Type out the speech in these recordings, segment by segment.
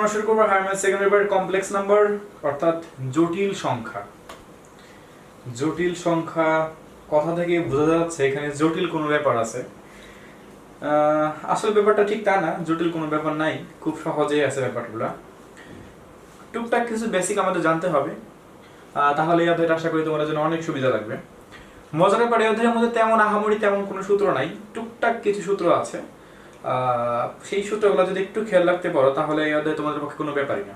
আমরা শুরু করবো হারম্যান সেকেন্ড পেপার কমপ্লেক্স নাম্বার অর্থাৎ জটিল সংখ্যা। জটিল সংখ্যা কথা থেকে বোঝা যাচ্ছে এখানে জটিল কোনো ব্যাপার আছে। আসল ব্যাপারটা ঠিক তা না, জটিল কোনো ব্যাপার নাই, খুব সহজেই আছে ব্যাপারগুলো। টুকটাক কিছু বেসিক আমাদের জানতে হবে, তাহলে এই অধ্যায়টা আশা করি তোমাদের জন্য অনেক সুবিধা লাগবে। মজার ব্যাপার, এই অধ্যায়ের মধ্যে তেমন আহামরি তেমন কোনো সূত্র নাই, টুকটাক কিছু সূত্র আছে। সেই সূত্রগুলো যদি একটু খেয়াল রাখতে পারো তাহলে এই অধ্যায় তোমাদের পক্ষে কোনো ব্যাপারই না।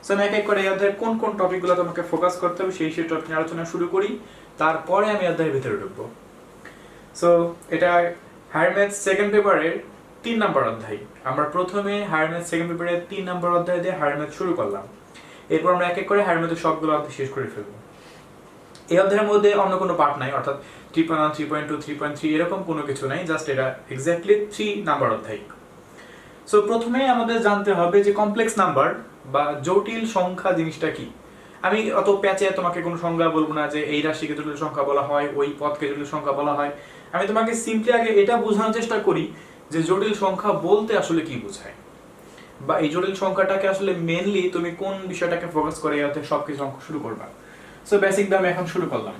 সো আমি এক এক করে এই অধ্যায়ের কোন কোন টপিকগুলো তোমাকে ফোকাস করতে হবে সেই টপিক নিয়ে আলোচনা শুরু করি, তারপরে আমি অধ্যায়ের ভিতরে ঢুকবো। সো এটা হায়ার ম্যাথস সেকেন্ড পেপারের 3 নম্বর অধ্যায়। আমরা প্রথমে হায়ার ম্যাথস সেকেন্ড পেপারের 3 নম্বর অধ্যায় দিয়ে হায়ার ম্যাথস শুরু করলাম, এরপর আমরা এক এক করে হায়ার ম্যাথের সবগুলো অধ্যায় শেষ করে ফেলবো। এই অধ্যায়ের মধ্যে অন্য কোনো পার্ট নাই, অর্থাৎ 3.1, 3.2, 3.3 এরকম কোনো কিছু নাই, জাস্ট এটা এক্স্যাক্টলি 3 নাম্বার অধ্যায়। সো প্রথমে আমাদের জানতে হবে যে কমপ্লেক্স নাম্বার বা জটিল সংখ্যা জিনিসটা কি। আমি অত প্যাচে তোমাকে কোনো সংজ্ঞা বলবো না যে এই রাশিকে জটিল সংখ্যা বলা হয়, ওই পদকে জটিল সংখ্যা বলা হয়। আমি তোমাকে সিম্পলি আগে এটা বোঝানোর চেষ্টা করি যে জটিল সংখ্যা বলতে আসলে কি বোঝায়, বা এই জটিল সংখ্যাটাকে আসলে মেনলি তুমি কোন বিষয়টাকে ফোকাস করে এতে সবকিছু অঙ্ক শুরু করবা। সো বেসিক দাম এখন শুরু করলাম।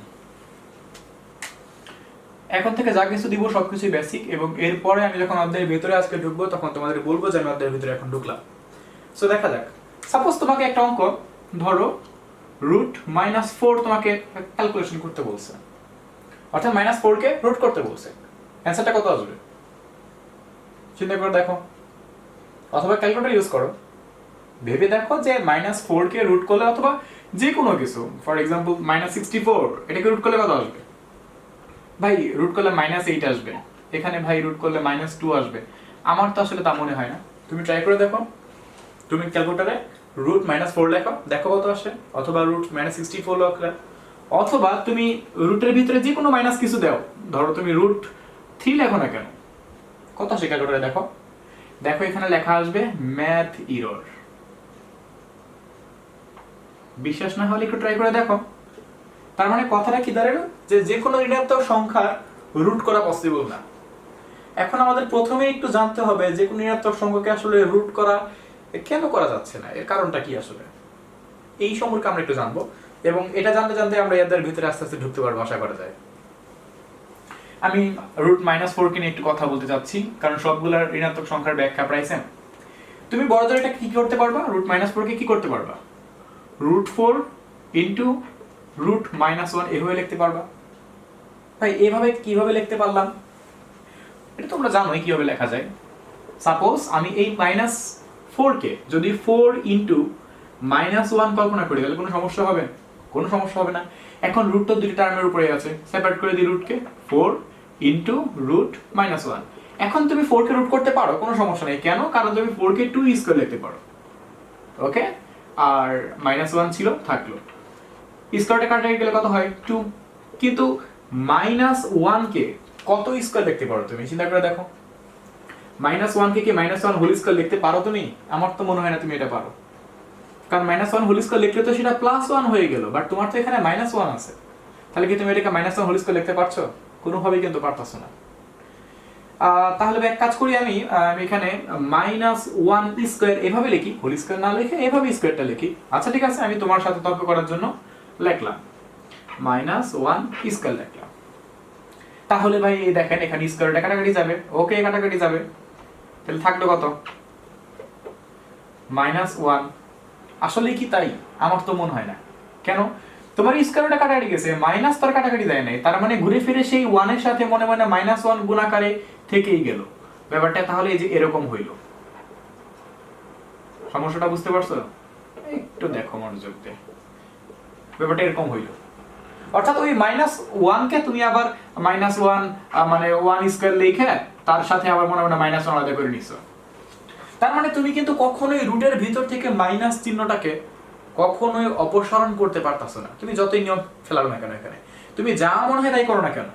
এখন থেকে যা কিছু দিব সবকিছুই বেসিক, এবং এরপরে আমি যখন অধ্যায়ের ভিতরে আজকে ঢুকবো তখন তোমাদের বলবো যে আমি অধ্যায়ের ভিতরে এখন ঢুকলাম। সো দেখা যাক, সাপোজ তোমাকে একটা অঙ্ক ধরো √-4 তোমাকে ক্যালকুলেশন করতে বলছে, অর্থাৎ -4 কে রুট করতে বলছে। অ্যান্সারটা কত আসবে চিন্তা করে দেখো, অথবা ক্যালকুলেটর ইউজ করো, ভেবে দেখো যে -4 কে রুট করলে অথবা যে কোনো কিছু, ফর এক্সাম্পল -64 এটাকে রুট করলে কত আসবে? ভাই রুট করলে -8 আসবে, এখানে ভাই রুট করলে -2 আসবে। আমার তো আসলে তা মনে হয় না, তুমি ট্রাই করে দেখো। তুমি ক্যালকুলেটরে √-4 লেখো, দেখো কত আসে, অথবা √-64 লেখো, অথবা তুমি রুটের ভিতরে যে কোনো মাইনাস কিছু দাও, ধরো তুমি √3 লেখো না কেন, কত আসে ক্যালকুলেটরে দেখো। দেখো এখানে লেখা আসবে ম্যাথ এরর। বিশ্বাস না হলে একটু ট্রাই করে দেখো। তার মানে কথাটা কি দাঁড়ালো, যে যে কোনো ঋণাত্মক সংখ্যার রুট করা পসিবল না। এখন আমাদের প্রথমে একটু জানতে হবে যে কোনো ঋণাত্মক সংখ্যাকে আসলে রুট করা কেন করা যাচ্ছে না, এর কারণটা কি আসলে, এই সম্পর্কে আমরা একটু জানবো, এবং এটা জানতে জানতে আমরা এদের ভিতরে আস্তে আস্তে ঢুকতে পারবো আশা করা যায়। আমি √-4 কে নিয়ে একটু কথা বলতে চাচ্ছি, কারণ সবগুলোর ঋণাত্মক সংখ্যার ব্যাখ্যা প্রায় সেম। তুমি বড়দের এটা কি করতে পারবা, √-4 কে কি করতে পারবা, √4 ইন্টু √-1 এভাবে লিখতে পারবা। ভাই এভাবে কিভাবে লিখতে পারলাম, এটা তোমরা জানোই কিভাবে লেখা যায়। সাপোজ আমি এই -4 কে যদি 4 ইন্টু -1 কল্পনা করি, তাহলে কোনো সমস্যা হবে? কোনো সমস্যা হবে না। এখন রুট তো দুটি টার্মের উপরে আছে, সেপারেট করে দিই রুটকে, 4 ইন্টু √-1। এখন তুমি 4 কে রুট করতে পারো, কোনো সমস্যা নেই। কেন? কারণ তুমি 4 কে 2 স্কয়ার লিখতে পারো, ওকে, আর -1 ছিল থাকলো, স্কয়ারটা কাটাই গেলে কত হয় 2। কিন্তু -1 কে কত স্কয়ার লিখতে পারো তুমি চিন্তা করে দেখো। -1 কে কি -1 হোল স্কয়ার লিখতে পারো তুমি? আমার তো মনে হয় না তুমি এটা পারো, কারণ -1 হোল স্কয়ার লিখলে তো সেটা +1 হয়ে গেল, বাট তোমার তো এখানে -1 আছে, তাহলে কি তুমি এটাকে -1 হোল স্কয়ার লিখতে পারছো? কোনোভাবেই কিন্তু পারতাছো না। তাহলে এক কাজ করি, আমি এখানে -1 স্কয়ার এভাবে লিখি, হোল স্কয়ার না লিখে এভাবে স্কয়ারটা লিখি। আচ্ছা ঠিক আছে, আমি তোমার সাথে তর্ক করার জন্য লিখলাম -1 স্কয়ার লিখলাম। তাহলে ভাই দেখেন এখানে স্কয়ারটা কাটাকাটি যাবে, ওকে কাটাকাটি যাবে, তাহলে থাকলো কত -1। আসলে কি তাই? আমার তো মনে হয় না। কেন? তোমার স্কয়ারটা কাটাকাটি গেছে, মাইনাস তার কাটাকাটি যায় নাই, তার মানে ঘুরে ফিরে সেই 1 এর সাথে মনে মনে -1 গুণাকারে থেকেই গেল ব্যাপারটা। তাহলে এই যে এরকম হইল, সমস্যাটা বুঝতে পারছো? একটু দেখো মনোযোগ দিয়ে, ব্যাপারটা এরকম হইল, অর্থাৎ ওই -1 কে তুমি আবার -1 মানে 1 স্কয়ার লিখে তার সাথে আবার মনে মনে -1 আলাদা করে নিছো। তার মানে তুমি কিন্তু কখনোই রুটের ভিতর থেকে মাইনাস চিহ্নটাকে কখনোই অপসারণ করতে পারতাছো না, তুমি যতই নিয়ম ফেলাও না কেন, এখানে তুমি যা মনে হয় তাই করো না কেন,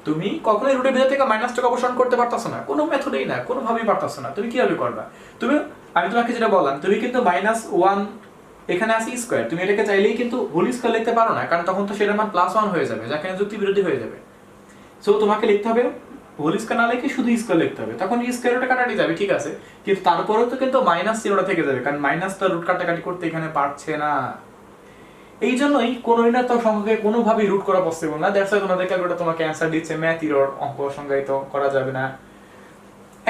তুমি কখনোই রুটের ভিতর থেকে মাইনাসটাকে অপসারণ করতে পারতাছো না, কোনো মেথডেই না, কোনোভাবেই পারতাছো না। তুমি কিভাবে করবা? তুমি, আমি তোমাকে যেটা বললাম, তুমি কিন্তু -1 এখানে আছে স্কয়ার, তুমি এটাকে চাইলেই কিন্তু হোল স্কয়ার লিখতে পারো না, কারণ তখন তো সেটার মান +1 হয়ে যাবে, যা কিনা যুক্তি বিরোধী হয়ে যাবে। সো তোমাকে লিখতে হবে হোল স্কয়ার না লিখে শুধু স্কয়ার লিখতে হবে, তখন স্কয়ার রুটে কাটাটি যাবে, ঠিক আছে, কিন্তু তারপরেও তো কিন্তু মাইনাস চিহ্নটা থেকে যাবে, কারণ মাইনাস তো রুট কাটাকাটি করতে এখানে পারছে না। এই জন্যই কোনো ঋণাত্মক সংখ্যাকে কোনোভাবেই রুট করা পসিবল না। দ্যাটস ওয়াই তোমাদের ক্যালকুলেটর তোমাকে অ্যানসার দিচ্ছে ম্যাথ এরর, অঙ্ক সংজ্ঞায়িত করা যাবে না।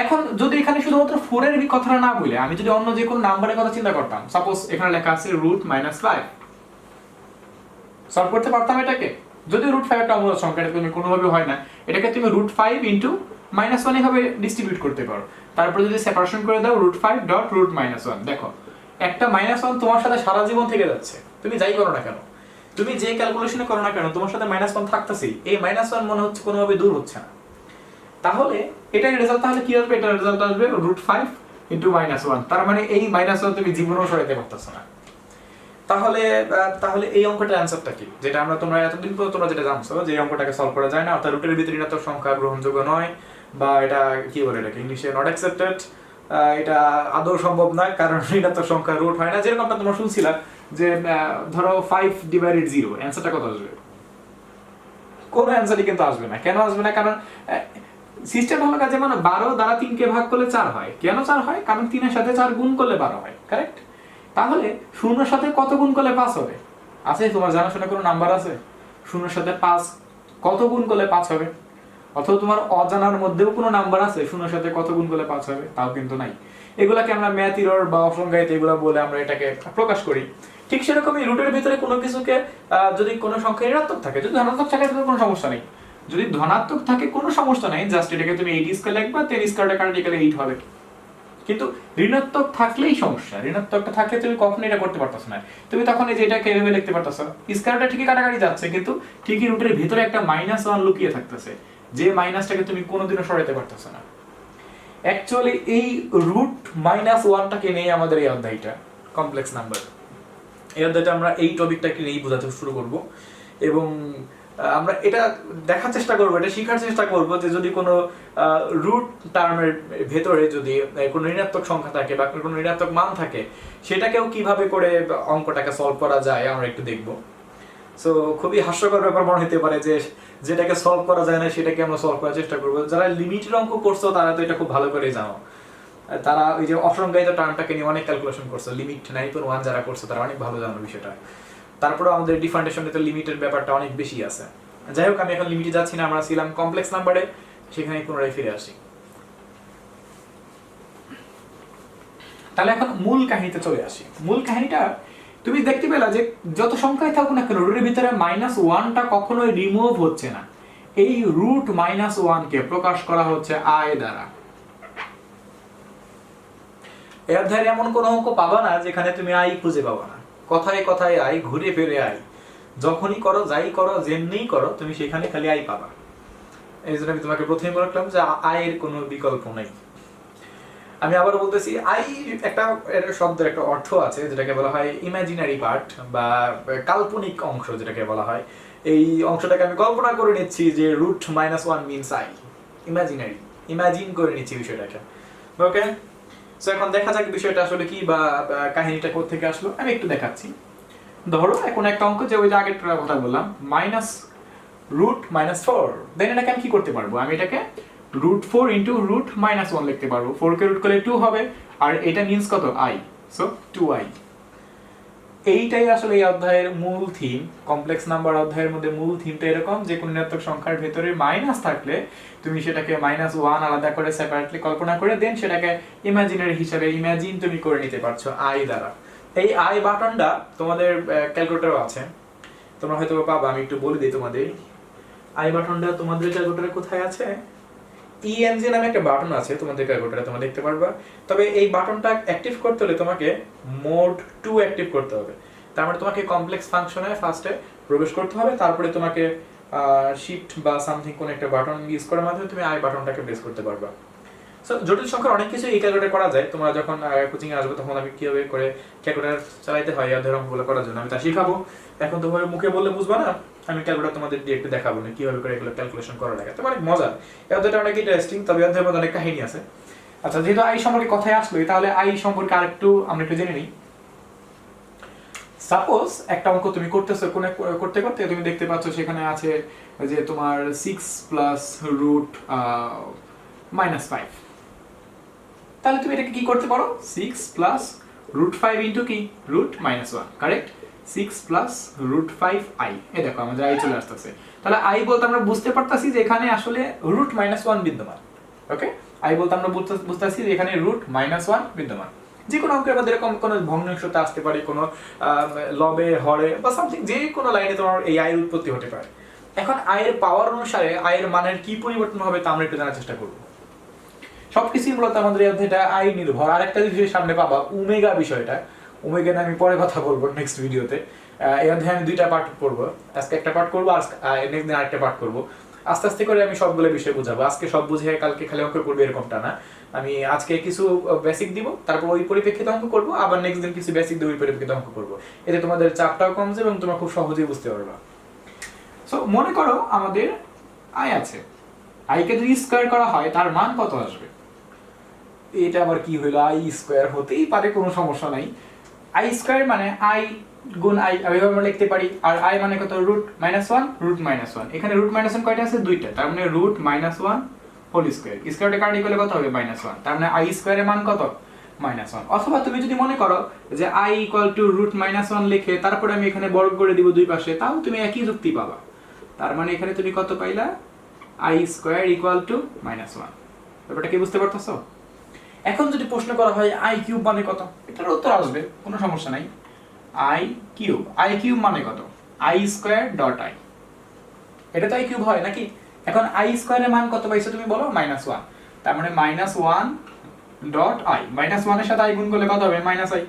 এখন যদি এখানে শুধুমাত্র 4 এর কথাটা না বলে আমি যদি অন্য যে কোনো নাম্বারের কথা চিন্তা করতাম, সাপোজ এখানে লেখা আছে √-5, সলভ করতে পারতাম এটাকে। যদি √5 একটা অমূলক সংখ্যা, এটা তুমি কোনোভাবে হয় না, এটাকে তুমি √5 ইনটু -1 এভাবে ডিস্ট্রিবিউট করতে পারো। তারপর যদি সেপারেশন করে দাও √5.√-1, দেখো একটা -1 তোমার সাথে সারা জীবন থেকে যাচ্ছে, তুমি যাই করো না কেন, তুমি যে ক্যালকুলেশনে করো না কেন, তোমার সাথে -1 থাকতেছেই। এই -1 মনে হচ্ছে কোনোভাবে দূর হচ্ছে না। তাহলে এটার রেজাল্ট তাহলে কি আসবে? এটার রেজাল্ট আসবে √5 ইনটু -1। তার মানে এই -1 তুমি জীবনেও সরাতে পারতেছো না। তাহলে এই অঙ্কটার অ্যানসারটা কি, যেটা তোমরা এতদিন পর্যন্ত তোমরা যেটা জানছো যে এই অঙ্কটাকে সলভ করা যায় না, অর্থাৎ রুটের ভিতরে ঋণাত্মক সংখ্যা গ্রহণযোগ্য নয়, বা এটা কি বলে এটাকে ইংলিশে নট অ্যাকসেপ্টেড, এটা আদৌ সম্ভব না, কারণ ঋণাত্মক সংখ্যা রুট হয় না। যেরকমটা তোমরা শুনছিলা যে ধরো 5/0, অ্যানসারটা কত আসবে? কোনো অ্যানসারই কিন্তু আসবে না। কেন আসবে না? কারণ সিস্টেম হলো কাজে, মানে 12 দ্বারা 3 কে ভাগ করলে 4 হয়। কেন 4 হয়? কারণ 3 এর সাথে 4 গুণ করলে 12 হয়, কারেক্ট? তাহলে 0 এর সাথে কত গুণ করলে 5 হবে? আছে তোমার জানাশোনা কোনো নাম্বার আছে? 0 এর সাথে 5 কত গুণ করলে 5 হবে? অথবা তোমার অজানার মধ্যেও কোনো নাম্বার আছে 0 এর সাথে কত গুণ করলে 5 হবে? তাও কিন্তু নাই। এগুলাকে আমরা ম্যাথ এরর বা অসংজ্ঞায়িত এগুলা বলে আমরা এটাকে প্রকাশ করি। ঠিক সেরকমই রুটের ভিতরে কোনো কিছুকে যদি কোনো সংখ্যা ঋণাত্মক থাকে, যদি ধনাত্মক থাকে তাহলে কোনো সমস্যা নেই। যদি ধনাত্মক থাকে কোনো সমস্যা নাই, জাস্ট এটাকে তুমি 8 স্কয়ার লিখবা, 10 স্কয়ারটা কাটাতে গেলে 8 হবে। কিন্তু ঋণাত্মক থাকলেই সমস্যা। ঋণাত্মকটা থাকলে তুমি কখনো এটা করতে পারতাছ না। তুমি তখন এই যে এটাকে এভাবে লিখতে পারতাছ, স্কয়ারটা ঠিকই কাটাকাটি যাচ্ছে, কিন্তু ঠিকই রুটের ভিতরে একটা -1 লুকিয়ে থাকতেছে, যে মাইনাসটাকে তুমি কোনোদিনও সরাতে পারতাছ না। অ্যাকচুয়ালি এই √-1টাকে নিয়ে আমাদের এই অধ্যায়টা, কমপ্লেক্স নাম্বার, এই অধ্যায়টা আমরা এই টপিকটাকে নিয়েই বোঝাতে শুরু করব, এবং আমরা এটা দেখার চেষ্টা করব, এটা শেখার চেষ্টা করব যে যদি কোনো রুট টার্মের ভেতরে যদি কোনো ঋণাত্মক সংখ্যা থাকে বা কোনো ঋণাত্মক মান থাকে, সেটাকেও কিভাবে করে অঙ্কটাকে সলভ করা যায় আমরা একটু দেখব। সো খুবই হাস্যকর ব্যাপার মনে হতে পারে যে যেটাকে সলভ করা যায় না সেটাকে আমরা সলভ করার চেষ্টা করব। যারা লিমিটের অঙ্ক করছো তারা তো এটা খুব ভালো করে জানো, তারা ওই যে অসংজ্ঞায়িত টার্মটাকে নিয়ে অনেক ক্যালকুলেশন করছো, লিমিট 9.1 যারা করছো তারা অনেক ভালো জানো বিষয়টা। তারপরে আমাদের ডিফারেন্টেশনে তো লিমিটের ব্যাপারটা অনেক বেশি আছে। যাই হোক, আমি এখন লিমিটে যাচ্ছি না, আমরা ছিলাম কমপ্লেক্স নাম্বারে, সেখানে পুনরায় ফিরে আসি। তাহলে এখন মূল কাহিনীতে চলে আসি। মূল কাহিনীটা তুমি দেখতে পেলা যে যত সংখ্যায় থাকুক না কেন, রুটের ভিতরে -1টা কখনোই রিমুভ হচ্ছে না। এই √-1 কে প্রকাশ করা হচ্ছে i দ্বারা। এই অধ্যায়ে এমন কোনো অঙ্ক পাবা না যেখানে তুমি i খুঁজে পাবা না। কথায় কথায় i, ঘুরে ফিরে i, যখনই করো, যাই করো, যেমনিই করো, তুমি সেখানে খালি i পাবা। এই জন্য আমি তোমাকে প্রথমেই বললাম যে i এর কোনো বিকল্প নেই। আমি আবার বলতেছি, i একটা শব্দের একটা অর্থ আছে যেটাকে বলা হয় ইমাজিনারি পার্ট বা কাল্পনিক অংশ যেটাকে বলা হয়। এই অংশটাকে আমি কল্পনা করে নিচ্ছি যে √-1 মিনস i, ইমাজিনারি, ইমাজিন করে নিচ্ছি বিষয়টাকে। ওকে, সো এখন দেখা যাক বিষয়টা আসলে কি বা কাহিনীটা কোথা থেকে আসলো। আমি একটু দেখাচ্ছি। ধরো এখন একটা অঙ্ক, যে ওই যে আগের কথা বললাম -√-4, দেন এটাকে আমি কি করতে পারবো? আমি এটাকে √4 ইনটু √-1 লিখতে পারবো। 4 কে রুট করলে 2 হবে, আর এটা মিন্স কত? i, so 2i। এইটাই আসলে এই অধ্যায়ের মূল থিম। কমপ্লেক্স নাম্বার অধ্যায়ের মধ্যে মূল থিমটা এরকম যে কোন ঋণাত্মক সংখ্যার ভেতরে মাইনাস থাকলে তুমি সেটাকে -1 আলাদা করে সেপারেটলি কল্পনা করে দেন সেটাকে ইমাজিনারি হিসাবে ইমাজিন তুমি করে নিতে পারছো i দ্বারা। এই i বাটনটা তোমাদের ক্যালকুলেটরও আছে, তোমরা হয়তো পাবা, আমি একটু বলে দিই তোমাদের। i বাটনটা তোমাদের ক্যালকুলেটরে কোথায় আছে? ENG নামে একটা বাটন আছে তোমাদের ক্যালকুলেটরে, তোমরা দেখতে পারবা। তবে এই বাটনটা অ্যাক্টিভ করতে হলে তোমাকে মোড 2 অ্যাক্টিভ করতে হবে। তার মানে তোমাকে কমপ্লেক্স ফাংশনে ফার্স্টে প্রবেশ করতে হবে, তারপরে তোমাকে শিফট বা সামথিং কোন একটা বাটন ইউজ করার মাধ্যমে তুমি i বাটনটাকে প্রেস করতে পারবা। সো জটিল সংখ্যার অনেক কিছু এই ক্যালকুলেটরে করা যায়। তোমরা যখন কোচিং এ আসবে তখন আমি কিভাবে করে ক্যালকুলেটর চালাতে হয় এই অঙ্কগুলো করার জন্য আমি তা শেখাবো। এখন তোমার মুখে বললে বুঝবা না, আমি ক্যালকুলেটর তোমাদের দিয়ে একটু দেখাবো না কিভাবে করে এগুলো ক্যালকুলেশন করা লাগে। তো অনেক মজা, এই অধ্যায়টা অনেক ইন্টারেস্টিং, তবে অধ্যায়ের মধ্যে অনেক কাহিনী আছে। আচ্ছা, যেহেতু i সম্পর্কে কথাই আসলো, তাহলে i সম্পর্কে আরেকটু আমরা একটু জেনে নিই। সাপোজ একটা অঙ্ক তুমি করতেছো, করতে করতে তুমি দেখতে পাচ্ছ সেখানে আছে যে তোমার 6 প্লাস রুট -5, তাহলে তুমি এটাকে কি করতে পারো, 6 প্লাস রুট 5 ইন্টু কি root -1, correct, 6 plus root 5 i, এই দেখো আমাদের আই চলে আসতেছে। তাহলে আই বলতে আমরা বুঝতে পারতাছি যে এখানে আসলে রুট -1 বিদ্যমান। ওকে, আই বলতে আমরা বুঝতেছি যে এখানে রুট -1 বিদ্যমান। যে কোনো অঙ্কের মধ্যে এরকম কোনো ভগ্নাংশতা আসতে পারে, কোনো লবে হরে বা সামথিং, যে কোনো লাইনে তোমার এই আয়ের উৎপত্তি হতে পারে। এখন আয়ের পাওয়ার অনুসারে আয়ের মানের কি পরিবর্তন হবে তা আমরা একটু জানার চেষ্টা করব। সবকিছুই মূলত আমাদের এই অধ্যায়টা আই নির্ভর। আরেকটা বিষয় সামনে পাবা, ওমেগা বিষয়টা। ওমেগা নিয়ে আমি পরে কথা বলবো নেক্সট ভিডিওতে। এই অধ্যায়ে আমি 2টা পার্ট করবো, আজকে একটা পার্ট করবো আর নেক্সট দিন আরেকটা পার্ট করবো। আস্তে আস্তে করে আমি সবগুলো বিষয় বুঝাবো। আজকে সব বুঝে কালকে খালি অঙ্ক করবো এরকমটা না। আমি আজকে কিছু বেসিক দিব, তারপর ওই পরিপ্রেক্ষিতে অঙ্ক করবো, আবার নেক্সট দিন কিছু বেসিক দিয়ে ওই পরিপ্রেক্ষিতে অঙ্ক করবো। এতে তোমাদের চাপটাও কমছে এবং তোমরা খুব সহজেই বুঝতে পারবা। সো মনে করো আমাদের আয় আছে, আইকে যদি স্কয়ার করা হয় তার মান কত আসবে? এটা আবার কি হইলো, আই স্কয়ার হতেই পারে, কোনো সমস্যা নাই। আই স্কয়ার মানে আই গুণ আই, এইভাবে আমরা লিখতে পারি। আর আই মানে কত, রুট -1, রুট -1। এখানে রুট -1 কয়টা আছে, 2টা, তার মানে রুট -1 হোল স্কয়ার। স্কয়ারটা কাটি করলে কত হবে, -1, তার মানে আই স্কয়ারের মান কত, -1। অথবা তুমি যদি মনে করো যে আই ইকুয়াল টু রুট -1 লিখে তারপরে আমি এখানে বর্গ করে দিব দুই পাশে, তাও তুমি একই যুক্তি পাবা। তার মানে এখানে তুমি কত পাইলা, আই স্কয়ার ইকুয়াল টু -1। ব্যাপারটা কি বুঝতে পারতেছো? এখন যদি প্রশ্ন করা হয় আই কিউব মানে কত, এটার উত্তর আসবে, কোনো সমস্যা নাই। আই কিউব মানে কত, আই স্কয়ার ডট আই, এটা তো আই কিউব হয় নাকি? এখন আই স্কয়ারের মান কত পাইছো তুমি বলো, -1, তার মানে -1 ডট আই, -1 এর সাথে আই গুণ করলে কত হবে, -i।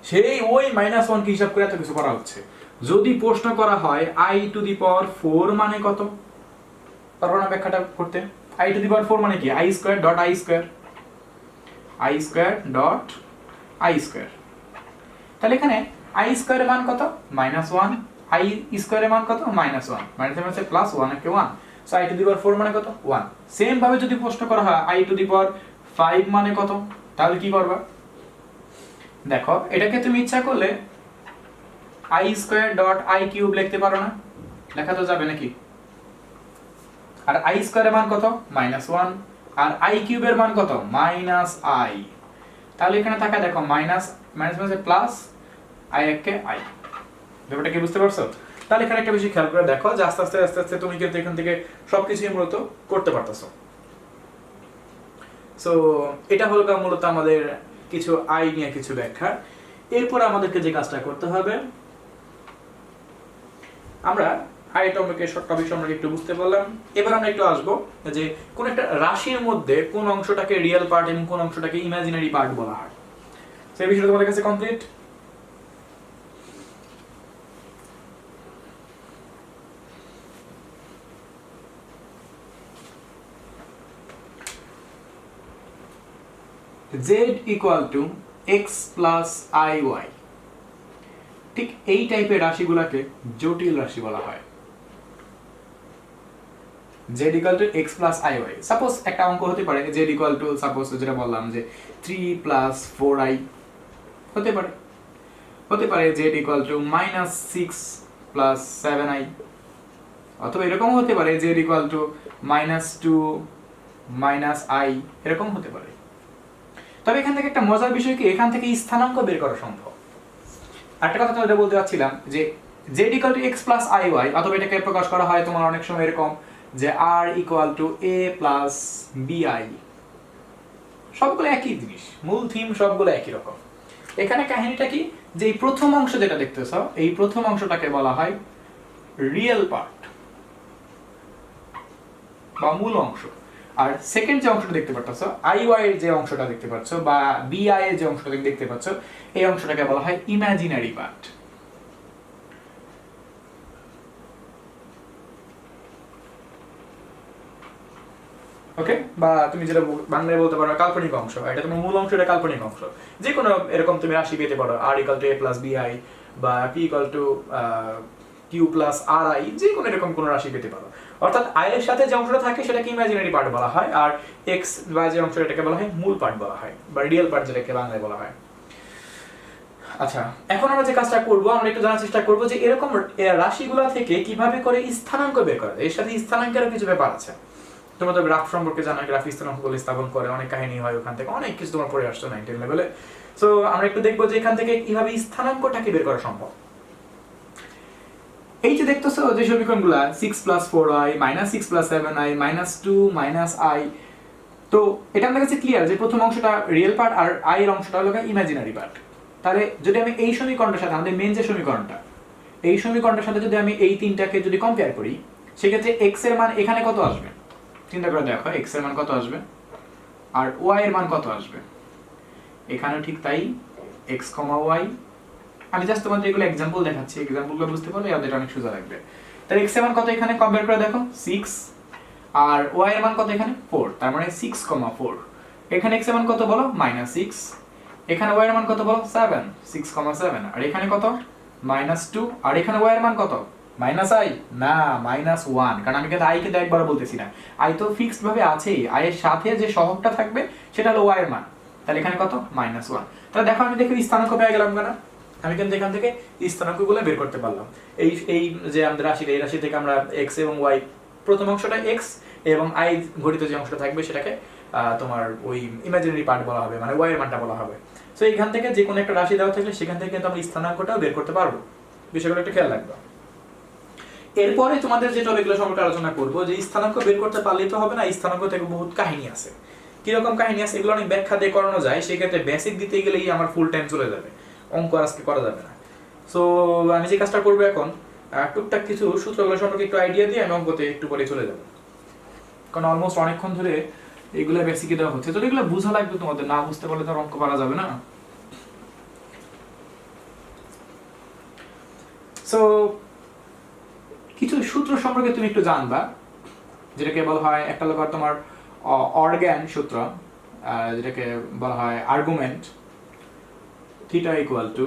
সেই ওই -1 কি হিসাব করে এত কিছু করা হচ্ছে। যদি প্রশ্ন করা হয় আই টু দি পাওয়ার 4 মানে কত, পারবো না ব্যাখ্যাটা করতে? আই টু দি পাওয়ার 4 মানে কি, I square dot I square, I square dot I square. তাহলে এখানে আই স্কয়ারের মান কত, -1, আই স্কয়ারের মান কত, -1, মানে হচ্ছে +1 একে 1, so I two the power 4 মানে কত, 1। সেম ভাবে যদি প্রশ্ন করা হয় আই টু দি পাওয়ার 5 মানে কত, তাহলে কি করবা? দেখো এটাকে তুমি ইচ্ছা করলে I square dot I cube লিখতে পারো না, লেখা তো যাবে নাকি? আর আই স্কয়ারের মান কত, -1, আর আই কিউবের মান কত, -i। তাহলে এখানে থাকা দেখো মাইনাস মানে প্লাস, আই একে আই। ব্যাপারটা কি বুঝতে পারছো? তাহলে এখানে একটা বিষয় খেয়াল করে দেখো যে আস্তে আস্তে তুমি কিন্তু এখান থেকে সবকিছুই মূলত করতে পারতেছো। সো এটা হলো মূলত আমাদের কিছু আই নিয়ে কিছু ব্যাখ্যা। এরপর আমাদেরকে যে কাজটা করতে হবে, আমরা আই টপিকের শর্ট টপিক আমরা একটু বুঝতে পারলাম। এবার আমরা একটু আসবো যে কোন একটা রাশির মধ্যে কোন অংশটাকে রিয়েল পার্ট এবং কোন অংশটাকে ইমাজিনারি পার্ট বলা হয়। সেই বিষয়টা তোমাদের কাছে complete? z equal to x plus iy, ঠিক এই টাইপের রাশিগুলোকে জটিল রাশি বলা হয়। z equal to x plus iy, suppose একটা অঙ্ক হতে পারে z ইকুয়াল টু, সাপোজ যেটা বললাম যে 3 প্লাস 4i, হতে পারে z equal to -6 plus 7i, অথবা এরকম হতে পারে z equal to -2 minus i, এরকম হতে পারে। তবে এখান থেকে একটা মজার বিষয় কি, এখান থেকে স্থানাঙ্ক বের করা সম্ভব। একটা কথা তোমাদের বলতে চাচ্ছিলাম যে z equal to x plus iy, অথবা এটাকে প্রকাশ করা হয় তোমার অনেক সময় এরকম যে r equal to a plus bi, সবগুলো একই জিনিস, মূল থিম সবগুলো একই রকম। এখানে কাহিনীটা কি, যে এই প্রথম অংশ যেটা দেখতেছো, এই প্রথম অংশটাকে বলা হয় রিয়েল পার্ট বা মূল অংশ। আর সেকেন্ড যে অংশটা দেখতে পাচ্ছ, iy এর যে অংশটা দেখতে পাচ্ছ বা bi এর যে অংশটা দেখতে পাচ্ছ, এই অংশটাকে বলা হয় ইমাজিনারি পার্ট। ওকে, বা তুমি যেটা বাংলায় বলতে পারো কাল্পনিক অংশ, এটা তোমার মূল অংশ, এটা কাল্পনিক অংশ। যে কোনো এরকম তুমি রাশি পেতে পারো, r equal to a plus bi বা p equal to q plus ri, যে কোনো এরকম কোনো রাশি পেতে পারো। অর্থাৎ i এর সাথে যে অংশটা থাকে সেটাকে ইমাজিনারি পার্ট বলা হয়, আর x বা যে অংশটা এটাকে বলা হয় মূল পার্ট বলা হয় বা রিয়েল পার্ট যেটাকে বাংলায় বলা হয়। আচ্ছা, এখন আমরা যে কাজটা করব, আমরা একটু জানার চেষ্টা করব যে এরকম রাশিগুলো থেকে কিভাবে করে স্থানাঙ্ক বের করা যায়। এর সাথে স্থানাঙ্কেরও কিছু ব্যাপার আছে। তোমরা তো গ্রাফ সম্পর্কে জানো, গ্রাফ স্থানাঙ্ক বলে স্থাপন করে অনেক কাহিনী হয়, ওখান থেকে অনেক কিছু তোমরা পড়ে আসছো 9-10 লেভেলে। সো আমরা একটু দেখবো যে এখান থেকে কিভাবে স্থানাঙ্কটাকে বের করা সম্ভব। এই যে দেখতেছো যে সমীকরণগুলো 6 + 4i -6 + 7i -2 -i, তো এটা আমাদের কাছে ক্লিয়ার যে প্রথম অংশটা রিয়েল পার্ট আর i এর অংশটা হলো ইমাজিনারি পার্ট। তাহলে যদি আমি এই সমীকরণটার সাথে আমাদের মেইন যে সমীকরণটা, এই সমীকরণটার সাথে যদি আমি এই তিনটাকে যদি কম্পেয়ার করি, সেক্ষেত্রে x এর মান এখানে কত আসবে চিন্তা করে দেখো, x এর মান কত আসবে আর y এর মান কত আসবে। এখানেও ঠিক তাই, x, y। আমি জাস্ট তোমাদের এগুলো এক্সাম্পল দেখাচ্ছি, এক্সাম্পলগুলো বুঝতে পারলে আমাদের অনেক সোজা লাগবে। তাহলে x এর মান কত এখানে কম্পেয়ার করে দেখো 6, আর y এর মান কত এখানে 4, তার মানে 6, 4। এখানে x এর মান কত বলো -6, এখানে y এর মান কত বলো 7, 6, 7, আর এখানে কত -2, আর এখানে y এর মান কত -i না -1, কারণ আমি কিন্তু i কে একবার বলতেছি না, i তো ফিক্সড ভাবে আছেই, i এর সাথে যে সহগটা থাকবে সেটা হলো y এর মান। তাহলে এখানে কত -1। তাহলে দেখো আমি দেখো স্থানাঙ্ক পেয়ে গেলাম কেন, আমি কিন্তু এখান থেকে স্থানাঙ্কগুলো বের করতে পারলাম। এই যে আমাদের রাশিটা, এই রাশি থেকে আমরা x এবং y, প্রথম অংশটা x এবং i ঘটিত যে অংশটা থাকবে সেটাকে তোমার ওই ইমাজিনারি পার্ট বলা হবে, মানে y এর মানটা বলা হবে। সো এখান থেকে যে কোনো একটা রাশি দেওয়া থাকলে সেখান থেকে কিন্তু আমরা স্থানাঙ্কটাও বের করতে পারবো। বিষয়গুলো একটু খেয়াল রাখবে। এরপরে তোমাদের যে টপিকগুলো সম্পর্কে আলোচনা করবো, যে স্থানাঙ্ক বের করতে পারলেই তো হবে না, স্থানাঙ্ক থেকে বহুত কাহিনী আছে। কিরকম কাহিনী আছে এগুলো অনেক ব্যাখ্যা দিয়ে করানো যায়, সেক্ষেত্রে বেসিক দিতে গেলেই আমার ফুল টাইম চলে যাবে, অঙ্ক আজকে করা যাবে না। সো আমি যে কাজটা করবো এখন, টুকটাক কিছু সূত্রগুলো সম্পর্কে একটু আইডিয়া দিয়ে আমি অঙ্কতে একটু পরে চলে যাবো, কারণ অলমোস্ট অনেকক্ষণ ধরে এগুলো বেসিকই দেওয়া হচ্ছে। তো এগুলো বোঝা লাগবে, তোমাদের না বুঝতে পারলে তো অঙ্ক পারা যাবে না। সো কিছু সূত্র সম্পর্কে তুমি একটু জানবা, যেটাকে বলা হয় একটা হলো তোমার অর্গান সূত্র, যেটাকে বলা হয় argument, theta equal two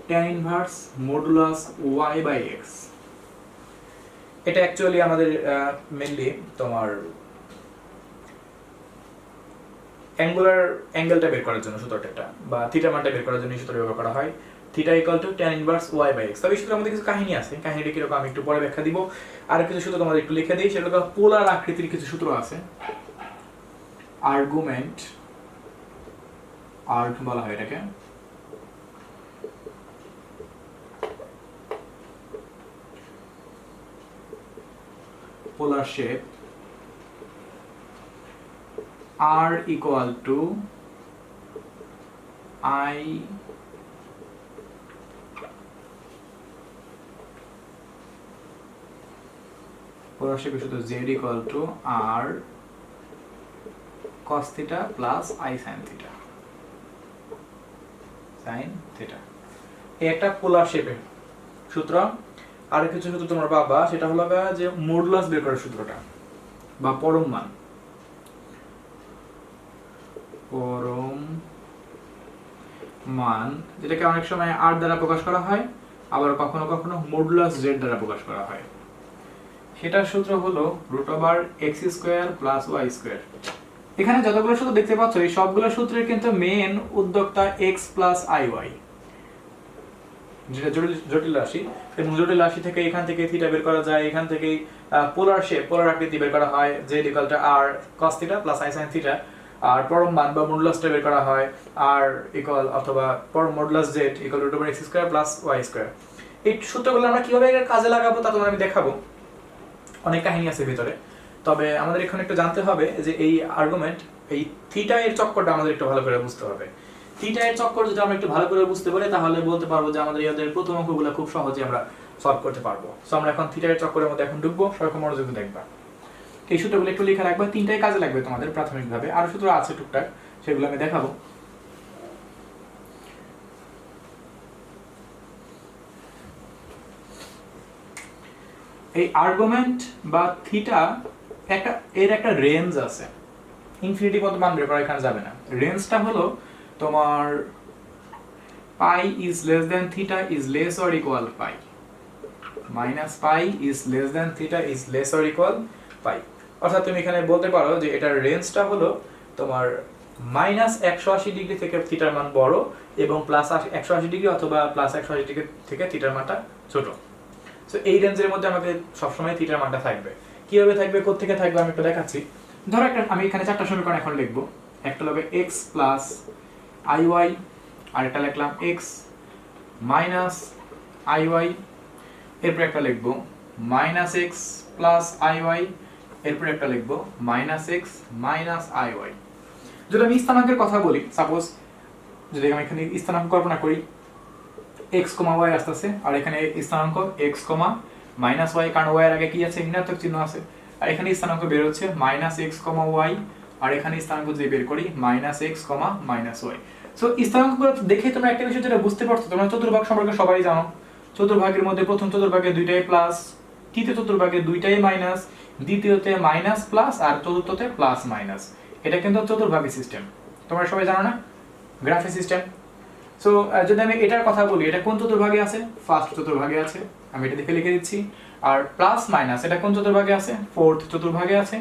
tan inverse modulus y/x। এটা অ্যাকচুয়ালি আমাদের মেইনলি তোমার অ্যাঙ্গুলার অ্যাঙ্গেলটা বের করার জন্য সূত্রটা, বা থিটা মানটা বের করার জন্য এই সূত্র ব্যবহার করা হয়, theta equal two tan inverse y/x। তবে এই সূত্রের মধ্যে কিছু কাহিনী আছে, কাহিনীটা কিরকম আমি একটু পরে ব্যাখ্যা দিব। আর কিছু সূত্র তোমাদের একটু লিখে দিই, সেটা পোলার আকৃতির কিছু সূত্র আছে, আর্গুমেন্ট, আর্গ বলা হয় এটাকে, polar shape, r equal to I polar শেপের সূত্র z equal to r cos theta plus I sin theta, sin theta। এই একটা পোলার শেপের সূত্র। আর কিছু সূত্র তোমরা পাবা, সেটা হলো যে মডুলাস বের করার সূত্রটা, বা পরম মান, পরম মান, যেটাকে অনেক সময় r দ্বারা প্রকাশ করা হয়, আবার কখনো কখনো মডুলাস z দ্বারা প্রকাশ করা হয়। সেটার সূত্র হলো √x² + y²। এখানে যতগুলো সূত্র দেখতে পাচ্ছ, এই সবগুলো সূত্রের কিন্তু মেইন উদ্যোক্তা x + iy, যেটা জটিল রাশি, এবং জটিল রাশি থেকে এখান থেকে থিটা বের করা যায়, এখান থেকে পোলার শেপ, পোলার আকৃতি বের করা হয়, z = r cos θ + I sin θ। আর পরম মান বা মডুলাসটা বের করা হয় r ইকুয়াল অথবা পরম modulus z equal √x² + y²। এই সূত্রগুলো আমরা কিভাবে কাজে লাগাবো তা তোমাদের আমি দেখাবো, অনেক কাহিনী আছে ভিতরে। তবে আমাদের এখন একটু জানতে হবে যে এই আর্গুমেন্ট, এই থিটা এর চক্করটা আমাদের একটু ভালো করে বুঝতে হবে। থিটা এর চক্কর যদি আমরা একটু ভালো করে বুঝতে পারি, তাহলে বলতে পারবো যে আমাদের এদের প্রথম অঙ্কগুলো খুব সহজে আমরা সলভ করতে পারবো। সো আমরা এখন থিটা এর চক্করের মধ্যে এখন ঢুকবো, সবাই খুব মনোযোগ দিয়ে দেখবা। এই সূত্রগুলো একটু লেখা রাখবা, তিনটাই কাজে লাগবে তোমাদের প্রাথমিকভাবে, আরো সূত্র আছে টুকটাক, সেগুলো আমি দেখাবো। এই আর্গুমেন্ট বা থিটা এর একটা রেঞ্জ আছে, ইনফিনিটি পর্যন্ত মান বের করা এখানে যাবে না। রেঞ্জটা হলো তোমার pi is less than theta is less or equal pi, minus pi is less than theta is less or equal pi. অর্থাৎ তুমি এখানে বলতে পারো যে এটার রেঞ্জটা হলো তোমার মাইনাস 180 ডিগ্রি থেকে থিটার মান বড় এবং প্লাস 180 ডিগ্রি অথবা প্লাস 180 ডিগ্রি থেকে থিটার মানটা ছোট। সো এই রেঞ্জের মধ্যে আমাদের সবসময় থিটার মানটা থাকবে। কিভাবে থাকবে, কোত্থেকে থাকবে আমি একটু দেখাচ্ছি। ধরো একটা আমি এখানে চারটা সমীকরণ এখন লিখবো। একটা হবে x প্লাস iy, আর একটা লিখলাম x মাইনাস iy, এরপর একটা লিখবো মাইনাস x প্লাস iy, এরপর একটা লিখবো মাইনাস x মাইনাস iy। যদি আমি স্থানাঙ্কের কথা বলি, সাপোজ যদি আমি এখানে স্থানাঙ্ক কল্পনা করি x, y আসতেছে, আর এখানে স্থানাঙ্ক x, মাইনাস y, কারণ y এর আগে কি আছে, ঋণাত্মক চিহ্ন আছে, আর এখানে স্থানাঙ্ক বের হচ্ছে মাইনাস x, y, আর এখানে স্থানাঙ্ক যদি বের করি minus x, minus y। So স্থানাঙ্কগুলো দেখে তোমরা একটা বিষয় যেটা বুঝতে পারছো, তোমরা চতুর্ভাগ সম্পর্কে সবাই জানো। চতুর্ভাগের মধ্যে প্রথম চতুর্ভাগে দুইটাই প্লাস, তৃতীয় চতুর্ভাগে দুইটাই মাইনাস, দ্বিতীয়তে মাইনাস প্লাস, আর চতুর্থতে প্লাস মাইনাস। এটা কিন্তু চতুর্ভাগী সিস্টেম, তোমরা সবাই জানো না, গ্রাফি সিস্টেম। সো যদি আমি এটার কথা বলি, এটা কোন চতুর্ভাগে আছে, ফার্স্ট চতুর্ভাগে আছে, আমি এটা দেখে লিখে দিচ্ছি। আর প্লাস মাইনাস এটা কোন চতুর্ভাগে আছে, ফোর্থ চতুর্ভাগে আছে।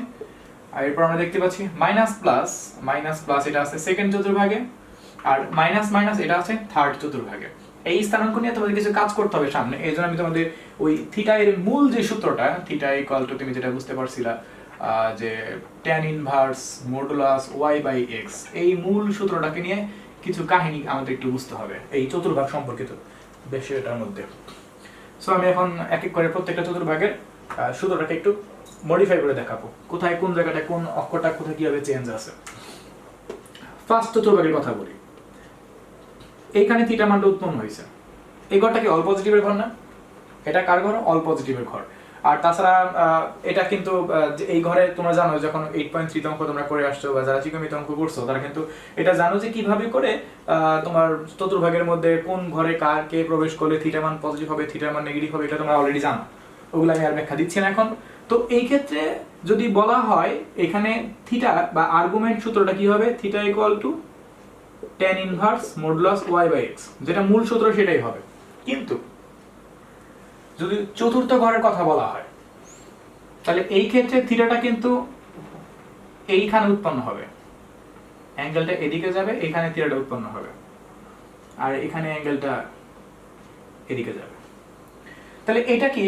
আর এরপর আমরা দেখতে পাচ্ছি মাইনাস প্লাস এটা আছে সেকেন্ড চতুর্ভাগে, আর মাইনাস মাইনাস এটা আছে থার্ড চতুর্ভাগে। এই স্থানাঙ্ক নিয়ে তোমাদের কিছু কাজ করতে হবে সামনে, এই জন্য আমি তোমাদের ওই থিটা এর মূল যে সূত্রটা, থিটা ইকুয়াল টু তুমি যেটা বুঝতে পারছিলা যে tan ইনভার্স মডুলাস y/x, এই মূল সূত্রটাকে নিয়ে কিছু কাহিনী আমাদের একটু বুঝতে হবে এই চতুর্ভাগ সম্পর্কিত বিষয়টার মধ্যে। সো আমি এখন এক এক করে প্রত্যেকটা চতুর্ভাগের সূত্রটাকে একটু মডিফাই করে দেখাবো, কোথায় কোন জায়গাটা কোন অক্ষরটা কোথায় কিভাবে চেঞ্জ আছে। ফার্স্ট চতুর্ভাগের কথা বলি, এইখানে থিটা মানটা উৎপন্ন হয়েছে, এই ঘরটা কি অল পজিটিভের ঘর না? এটা কার ঘর? অল পজিটিভের ঘর। আর তাছাড়া এটা কিন্তু এই ঘরে তোমরা জানো যখন 8.3 অঙ্ক তোমরা করে আসছো বা যারা ত্রিকোণমিতি অঙ্ক করছো তারা কিন্তু এটা জানো যে কিভাবে করে তোমার চতুর্ভাগের মধ্যে কোন ঘরে কার কে প্রবেশ করলে থিটা মান পজিটিভ হবে, থিটা মান নেগেটিভ হবে, এটা তোমরা অলরেডি জানো, ওগুলো আমি আর ব্যাখ্যা দিচ্ছি না এখন। তো এই ক্ষেত্রে যদি বলা হয় এখানে থিটা বা আর্গুমেন্ট সূত্রটা কি হবে, theta equal two tan inverse modulus y/x, যেটা মূল সূত্র সেটাই হবে। কিন্তু যদি চতুর্থ ঘরের কথা বলা হয় তাহলে এই ক্ষেত্রে থিটাটা কিন্তু এইখানে উৎপন্ন হবে, অ্যাঙ্গেলটা এদিকে যাবে, এখানে থিটাটা উৎপন্ন হবে, আর এখানে অ্যাঙ্গেলটা এদিকে যাবে। তাহলে এটা কি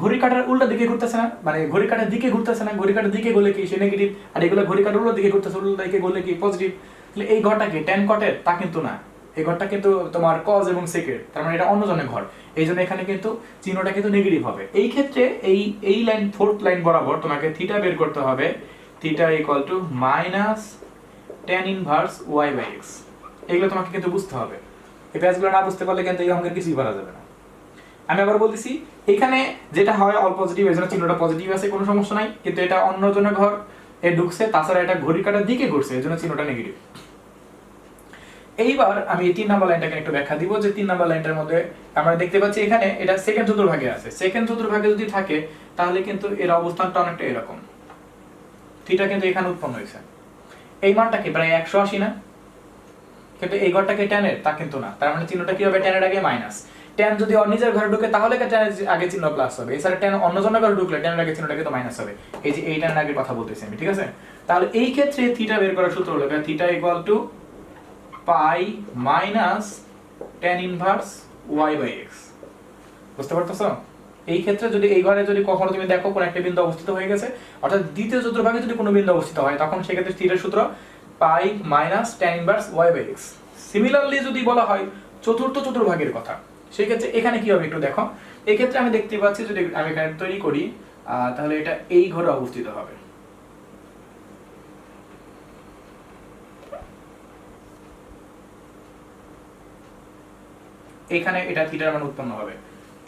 ঘড়ি কাঁটার উল্টা দিকে ঘুরতেছে না, মানে ঘড়ি কাঁটার দিকে ঘুরতেছে না, ঘড়ি কাঁটার দিকে গেলে কি সে নেগেটিভ, আর এগুলো ঘড়ি কাঁটার উল্টা দিকে ঘুরতেছে, উল্টা দিকে গেলে কি পজিটিভ। তাহলে এই ঘরটা কি tan cot-এর? তা কিন্তু না, এই ঘরটা কিন্তু তোমার cos এবং sec-এর, তার মানে এটা অন্য জনের ঘর, এই জন্য এখানে কিন্তু চিহ্নটা কিন্তু নেগেটিভ হবে। এই ক্ষেত্রে এই লাইন ফোর্থ লাইন বরাবর তোমাকে থিটা বের করতে হবে, theta equal to minus tan inverse y/x। এগুলো তোমাকে কিন্তু বুঝতে হবে, এই প্যাচগুলো না বুঝতে পারলে কিন্তু এই অঙ্কের কিছুই করা যাবে না। আমি আবার বলতেছি, এখানে যেটা হয় অল পজিটিভ, এর জন্য চিহ্নটা পজিটিভ আছে, কোনো সমস্যা নাই, কিন্তু এটা অন্য জনের ঘর, এ ঢুকছে, তাছাড়া এটা ঘড়ি কাঁটার দিকে ঘুরছে, এর জন্য চিহ্নটা নেগেটিভ। এইবার আমি এই 3 নাম্বার লাইনটাকে একটু ব্যাখ্যা দিব, যে 3 নাম্বার লাইনটার মধ্যে আমরা দেখতে পাচ্ছি এখানে এটা সেকেন্ড চতুর্ভাগে আছে, সেকেন্ড চতুর্ভাগে যদি থাকে তাহলে কিন্তু এর অবস্থানটা অনেকটা এরকম, থিটা কিন্তু এখানে উৎপন্ন হয়েছে, এই মানটা কি প্রায় 180 না? কিন্তু এই ঘরটাকে tan এর, তা কিন্তু না, তার মানে চিহ্নটা কি হবে, tan এর আগে মাইনাস। tan যদি নিজের ঘরে ঢুকে তাহলে tan এর আগে চিহ্ন প্লাস হবে, এছাড়া tan অন্য জনের ঘরে ঢুকলে tan এর আগে চিহ্নটা কিন্তু মাইনাস হবে। এই যে এই tan এর আগে কথা বলতেছি আমি, ঠিক আছে? তাহলে এই ক্ষেত্রে থিটা বের করার সূত্র হলো থিটা ইকুয়াল টু পাই মাইনাস tan ইনভার্স y/x। বুঝতে পারতেছো? এই ক্ষেত্রে যদি এই ঘরে যদি কখনো তুমি দেখো কোন একটা বিন্দু অবস্থিত হয়ে গেছে, অর্থাৎ দ্বিতীয় চতুর্ভাগে যদি কোনো বিন্দু অবস্থিত হয়, তখন সেক্ষেত্রে থিটার সূত্র pi minus tan inverse y/x। Similarly যদি বলা হয় চতুর্থ চতুর্ভাগের কথা, সেই ক্ষেত্রে এখানে কি হবে একটু দেখো। এই ক্ষেত্রে আমি দেখতে পাচ্ছি যদি আমি এখানে তৈরি করি তাহলে এটা এই ঘরে অবস্থিত হবে, এখানে এটা থিটার মান উৎপন্ন হবে।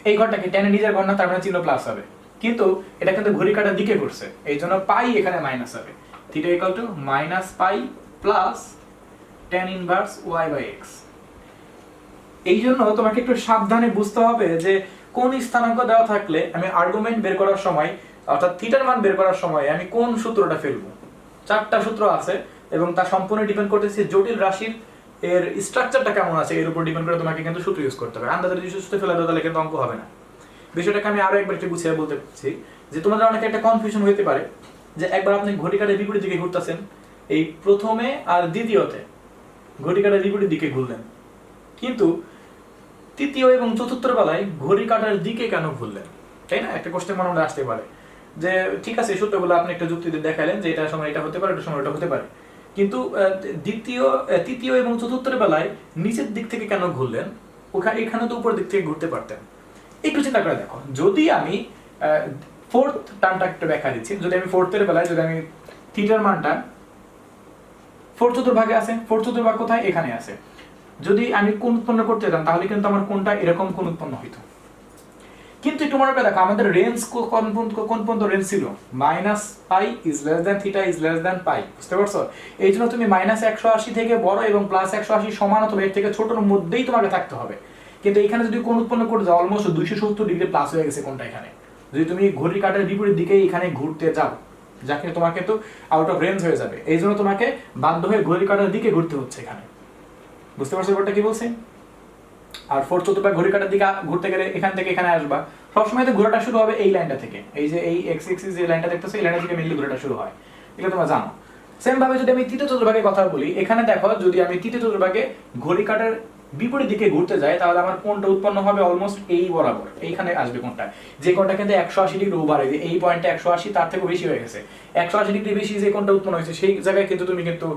এই ঘরটাকে tan এর নিজের ঘর না, তার মানে চিহ্ন প্লাস হবে, কিন্তু এটা কিন্তু ঘড়ি কাঁটার দিকে ঘুরছে, এই জন্য পাই এখানে মাইনাস হবে, theta equal to minus pi plus tan inverse y/x। এই জন্য তোমাকে একটু সাবধানে বুঝতে হবে যে কোন স্থানাঙ্ক দেওয়া থাকলে আমি আর্গুমেন্ট বের করার সময়, অর্থাৎ থিটার মান বের করার সময় আমি কোন সূত্রটা ফেলবো। 4টা সূত্র আছে এবং তা সম্পূর্ণ ডিপেন্ড করতেছে জটিল রাশির এর স্ট্রাকচারটা কেমন আছে, এর উপর ডিপেন্ড করে তোমাকে কিন্তু সূত্র ইউজ করতে হবে। আন্দাজে যদি সূত্র ফেলে দাও তাহলে কিন্তু অঙ্ক হবে না। বিষয়টাকে আমি আরো একবার একটু গুছিয়ে বলতে চাচ্ছি যে তোমাদের অনেকে একটা কনফিউশন হতে পারে যে একবার আপনি ঘড়ি কাঁটার বিপরীত দিকে ঘুরতেছেন, এই প্রথমে আর দ্বিতীয়তে ঘড়ি কাঁটার বিপরীত দিকে ঘুরলেন, কিন্তু তৃতীয় এবং চতুর্থের বেলায় ঘড়ি কাঁটার দিকে কেন ঘুরলেন? তাই না? একটা কোশ্চেন মনে আসতে পারে যে ঠিক আছে, সূত্রগুলো আপনি একটা যুক্তিতে দেখালেন যে এটা সময় এটা হতে পারে, এটা সময় এটা হতে পারে, কিন্তু তৃতীয় এবং চতুর্থের বেলায় নিচের দিক থেকে কেন ঘুরলেন? এখানে তো উপরের দিক থেকে ঘুরতে পারতেন। একটু চিন্তা করে দেখো, যদি আমি ফোর্থ টার্মটা একটু ব্যাখ্যা দিচ্ছি, যদি আমি ফোর্থের বেলায় যদি আমি থিটার মানটা ফোর্থ চতুর্ভাগে আছে, ফোর্থ চতুর্ভাগ কোথায়? এখানে আছে। যদি আমি কোণ উৎপন্ন করতে যেতাম তাহলে কিন্তু আমার কোণটা এরকম কোণ উৎপন্ন হইতো। কিন্তু একটু মনে করে দেখো, আমাদের রেঞ্জ কোন পর্যন্ত রেঞ্জ ছিল? -Pi is less than theta is less than pi. বুঝতে পারছো? এই জন্য তুমি -180 থেকে বড় এবং +180 সমান অথবা এর থেকে ছোটর মধ্যেই তোমাকে থাকতে হবে। কিন্তু এখানে যদি কোণ উৎপন্ন করে যাও, অলমোস্ট 270 ডিগ্রি প্লাস হয়ে গেছে কোণটা এখানে। যদি তুমি ঘড়ির কাঁটার বিপরীত দিকে এখানে ঘুরতে যাও, যাকে তোমাকে তো আউট অফ রেঞ্জ হয়ে যাবে। এই জন্য তোমাকে বাধ্য হয়ে ঘড়ির কাঁটার দিকে ঘুরতে হচ্ছে এখানে। বুঝতে পারছো ব্যাপারটা কি বলছি? আর ফোর্থ চতুর্ভাগ ঘড়ির কাঁটার দিকে ঘুরতে গেলে এখান থেকে এখানে আসবা, সবসময় তো ঘোরাটা শুরু হবে এই লাইনটা থেকে। এই যে এই এক্স এক্সিস যে লাইনটা দেখতেছো, এই লাইনটা থেকে মেইনলি ঘোরাটা শুরু হয়, এটা তোমরা জানো। সেম ভাবে যদি আমি তৃতীয় চতুর্ভাগের কথা বলি, এখানে দেখো যদি আমি তৃতীয় চতুর্ভাগে ঘড়ি কাঁটার বিপরীত দিকে ঘুরতে যাই, তাহলে আমার কোণটা উৎপন্ন হবে অলমোস্ট এই বরাবর, এইখানে আসবে কোণটা, যে কোণটা কিন্তু 180 ডিগ্রি ওভার, এই পয়েন্টে 180 তার থেকে বেশি হয়ে গেছে। 180 ডিগ্রি বেশি যে কোণটা উৎপন্ন হয়েছে, সেই জায়গায় কিন্তু তুমি কিন্তু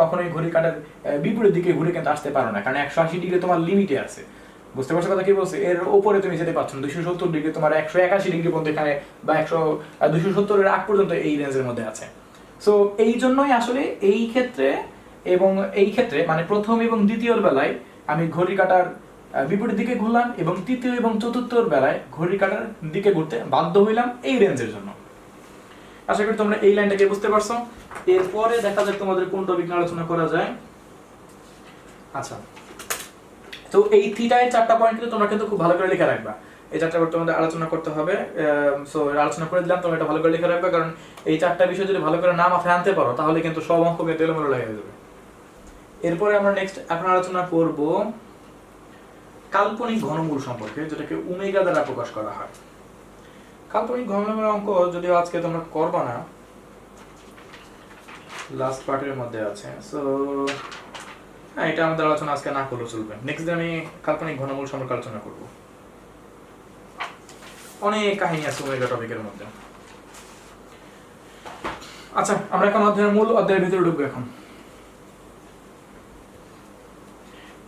কখনোই ঘড়ি কাঁটার বিপরীত দিকে ঘুরে কিন্তু আসতে পারো না, কারণ 180 ডিগ্রি তোমার লিমিটে আছে। বুঝতে পারছো কথা কি বলছে? এর উপরে তুমি যেতে পারছো না। 270 ডিগ্রি তোমার 181 ডিগ্রি পর্যন্ত এখানে, বা 270 এর আগ পর্যন্ত এই রেঞ্জের মধ্যে আছে। সো এই জন্যই আসলে এই ক্ষেত্রে এবং এই ক্ষেত্রে মানে প্রথম এবং দ্বিতীয়র বেলায় আমি ঘড়ি কাঁটার বিপরীত দিকে ঘুরলাম, এবং তৃতীয় এবং চতুর্থর বেলায় ঘড়ি কাঁটার দিকে ঘুরতে বাধ্য হইলাম এই রেঞ্জের জন্য। আশা করি তোমরা এই লাইনটাকে বুঝতে পারছো। এরপরে দেখা যাক তোমাদের কোন টপিক নিয়ে আলোচনা করা যায়। আচ্ছা, তো এই থিটার 4টা পয়েন্ট কিন্তু তোমরা কিন্তু খুব ভালো করে লিখে রাখবা। এই 4টা পয়েন্ট তোমাদের আলোচনা করতে হবে। সো আলোচনা করে দিলাম, তোমরা এটা ভালো করে লিখে রাখবা, কারণ এই 4টা বিষয় যদি ভালো করে না মাথায় আনতে পারো তাহলে কিন্তু সব অঙ্ক কিন্তু এলোমেলো লেগে যাবে। এরপরে আমরা নেক্সট এখন আলোচনা করব কাল্পনিক ঘনমূল সম্পর্কে, যেটাকে ওমেগা দ্বারা প্রকাশ করা হয়। কাল্পনিক ঘনমূলের অঙ্ক যদিও আজকে তোমরা করবা না, লাস্ট পার্টের মধ্যে আছে। সো হ্যাঁ, এটা আমাদের আলোচনা আজকে না করলেও চলবে। নেক্সট দিন আমি কাল্পনিক ঘনমূল সম্পর্কে আলোচনা করব। অনেক কাহিনী আছে ওমেগা টপিকের মধ্যে। আচ্ছা, আমরা এখন অধ্যায়ের ভিতরে ঢুকবো। এখন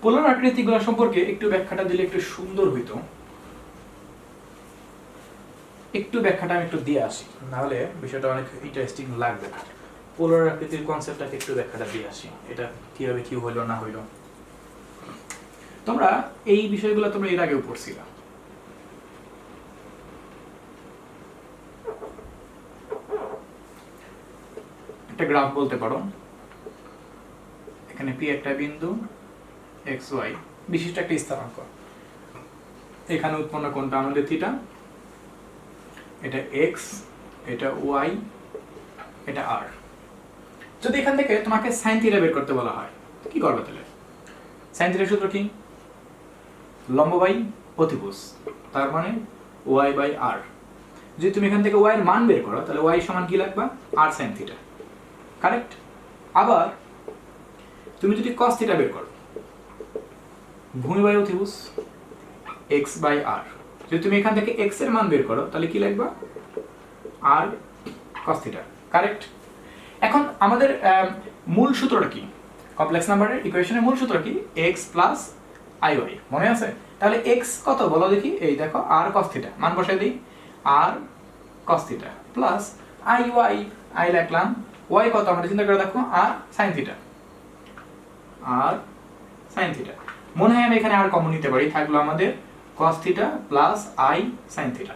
পোলার আকৃতিগুলো সম্পর্কে একটু ব্যাখ্যাটা দিলে একটু সুন্দর হইতো। একটু ব্যাখ্যাটা আমি একটু দিয়ে আসি, নাহলে বিষয়টা অনেক ইন্টারেস্টিং লাগবে। পোলার আকৃতির কনসেপ্টটাকে একটু ব্যাখ্যাটা দিয়ে আসি, এটা কিভাবে কি হইলো না হইলো। তোমরা এই বিষয়গুলো তোমরা এর আগেও পড়ছিলা। একটা গ্রাফ বলতে পারো, এখানে পি একটা বিন্দু, এক্স ওয়াই বিশিষ্ট একটা স্থানাঙ্ক, এখানে উৎপন্ন কোণটা আমাদের থিটা, এটা এক্স, এটা ওয়াই, এটা আর। যদি এখান থেকে তোমাকে সাইন থিটা বের করতে বলা হয়, কি করবে তাহলে? সাইন থিটার সূত্র কি? লম্ব বাই অতিভুজ, তার মানে ওয়াই বাই আর। যদি তুমি এখান থেকে ওয়াই এর মান বের করো, তাহলে ওয়াই সমান কি লিখবা? আর সাইন থিটা, কারেক্ট? আবার তুমি যদি কস থিটা বের করো, ভূমি বাই অতিভুজ এক্স বাই আর। যদি তুমি এখান থেকে এক্স এর মান বের করো, তাহলে কি লিখবা? আর কস থিটা, কারেক্ট? এখন আমাদের মূল সূত্রটা কি? কমপ্লেক্স নাম্বারের ইকুয়েশনের মূল সূত্র কি? x প্লাস আই ওয়াই, মনে আছে? তাহলে x কত বলো দেখি? এই দেখো, আর কস থিটা, মান বসাই দিই, আর cos theta plus i y, i লিখলাম, ওয়াই কত আমরা চিন্তা করে দেখো, আর সাইন থিটা, আর সাইন থিটা। মনে হয় আমি এখানে আর কমন নিতে পারি, থাকলো আমাদের cos theta plus i sine theta.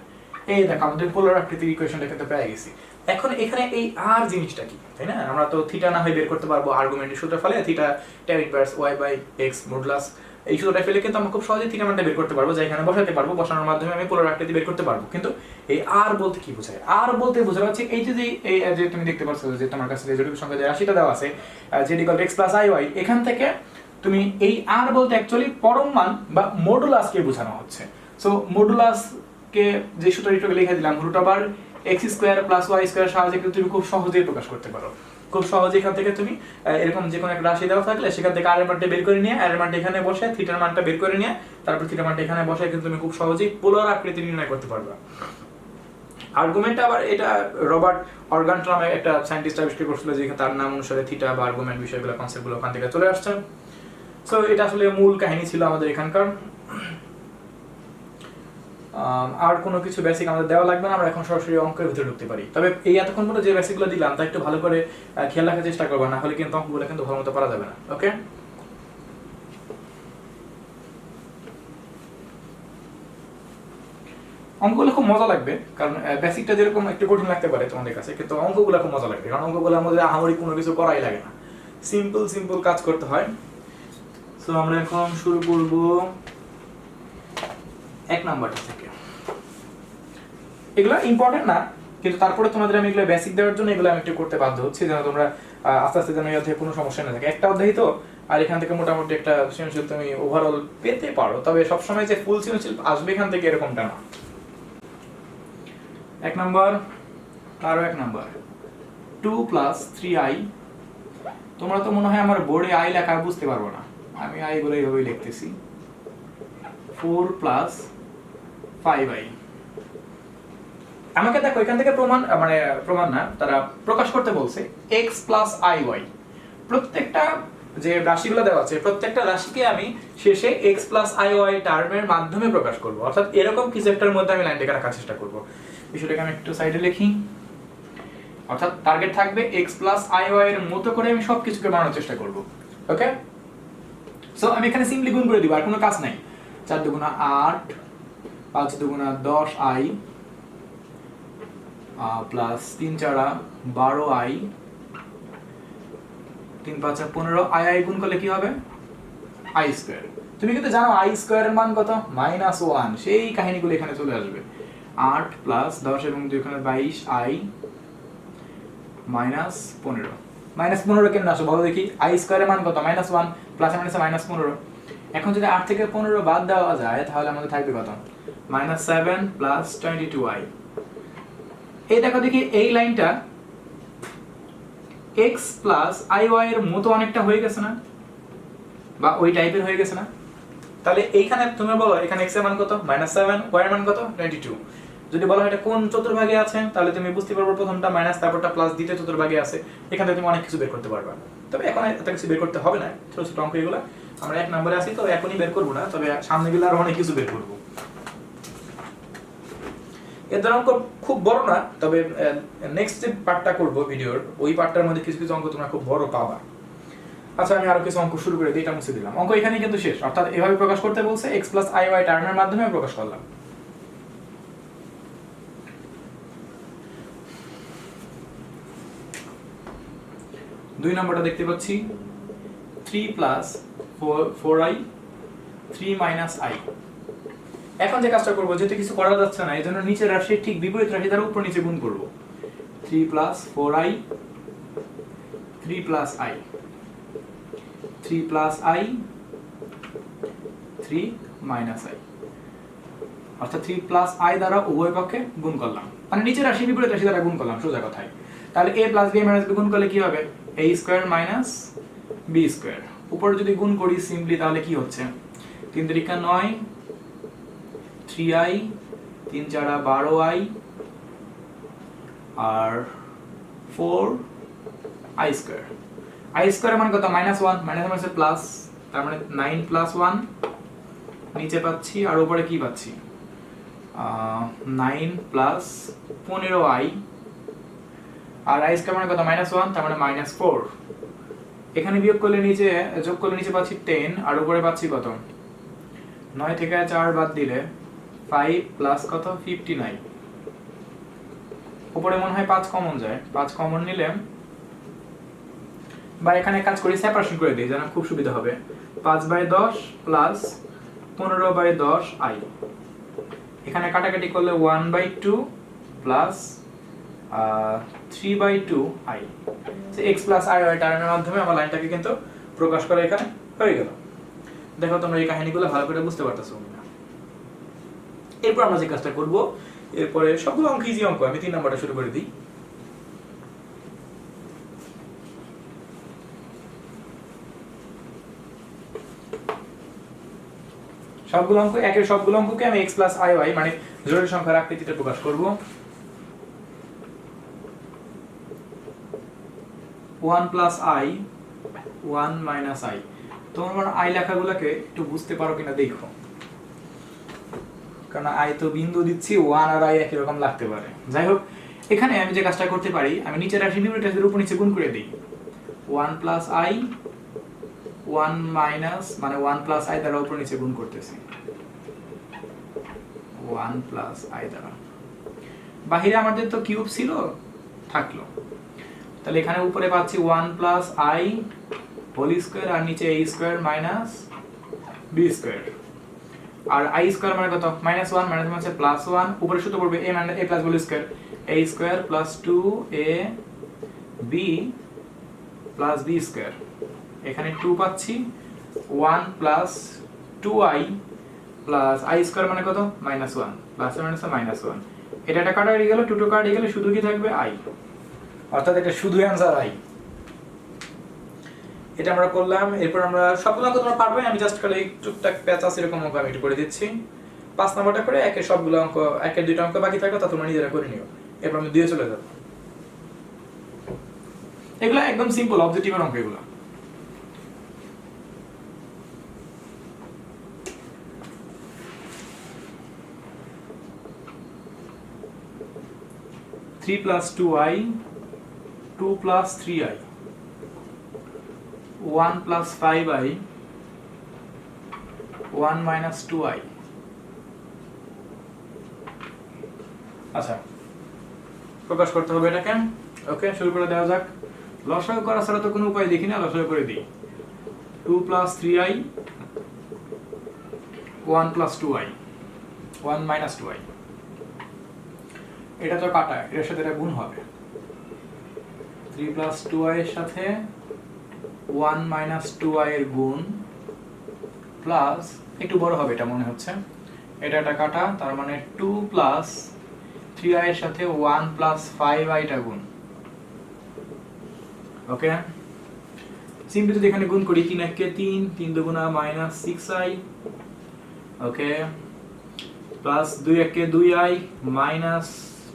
এই দেখো আমাদের পোলার আকৃতির ইকুয়েশনটা কিন্তু পেয়ে গেছি। এখন এখানে এই আর জিনিসটা কি, তাই না? আমরা তো থিটা না হয়ে বের করতে পারবো আর্গুমেন্টের সূত্র ফেলে, theta tan inverse y by x modulus, এই সূত্রটা ফেলে কিন্তু আমরা খুব সহজেই থিটা মানটা বের করতে পারবো, যা এখানে বসাতে পারবো। বসানোর মাধ্যমে আমি পোলার আকৃতি বের করতে পারবো। কিন্তু এই আর বলতে কি বোঝায়? আর বলতে বোঝা যাচ্ছে এই যে তুমি দেখতে পাচ্ছ যে তোমার কাছে যে জটিল সংখ্যা যে রাশিটা দেওয়া আছে, z = x plus i y, এখান থেকে তুমি এই আর বলতে অ্যাকচুয়ালি পরম মান বা মডুলাসকে বোঝানো হচ্ছে। সো মডুলাসকে যে সূত্রটা লিখে দিলাম, √x² + y² সাহায্যে কিন্তু তুমি খুব সহজেই প্রকাশ করতে পারো। খুব সহজে এখান থেকে তুমি এরকম যে কোনো একটা রাশি দেওয়া থাকলে সেখান থেকে আর এর মানটা বের করে নিয়ে আর এর মানটা এখানে বসে থিটার মানটা বের করে নিয়ে তারপর থিটার মানটা এখানে বসে কিন্তু তুমি খুব সহজেই পোলার আকৃতি নির্ণয় করতে পারবে। আর্গুমেন্ট আবার এটা রবার্ট অর্গান নামে একটা সায়েন্টিস্ট আবিষ্কার করছিল, যে তার নাম অনুসারে থিটা বা আর্গুমেন্ট বিষয়গুলো কনসেপ্টগুলো ওখান থেকে চলে আসছে। সো এটা আসলে মূল কাহিনী ছিল আমাদের এখানকার। আর কোনো কিছু বেসিক আমাদের দেওয়া লাগবে না, আমরা এখন সরাসরি অঙ্কের ভিতরে ঢুকতে পারি। তবে এই এতক্ষণ পর্যন্ত যে বেসিকগুলো দিলাম তা একটু ভালো করে খেয়াল রাখার চেষ্টা করবা, না হলে কিন্তু অঙ্কগুলো কিন্তু ভালো মতো পারা যাবে না। ওকে, অঙ্কগুলো খুব মজা লাগবে, কারণ বেসিকটা যেরকম একটু কঠিন লাগতে পারে তোমাদের কাছে, কিন্তু অঙ্কগুলো খুব মজা লাগবে, কারণ অঙ্কগুলোর মধ্যে আহামরি কোনো কিছু করাই লাগে না, সিম্পল কাজ করতে হয়। সো আমরা এখন শুরু করব 1 নাম্বারটা থেকে। এগুলো ইম্পর্টেন্ট না, কিন্তু তারপরে তোমাদের আমি এগুলো বেসিক দেওয়ার জন্য এগুলো আমি একটু করতে বাধ্য হচ্ছি, যেন তোমরা আস্তে আস্তে যেন এই অধ্যায়ে কোনো সমস্যা না থাকে। একটা অধ্যায় তো, আর এখান থেকে মোটামুটি একটা সৃজনশীল তুমি ওভারঅল পেতে পারো, তবে সবসময় যে ফুল সৃজনশীল আসবে এখান থেকে এরকমটা না। 1 নাম্বার, আরো 1 নাম্বার 2 + 3i। তোমরা তো মনে হয় আমার বোর্ডে আই লেখা বুঝতে পারবো না, আমি আই গুলো এইভাবেই লিখতেছি। 4 + 5i। আমাকে দেখো এখান থেকে প্রমাণ না, তারা প্রকাশ করতে বলছে x + iy। প্রত্যেকটা যে রাশিগুলো দেওয়া আছে প্রত্যেকটা রাশিকে আমি শেষে x + iy টার্মের মাধ্যমে প্রকাশ করব, অর্থাৎ এরকম কিছু একটার মধ্যে আমি লাইনটাকে রাখার চেষ্টা করব। বিষয়টাকে আমি একটু সাইডে লিখি, অর্থাৎ টার্গেট থাকবে x + iy এর মতো করে আমি সবকিছুকে বানানোর চেষ্টা করব। ওকে, সো আমি এখানে সিম্পলি গুণ করে দিব, আর কোনো কাজ নাই। 4 × 8, 5 × 10i প্লাস 3 × 4 12i, 3 × 5 = 15। i গুণ করলে কি হবে? i²। তুমি কিন্তু জানো i² এর মান কত? -1। সেই কাহিনীগুলো এখানে চলে আসবে। 8 + 10 এবং 2 এখানে 22i -15। -15 কেন আসে বলো দেখি? i² এর মান কত? -1 প্লাস -15। এখন যদি 8 থেকে 15 বাদ দেওয়া যায় তাহলে আমাদের থাকবে কত? -7 + 22i। এই দেখো দেখি এই লাইনটা x + iy এর মতো অনেকটা হয়ে গেছে না, বা ওই টাইপের হয়ে গেছে না? তাহলে এইখানে তুমি বলো এখানে x এর মান কত? -7, y এর মান কত? 22। যদি বলো এটা কোন চতুর্ভাগে আছে তাহলে তুমি বুঝতে পারবে প্রথমটা মাইনাস তারপরটা প্লাস দ্বিতীয় চতুর্ভাগে আছে। এখান থেকে তুমি অনেক কিছু বের করতে পারবে। তবে এখন এত কিছু বের করতে হবে না, ছোট ছোট অঙ্ক এগুলো। আমরা 1 নম্বরে আছি তো এখনই বের করব না, তবে সামনে গেলে আরো অনেক কিছু বের করব। এর দ্বারা অঙ্ক খুব বড় না, তবে নেক্সট যে পার্টটা করব ভিডিওর ওই পার্টটার মধ্যে কিছু কিছু অঙ্ক তোমরা খুব বড় পাবা। আচ্ছা, আমি আরো কিছু অঙ্ক শুরু করে দিই, এটা মুছে দিলাম। অঙ্ক এখানে কিন্তু শেষ, অর্থাৎ এভাবে প্রকাশ করতে বলছে x + iy টার্মের মাধ্যমে প্রকাশ করলাম। দুই নম্বরটা দেখতে পাচ্ছি 3 + 4i 3 - i। এখন যে কাজটা করব, যেহেতু কিছু করা যাচ্ছে না, এজন্য নিচের রাশির ঠিক বিপরীত রাশি দ্বারা উপর নিচে গুণ করব। 3 + 4i 3 + i 3 + i 3 - i, অর্থাৎ 3 + i দ্বারা উভয় পক্ষে গুণ করলাম, মানে নিচের রাশি বিপরীত রাশি দ্বারা গুণ করলাম সোজা কথায়। তাহলে a + b - b গুণ করলে কি হবে? a² - b²। উপরে যদি গুণ করি সিম্পলি তাহলে কি হচ্ছে? 3 × 3 = 9, 3i 3 × 4 = 12i আর 4i²। i² এর মান কত? -1, -1 হচ্ছে প্লাস, তার মানে 9 + 1 নিচে পাচ্ছি, আর উপরে কি পাচ্ছি? 9 + 15i আর i² মানে কত? -1, তার মানে -4। এখানে বিয়োগ করলে নিচে, যোগ করলে নিচে পাচ্ছি 10 আর উপরে পাচ্ছি কত? 9 থেকে 4 বাদ দিলে 5 প্লাস কত? 59। উপরে মনে হয় 5 কমন যায়, 5 কমন নিলে, বা এখানে কাজ করি সেপারেশন করে দিই যেন খুব সুবিধা হবে। 5/10 প্লাস 15/10i। এখানে কাটাকাটি করলে 1/2 প্লাস 3/2i। x + iy টার্মের মাধ্যমে আমার লাইনটাকে কিন্তু প্রকাশ করা এখানে হয়ে গেল। দেখো তোমরা এই কাহিনীগুলো ভালো করে বুঝতে পারতেছো কিনা। এরপর আমরা যে কাজটা করব, এরপরে সবগুলো অঙ্ক ইজি অঙ্ক, আমি 3 নম্বরটা শুরু করে দিই। সবগুলো অঙ্ক একের সবগুলো অঙ্ককে আমি x প্লাস আই ওয়াই মানে জরুরি সংখ্যার আকৃতিতে প্রকাশ করব। 1 প্লাস আই 1 মাইনাস আই। তোমরা আই লেখাগুলোকে একটু বুঝতে পারো কিনা দেখো, কারণ আই তো বিন্দু দিচ্ছি, 1 আর আই একই রকম লাগতে পারে। যাই হোক, এখানে আমি যে কাজটা করতে পারি, আমি নিচের রাশি বিপরীত রাশির উপর নিচে গুণ করে দিই। 1 প্লাস আই 1 মাইনাস মানে 1 প্লাস আই দ্বারা উপর নিচে গুণ করতেছি, 1 প্লাস আই দ্বারা। বাহিরে আমাদের তো কিউব ছিল, থাকলো। তাহলে এখানে উপরে পাচ্ছি 1 প্লাস আই হোল স্কয়ার আর নিচে a square minus b square. আর i স্কয়ার মানে কত? মাইনাস 1 মাইনাস মানে প্লাস 1, উপরে সূত্র পড়বে a মানে a plus whole square, a square plus 2a b plus b square. এখানে 2 পাচ্ছি, 1 plus 2i plus i square মানে কত? Minus 1 plus minus minus 1। এটা কাটা হয়ে গেল, 2 কাটা হয়ে গেলে শুধু কি থাকবে? i, অর্থাৎ এটা শুধু অ্যানসার i। এটা আমরা করলাম। এরপর আমরা সবগুলো অঙ্ক তোমরা পারবে, আমি জাস্ট খালি টুকটাক প্যাচ আছে এরকম অঙ্ক আমি একটু করে দিচ্ছি। 5 নাম্বারটা করে একের সবগুলো অঙ্ক, একের দুইটা অঙ্ক বাকি থাকবে তা তোমরা নিজেরা করে নিও। এরপর আমি দিয়ে চলে যাব। এগুলো একদম সিম্পল অবজেক্টিভের অঙ্ক এগুলো। Three plus 2i 2 plus 3i 1 plus 5i 1 minus 2i। আচ্ছা, প্রকাশ করতে হবে এটাকে। ওকে, শুরু করে দেওয়া যাক। লসাগু করা ছাড়া তো কোনো উপায় দেখি না, লসাগু করে দিই। 2 plus 3i 1 plus 2i 1 minus 2i। এটা তো কাটা, এর সাথে এটা গুণ হবে। 3 প্লাস 2i এর সাথে 1 মাইনাস 2i এর গুণ প্লাস একটু বড় হবে এটা মনে হচ্ছে, এটা কাটা, তার মানে 2 প্লাস 3i এর সাথে 1 প্লাস 5i টা গুণ। ওকে, সিম্পলি যদি এখানে গুণ করি 3 একে 3 3 দুগুণা মাইনাস 6i। ওকে, প্লাস 2 একে 2i মাইনাস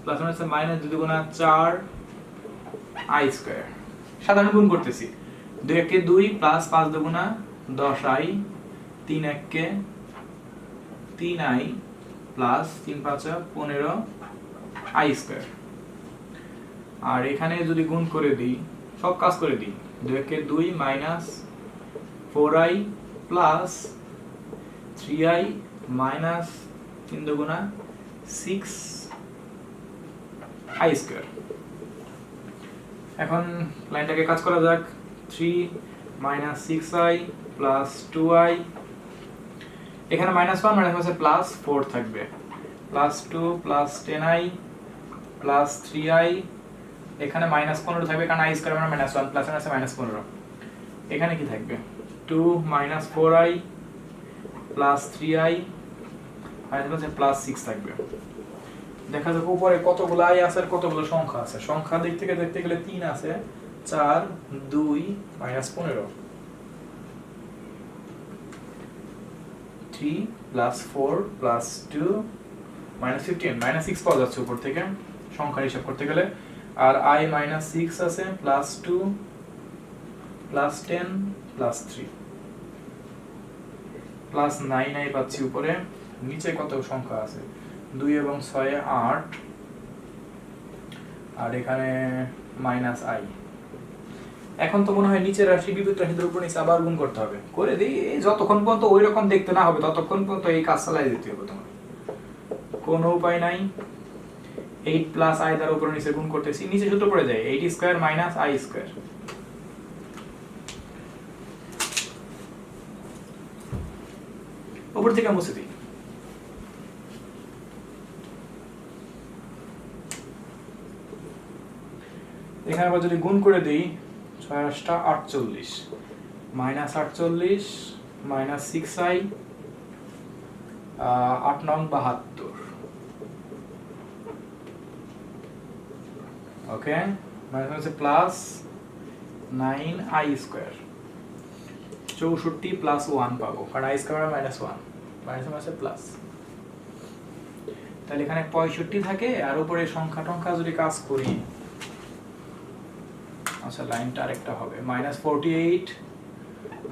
প্লাস মানে মাইনাস 2 দুগুণা 4i স্কয়ার। সাধারণ গুণ করতেছি, 2 একে 2 প্লাস 5 দুগুণা 10i 3 একে 3i প্লাস 3 5 15i স্কয়ার। আর এখানে যদি গুণ করে দিই, সব কাজ করে দিই, 2 একে 2 minus 4i plus 3i minus 3 দুগুণা 6i স্কয়ার। এখন লাইনটাকে কাজ করা যাক। 3 মাইনাস 6i প্লাস 2i, এখানে মাইনাস 1 মানে হচ্ছে প্লাস 4 থাকবে, plus 2 plus 10i plus 3i, এখানে মাইনাস 15 থাকবে কারণ i স্কয়ার মানে মাইনাস 1 প্লাস আছে মাইনাস 15। এখানে কি থাকবে? 2 মাইনাস 4i প্লাস 3i আর হচ্ছে প্লাস 6 থাকবে। দেখা যাক উপরে কতগুলো i আছে আর কতগুলো সংখ্যা আছে। সংখ্যা দিক থেকে দেখতে গেলে 3 আছে, 4 2 minus 15, 3 plus 4 plus 2 minus 15, minus 6 পাওয়া যাচ্ছে উপর থেকে সংখ্যার হিসাব করতে গেলে। আর i মাইনাস 6 আছে plus 2 plus 10 plus 3 plus 9i পাচ্ছি উপরে। নিচে কত সংখ্যা আছে? 2 এবং 6 8, আর এখানে মাইনাস i। এখন তো মনে হয় নিচের রাশি বিপরীত রাশির উপর নিচে আবার গুণ করতে হবে। করে দিই, যতক্ষণ পর্যন্ত ওই রকম দেখতে না হবে ততক্ষণ পর্যন্ত এই কাজ চালাই দিতে হবে তোমার, কোনো উপায় নাই। 8 প্লাস i দ্বারা উপর নিচে গুণ করতেছি, নিচে সূত্র পড়ে যায় 8 স্কয়ার মাইনাস i স্কয়ার। উপর থেকে মুছে দিই। এখানে আবার যদি গুণ করে দিই, 6 8 48 মাইনাস 48 মাইনাস 6i 8 9 72। ওকে, মানে হচ্ছে প্লাস 9i স্কয়ার। 64 প্লাস 1 পাবো কারণ i স্কয়ার মাইনাস 1। মাইনাস আছে প্লাস, তাহলে এখানে 65 থাকে আর উপরে সংখ্যা টংখ্যা যদি কাজ করি, আচ্ছা লাইনটা আরেকটা হবে -48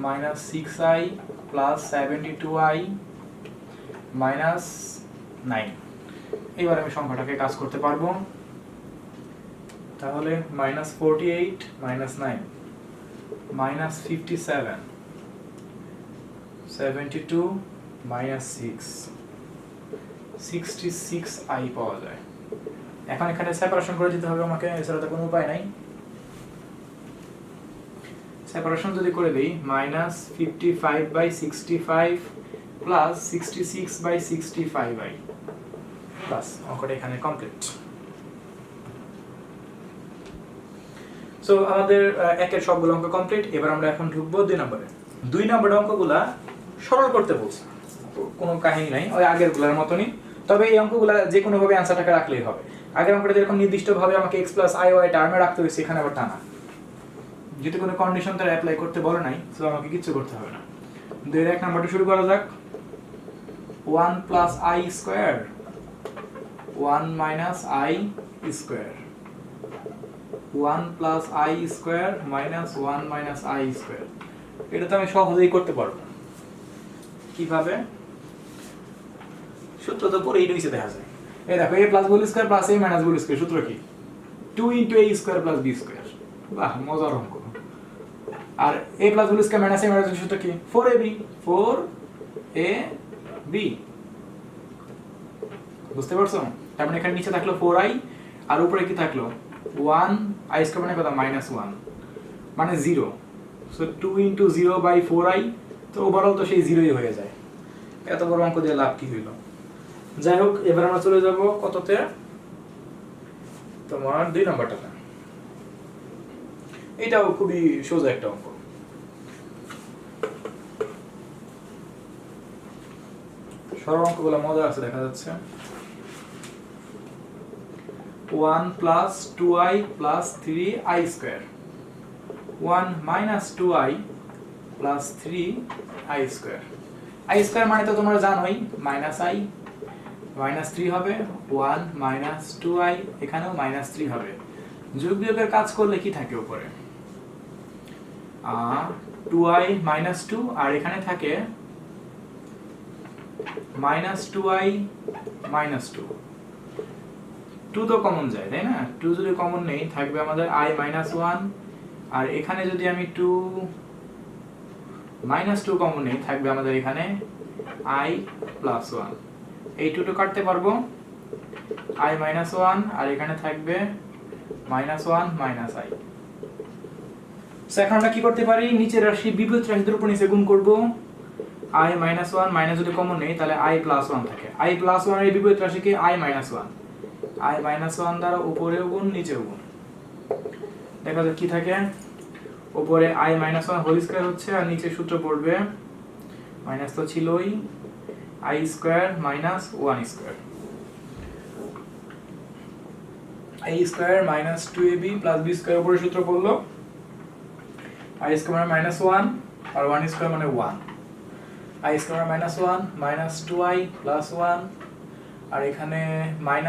-6i প্লাস 72i -9। এবার আমি সংখ্যাটাকে কাজ করতে পারবো, তাহলে -48 -9 -57 72 -6 66i পাওয়া যায়। এখন এখানে সেপারেশন করে দিতে হবে আমাকে, এছাড়া তো কোনো উপায় নাই। সেপারেশন যদি করে দেই -55/65 প্লাস 66/65i প্লাস, অঙ্কটা এখানে কমপ্লিট। সো আমাদের একের সবগুলো অঙ্ক কমপ্লিট। এবার আমরা এখন ঢুকবো 2 নম্বরে। 2 নম্বরের অঙ্কগুলা সরল করতে বলছে, কোনো কাহিনী নাই, ওই আগের গুলার মতনই, তবে এই অঙ্কগুলা যে কোনো ভাবে অ্যানসারটাকে রাখলেই হবে। আগের অঙ্কটা যেরকম নির্দিষ্টভাবে আমাকে x + iy টার্মে রাখতে হয়েছে, এখানে আবার তা না, যদি কোনো কন্ডিশন তারা অ্যাপ্লাই করতে বলে নাই, সো আমাকে কিছু করতে হবে না। 2 এর 1 নাম্বারটা শুরু করা যাক। 1 + i square 1 - i square 1 + i square - 1 - i square. এটা তো আমি সহজেই করতে পারবো। কিভাবে? সূত্র তো পরেই রয়েছে, দেখা যায়। এই দেখো, a + b square + a - b square, সূত্র কি? 2 * a স্কয়ার + b স্কয়ার। বাহ, মজার অঙ্ক। আর a + b square - a - b সূত্র কি? 4ab 4ab। বুঝতে পারছো? তার মানে এখানে নিচে থাকলো 4i আর উপরে কি থাকলো 1, i স্কয়ার মানে কত? -1 মানে 0। সো 2 * 0/4i, তো ওভারঅল তো সেই 0ই হয়ে যায়। এত বড় অঙ্ক দিয়ে লাভ কি হইল? যাই হোক, এবার আমরা চলে যাব কততে? তোমার 2 নাম্বারটাতে। এটাও খুবই সোজা একটা অঙ্ক। সরল অঙ্কগুলো মজা আছে, দেখা যাচ্ছে। 1 + 2i + 3i square 1 - 2i + 3i square. i square মানে তো তোমরা জানোই -i -3 হবে, 1 - 2i, এখানেও -3 হবে। যোগ বিয়োগের কাজ করলে কি থাকে উপরে? 2i - 2, আর এখানে থাকে -2i - 2। 2 তো কমন যায়, তাই না? 2 যদি কমন নেই, থাকবে আমাদের i - 1, আর এখানে যদি আমি 2 - 2 কমন নেই, থাকবে আমাদের এখানে i + 1। এই 2 তো কাটতে পারবো, i - 1, আর এখানে থাকবে -1 - i। সো এখন আমরা কি করতে পারি? নিচের রাশি বিপরীত রাশিদের উপর নিচে গুণ করব। i - 1 মাইনাস যদি কমন নেই, তাহলে i + 1 থাকে। i + 1 এর বিপরীত রাশি কি? i - 1। i - 1 দ্বারা উপরেও গুণ নিচেও গুণ। দেখা যাক কি থাকে। উপরে i - 1 হোল স্কয়ার হচ্ছে, আর নিচে সূত্র পড়বে মাইনাস তো ছিলই, i square - 1 square. i square - 2ab + b square উপরে সূত্র পড়লো, i স্কয়ার মানে -1 আর 1 স্কয়ার মানে 1। i স্কয়ার - 1 - 2i + 1, আর এখানে -1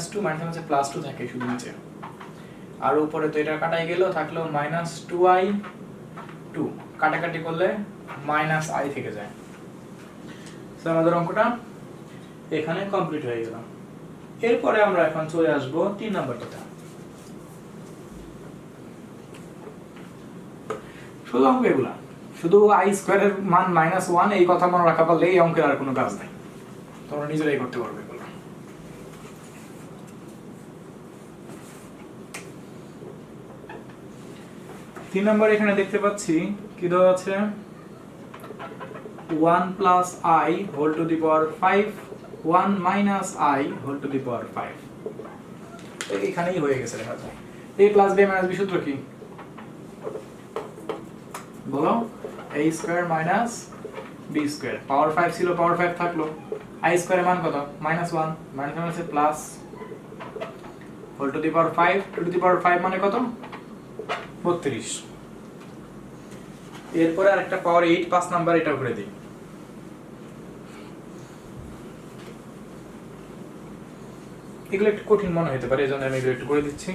- 2 মানে হচ্ছে +2 থাকে শুধু নিচে, আর উপরে তো এটা কাটাই গেল, থাকলো -2i 2, কাটাকাটি করলে -i থেকে যায়। সো আমাদের অঙ্কটা এখানে কমপ্লিট হয়ে গেল। এরপরে আমরা এখন চলে আসব 3 নাম্বারটাতে। শুধু অঙ্ক এগুলা, শুধু i স্কয়ারের মান -1 এই কথা মনে রাখা পারলে এই অঙ্কের আর কোনো কাজ নাই, তোমরা নিজেরাই করতে পারবে এগুলো। তিন নম্বর এখানে দেখতে পাচ্ছি কি দেওয়া আছে? 1 + i whole to the power 5 1 - i whole to the power 5। এখানেই হয়ে গেছে, দেখা যায়। a + b - b সূত্র কি বলো? a স্কয়ার - b স্কয়ার, পাওয়ার 5 ছিল, পাওয়ার 5 থাকলো, i স্কয়ারের মান কত? -1, মানে হচ্ছে plus whole to the power 5 to the power 5 মানে কত? 32। এরপরে আরেকটা পাওয়ার 8 5 নাম্বার, এটা করে দিই। এগুলো একটু কঠিন মনে হতে পারে, এই জন্য আমি এগুলো একটু করে দিচ্ছি।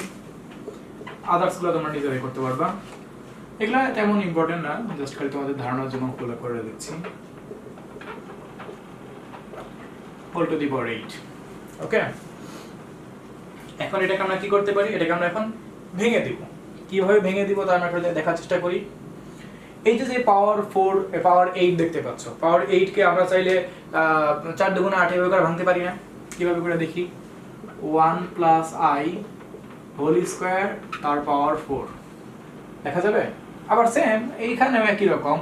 আদার্সগুলো তোমরা নিজেরাই করতে পারবা, এগুলো তেমন ইম্পর্টেন্ট না, জাস্ট খালি তোমাদের ধারণার জন্য ওগুলো করে দিচ্ছি। হোল টু দি পাওয়ার 8। ওকে, এখন এটাকে আমরা কি করতে পারি, এটাকে আমরা এখন ভেঙে দিব। কিভাবে ভেঙে দিব তা আমরা দেখার চেষ্টা করি। এই যে পাওয়ার 4 পাওয়ার 8 দেখতে পাচ্ছ, পাওয়ার 8 কে আমরা চাইলে 4 দুগুণ 8 এভাবে করে ভাঙতে পারি না? কিভাবে করে দেখি, 1 প্লাস আই হোল স্কয়ার তার পাওয়ার 4 দেখা যাবে। আবার সেম এইখানেও একই রকম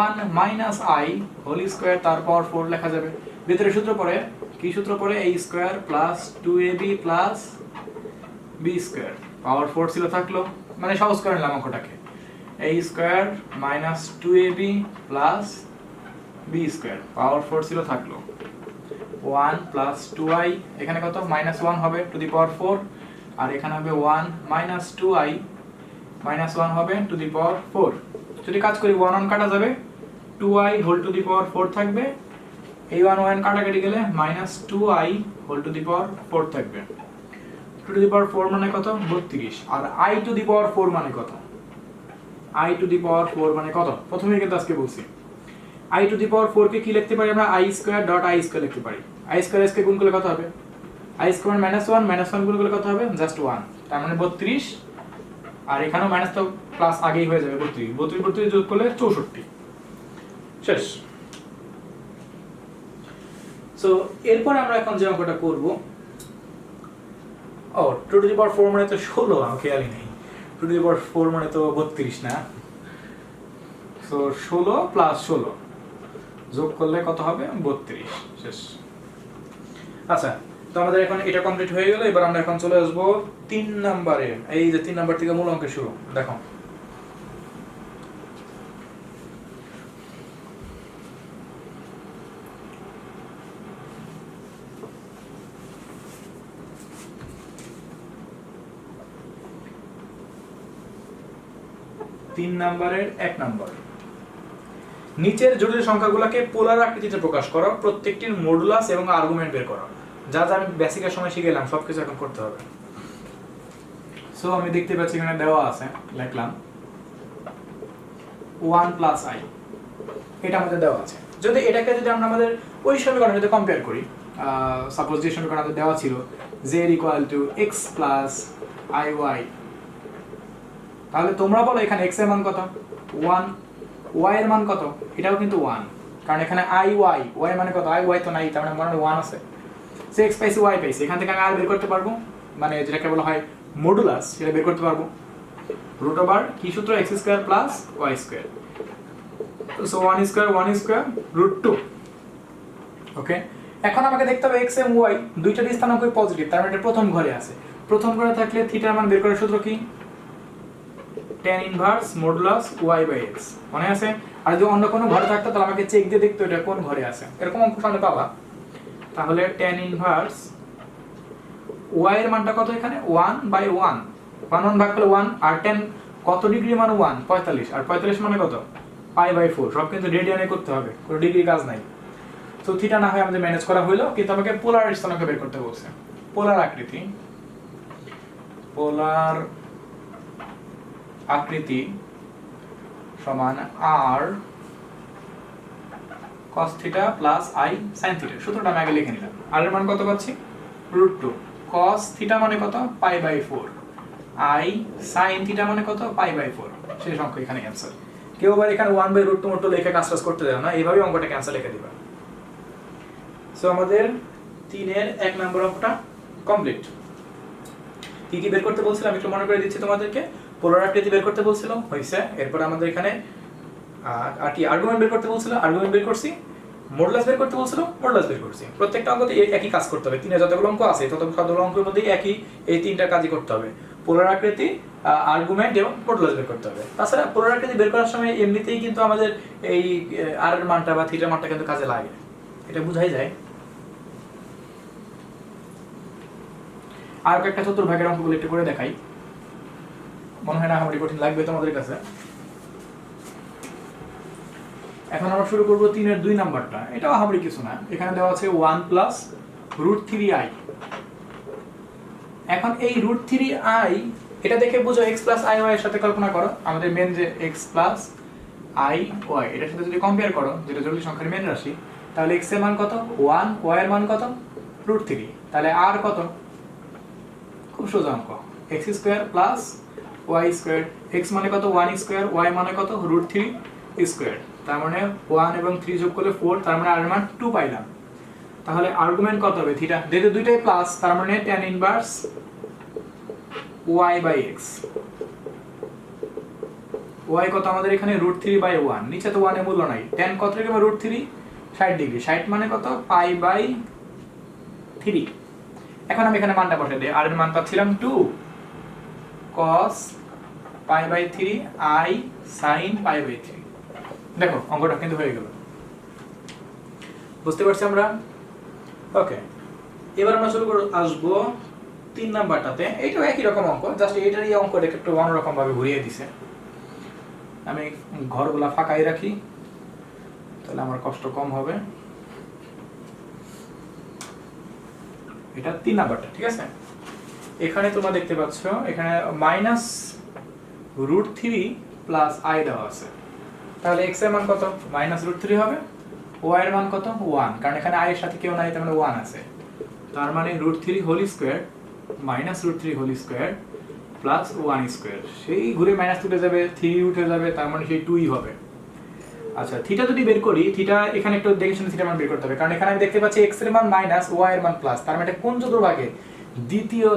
1 মাইনাস আই হোল স্কয়ার তার পাওয়ার 4 লেখা যাবে। ভিতরে সূত্র পড়ে কি সূত্র পড়ে, a square plus 2ab plus b square, power 4 ছিল থাকলো, মানে সহজ করে নিলাম অঙ্কটাকে, a square minus 2ab plus b square, power 4 ছিল থাকলো, 1 প্লাস 2i, এখানে কত মাইনাস 1 হবে টু দি পাওয়ার 4, আর এখানে হবে 1 মাইনাস 2i মাইনাস 1 হবে টু দি পাওয়ার 4। যদি কাজ করি 1 1 কাটা যাবে, 2i whole to the power 4 থাকবে, এই 1 1 কাটাকাটি গেলে minus 2i whole to the power 4 থাকবে। 2 টু দি পাওয়ার 4 মানে কত, 32। আর i টু দি পাওয়ার 4 মানে কত, i টু দি পাওয়ার 4 মানে কত, প্রথমে কিন্তু আজকে বলছি। i টু দি পাওয়ার 4 কে কি লিখতে পারি আমরা, i square dot i square লিখতে পারি। i স্কয়ার s কে গুণ করলে কত হবে, i স্কয়ার মাইনাস 1 গুণ করলে কত হবে, জাস্ট 1, তার মানে 32। আর এখানেও মাইনাস তো প্লাস আগেই হয়ে যাবে, 32 যোগ করলে 64, শেষ। সো এরপর আমরা এখন যে অঙ্কটা করব, ও 2 টু দি পাওয়ার 4 মানে তো 16, আমি খেয়ালই নেই, 2 টু দি পাওয়ার 4 মানে তো 32 না। সো 16 প্লাস 16 যোগ করলে কত হবে, 32, শেষ। আচ্ছা, তো আমাদের এখন এটা কমপ্লিট হয়ে গেল। এবার আমরা এখন চলে আসবো 3 নম্বরে। এই যে 3 নাম্বার থেকে মূল অঙ্কের শুরু, দেখো তিন নম্বরের 1 নম্বর, নিচের জটিল সংখ্যাগুলোকে পোলার আকৃতিতে প্রকাশ করো, প্রত্যেকটির মডুলাস এবং আর্গুমেন্ট বের করো। যা যা আমি বেসিকের সময় শিখেলাম সবকিছু এখন করতে হবে। সো আমি দেখতে পাচ্ছি এখানে দেওয়া আছে, লিখলাম 1 প্লাস আই, এটা আমাদের দেওয়া আছে। যদি এটাকে যদি আমরা আমাদের ওই সমীকরণের সাথে কম্পেয়ার করি, সাপোজ যে সমীকরণ আমাদের দেওয়া ছিল z equal to x plus iy, তাহলে তোমরা বলো এখানে x এর মান কত, 1, y এর মান কত, এটাও কিন্তু 1, কারণ এখানে iy, y মানে কত, iy তো নাই, তার মানে মনে 1 আছে। সে x পাইছে y পাইছে, এখান থেকে আমি আর বের করতে পারবো, মানে যেটাকে বলা হয় মডুলাস, সেটা বের করতে পারবো। রুট ওভার কি সূত্র, x square plus y square, so 1 square root 2। Okay, এখন আমাকে দেখতে হবে x এবং y দুইটার স্থানাঙ্কই পজিটিভ, তার মানে এটা প্রথম ঘরে আছে। প্রথম ঘরে থাকলে থিটার মান বের করার সূত্র কি, tan inverse modulus y by x, মনে আছে? আর যদি অন্য কোনো ঘরে থাকতো তাহলে আমাকে চেক দিয়ে দেখতে এটা কোন ঘরে আছে, এরকম অঙ্ক সামনে পাবা। তাহলে tan ইনভার্স y এর মানটা কত, এখানে 1 বাই 1, 1 1 ভাগ করলে 1, আর tan কত ডিগ্রি মান 1, 45, আর 45 মানে কত, পাই বাই 4, সব কিন্তু রেডিয়ানে করতে হবে, কোনো ডিগ্রি কাজ নাই। তো থিটা না হয় আমাদের ম্যানেজ করা হলো, কিন্তু আমাকে পোলার স্থানাঙ্ক বের করতে বলছে। পোলার আকৃতি সমান r cos theta plus i sin theta, সূত্রটা আমি আগে লিখে নিলাম। r এর মান কত পাচ্ছি, √2, cos থিটা মানে কত, pi by 4, i sin theta মানে কত, পাই বাই 4, সেই সংখ্যা এখানে অ্যানসার। কেউ আবার এখানে 1 বাই √2 লিখে কাজ করতে দেয় না, এইভাবে অঙ্কটা ক্যান্সেল লিখে দিবা। সো আমাদের 3 এর 1 নম্বর অঙ্কটা কমপ্লিট। কি কি বের করতে বলছিলাম একটু মনে করে দিচ্ছি তোমাদেরকে। পোলার আকৃতি বের করতে বলছিল, হইছে। এরপর আমাদের এখানে আর কি আর্গুমেন্ট বের করতে বলছিল, আর্গুমেন্ট বের করছি। মডুলাস বের করতে বলছিল, মডুলাস বের করছি। প্রত্যেকটা অঙ্কতে একই কাজ করতে হবে, 3 যতগুলো অঙ্ক আছে ততগুলো অঙ্কের মধ্যে একই এই 3টা কাজই করতে হবে, পোলার আকৃতি, আর্গুমেন্ট এবং মডুলাস বের করতে হবে। তাছাড়া পোলার আকৃতি বের করার সময় এমনিতেই কিন্তু আমাদের এই আর এর মানটা বা থিটার মানটা কিন্তু কাজে লাগে, এটা বুঝাই যায়। আর একটা চতুর্ভাগের অঙ্কগুলো একটু করে দেখাই, মনে হয় না আমার কঠিন লাগবে তোমাদের কাছে। এখন আমরা শুরু করব 3 এর 2 নাম্বারটা। এটাও হামরি কিছু না, এখানে দেওয়া আছে 1 প্লাস √3i এখন এই √3i এটা দেখে বুঝো x প্লাস i y এর সাথে কল্পনা করো আমাদের মেন যে x প্লাস i y এটার সাথে যদি কম্পেয়ার করো যেটা জটিল সংখ্যার মেন রাশি তাহলে x এর মান কত 1 y এর মান কত √3 তাহলে r কত খুব সোজা অঙ্ক x square plus y square x মানে কত 1 স্কয়ার y মানে কত √3 স্কয়ার তার মানে 1 এবং 3 যোগ করলে 4 তার মানে r এর মান 2 পাইলাম তাহলে আর্গুমেন্ট কত হবে থিটা যেহেতু দুইটাই প্লাস তার মানে tan inverse y by x y কত আমাদের এখানে √3/1 নিচে তো 1 এর মূল্য নাই tan কত থেকে √3 60 ডিগ্রি 60 মানে কত পাই বাই 3 এখন আমি এখানে মানটা বসাই দেই r এর মান পাচ্ছিলাম 2 cos pi by 3 i sin pi by 3 দেখো অঙ্কটা কিন্তু হয়ে গেল বুঝতে পারছি আমরা ওকে এবার আমরা শুরু করে আসবো 3 নাম্বারটাতে এইটাও একই রকম অঙ্ক জাস্ট এইটারই অঙ্কটা একটু অন্যরকম ভাবে ঘুরিয়ে দিছে আমি ঘরগুলা ফাঁকাই রাখি তাহলে আমার কষ্ট কম হবে এটা 3 নাম্বারটা ঠিক আছে এখানে তোমরা দেখতে পাচ্ছ এখানে মাইনাস √3 প্লাস i দেওয়া আছে তাহলে x এর মান কত মাইনাস √3 হবে y এর মান কত 1 কারণ এখানে i এর সাথে কেউ নাই তার মানে 1 আছে তার মানে √3 whole square minus √3 whole square plus 1 square সেই ঘুরে মাইনাস উঠে যাবে 3 উঠে যাবে তার মানে সেই 2ই হবে আচ্ছা থিটা যদি বের করি থিটা এখানে একটু দেখে শুনে থিটার মান বের করতে হবে কারণ এখানে আমি দেখতে পাচ্ছি x এর মান মাইনাস y এর মান প্লাস তার মানে কোন চতুর্ভাগে দ্বিতীয়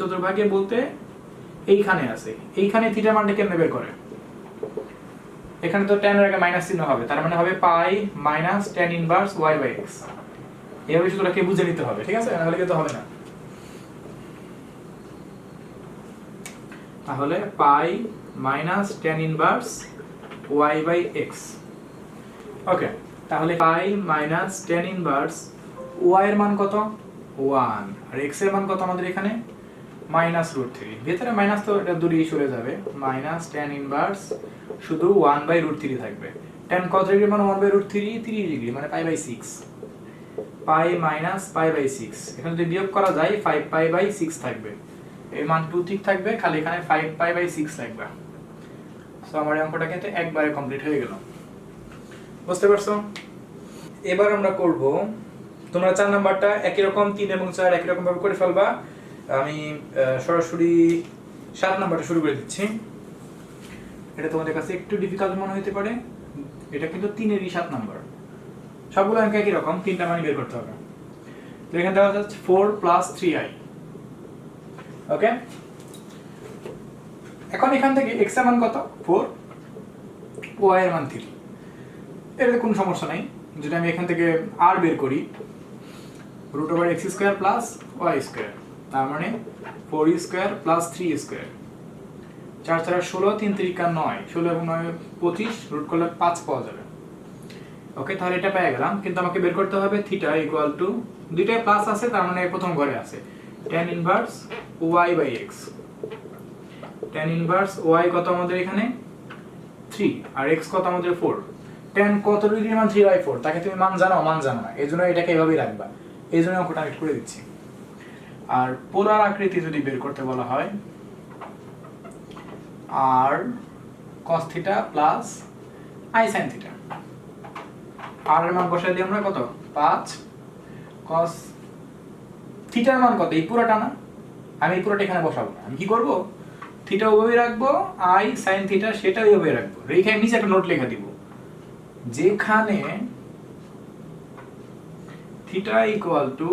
চতুর্ভাগে বলতে এইখানে আছে এইখানে থিটার মানটা কেমনে বের করে এখানে তো tan এর আগে মাইনাস চিহ্ন হবে তার মানে হবে pi minus tan inverse y by x এইভাবে সূত্রটাকে বুঝে নিতে হবে ঠিক আছে নাহলে কিন্তু হবে না তাহলে pi minus tan inverse y by x okay তাহলে pi minus tan inverse y এর মান কত 1 আর x এর মান কত আমাদের এখানে মাইনাস √3 ভিতরে মাইনাস তো এটা দূরে সরে যাবে মাইনাস tan ইনভার্স শুধু 1 বাই √3 থাকবে tan কত ডিগ্রি মানে 1 বাই √3 30 ডিগ্রি মানে pi by 6 pi minus pi by 6 এখানে যদি বিয়োগ করা যায় 5 পাই বাই 6 থাকবে এই মান 2 ঠিক থাকবে খালি এখানে 5 পাই বাই 6 লাগবে সো আমার এই অঙ্কটা কিন্তু একবারে কমপ্লিট হয়ে গেল বুঝতে পারছো এবার আমরা করব তোমরা 4 নাম্বারটা একই রকম 3 এবং 4 একই রকম ভাবে করে ফেলবা আমি সরাসরি 7 নাম্বারটা শুরু করে দিচ্ছি এটা তোমাদের কাছে একটু ডিফিকাল্ট মনে হতে পারে এটা কিন্তু 3 এরই 7 নাম্বার সবগুলো অঙ্ক একই রকম তিনটা মান বের করতে হবে তো এখানে দেওয়া আছে 4 প্লাস 3i ওকে এখন এখান থেকে x এর মান কত 4 y এর মান 3 এর কোনো সমস্যা নাই যদি আমি এখান থেকে r বের করি √x square plus y square তার মানে 4 স্কয়ার প্লাস 3 স্কয়ার 4 4 16 3 3 9 16 এবং 9 25 রুট করলে 5 পাওয়া যাবে ওকে তাহলে এটা পেয়ে গেলাম কিন্তু আমাকে বের করতে হবে থিটা ইকুয়াল টু দুইটাই প্লাস আছে তার মানে প্রথম ঘরে আছে tan inverse y by x tan inverse y কত আমাদের এখানে 3 আর x কত আমাদের 4 tan কত ডিগ্রি মান 3/4 তাকে তুমি মান জানো না এজন্য এটাকে এইভাবেই রাখবা এইজন্য অঙ্কটা আমি করে দিচ্ছি আর পোলার আকৃতি যদি বের করতে বলা হয় r cos theta plus i sin theta r এর মান বসাই দিই আমরা কত 5 cos থিটার মান কত এই পুরোটা না আমি এই পুরোটা এখানে বসাবো আমি কি করব থিটা ওইভাবে রাখবো i sin থিটা সেটা ওইভাবে রাখবো রেখে নিচে একটা নোট লেখা দিব যেখানে theta equal two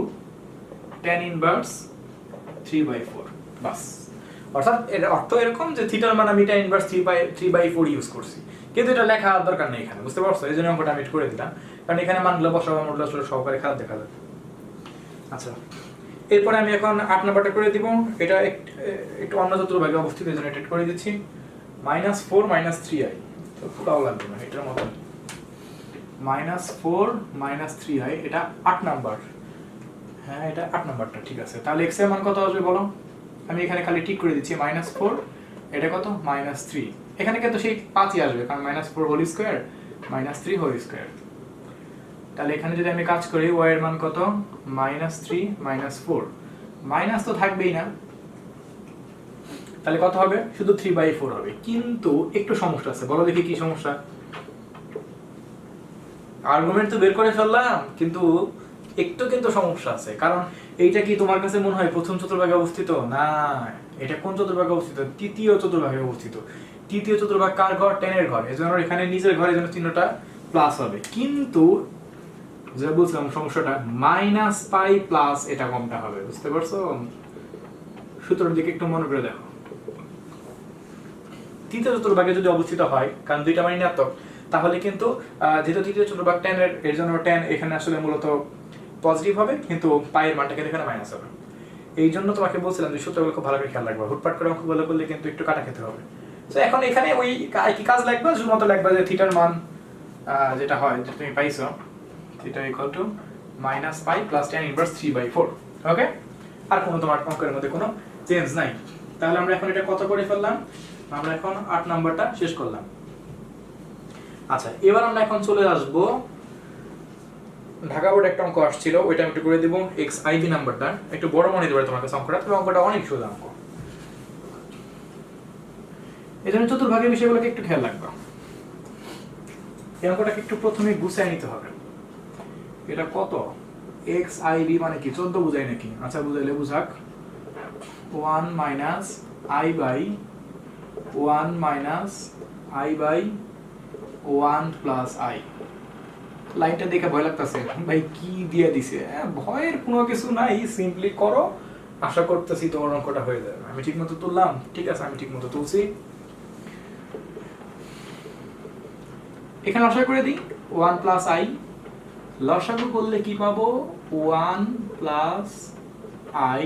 tan inverse 3/4 বাস অর্থাৎ এর অর্থ এরকম যে থিটার মান আমি tan ইনভার্স 3/4 ইউজ করছি কিন্তু এটা লেখা দরকার নেই এখানে বুঝতে পারছো এইজন্য অঙ্কটা আমি করে দিলাম কারণ এখানে মানগুলো বসাবো মোডগুলো সহকারে খারাপ দেখা যাবে আচ্ছা এরপরে আমি এখন 8 নাম্বারটা করে দিব এটা একটু অন্য চতুর্ভাগে অবস্থিত এজন্য এটা করে দিচ্ছি -4 -3i তো পুরাও লাগবে না এটার মত -4 -3i এটা 8 নাম্বার হ্যাঁ এটা 8 নাম্বারটা ঠিক আছে তাহলে x এর মান কত আসবে বলো আমি এখানে খালি ঠিক করে দিচ্ছি -4 এটা কত -3 এখানে কিন্তু সেই 5ই আসবে কারণ -4 হোল স্কয়ার -3 হোল স্কয়ার তাহলে এখানে যদি আমি কাজ করি y এর মান কত -3 -4 মাইনাস তো থাকবেই না, তাহলে কত হবে? শুধু 3/4 হবে। কিন্তু একটু সমস্যা আছে, বলো দেখি কি সমস্যা। আর্গুমেন্ট তো বের করে ফেললাম, কিন্তু একটু কিন্তু সমস্যা আছে। কারণ এইটা কি তোমার কাছে মনে হয় প্রথম চতুর্ভাগে অবস্থিত? না, এটা কোন চতুর্ভাগে অবস্থিত? তৃতীয় চতুর্ভাগে অবস্থিত। তৃতীয় চতুর্ভাগ কার ঘর? 10 এর ঘর। এজন্য এখানে নিজের ঘরে যেন চিহ্নটা প্লাস হবে। কিন্তু যে বলছিলাম সমস্যাটা, মাইনাস পাই প্লাস এটা কমটা হবে, বুঝতে পারছো? সূত্রের দিকে একটু মনে করে দেখো। তৃতীয় চতুর্ভাগে যদি অবস্থিত হয়, কারণ দুইটা মানে ঋণাত্মক, তাহলে কিন্তু যেহেতু তৃতীয় চতুর্ভাগ 10 এর জন্য 10 এখানে আসলে মূলত পজিটিভ হবে, কিন্তু পায়ের মানটা কিন্তু এখানে মাইনাস হবে। এই জন্য তোমাকে বলছিলাম যে সূত্রগুলো খুব ভালো করে খেয়াল রাখবা, হুটপাট করে অঙ্কগুলো করলে কিন্তু একটু কাটা খেতে হবে। তো এখন এখানে ওই কি কাজ লাগবে, শুধুমাত্র লাগবে যে থিটার মান যেটা হয়, যেটা তুমি পাইছো, theta equal to minus pi plus tan inverse 3/4। ওকে, আর কোনো তোমার অঙ্কের মধ্যে কোনো চেঞ্জ নাই। তাহলে আমরা এখন এটা কত করে ফেললাম? আমরা এখন 8 নাম্বারটা শেষ করলাম। আচ্ছা, এবার আমরা এখন চলে আসবো ঢাকা বোর্ড একটা অঙ্ক আসছিল, ওইটা আমি একটু করে দিব। xib নাম্বারটা একটু বড় মনে দিতে পারে তোমার কাছে অঙ্কটা, তবে অঙ্কটা অনেক সোজা অঙ্ক। এই জন্য চতুর্ভাগের বিষয়গুলোকে একটু খেয়াল রাখবা। এই অঙ্কটাকে একটু প্রথমে গুছাই নিতে হবে। এটা কত? xib মানে কি? 14 বুঝাই নাকি? আচ্ছা, বুঝাইলে বুঝাক। 1 minus i by 1 minus i by 1 plus i। লাইনটা দেখে ভয় লাগতেছে ভাই, কি দিয়ে দিছে? ভয়ের কোনো কিছু নাই, সিম্পলি করো, আশা করতেছি তোমার অঙ্কটা হয়ে যাবে। আমি ঠিকমতো তুললাম? ঠিক আছে, আমি ঠিকমতো তুলছি। এখানে আশা করে দিই 1 প্লাস i, লসাগু করলে কি পাবো? 1 প্লাস i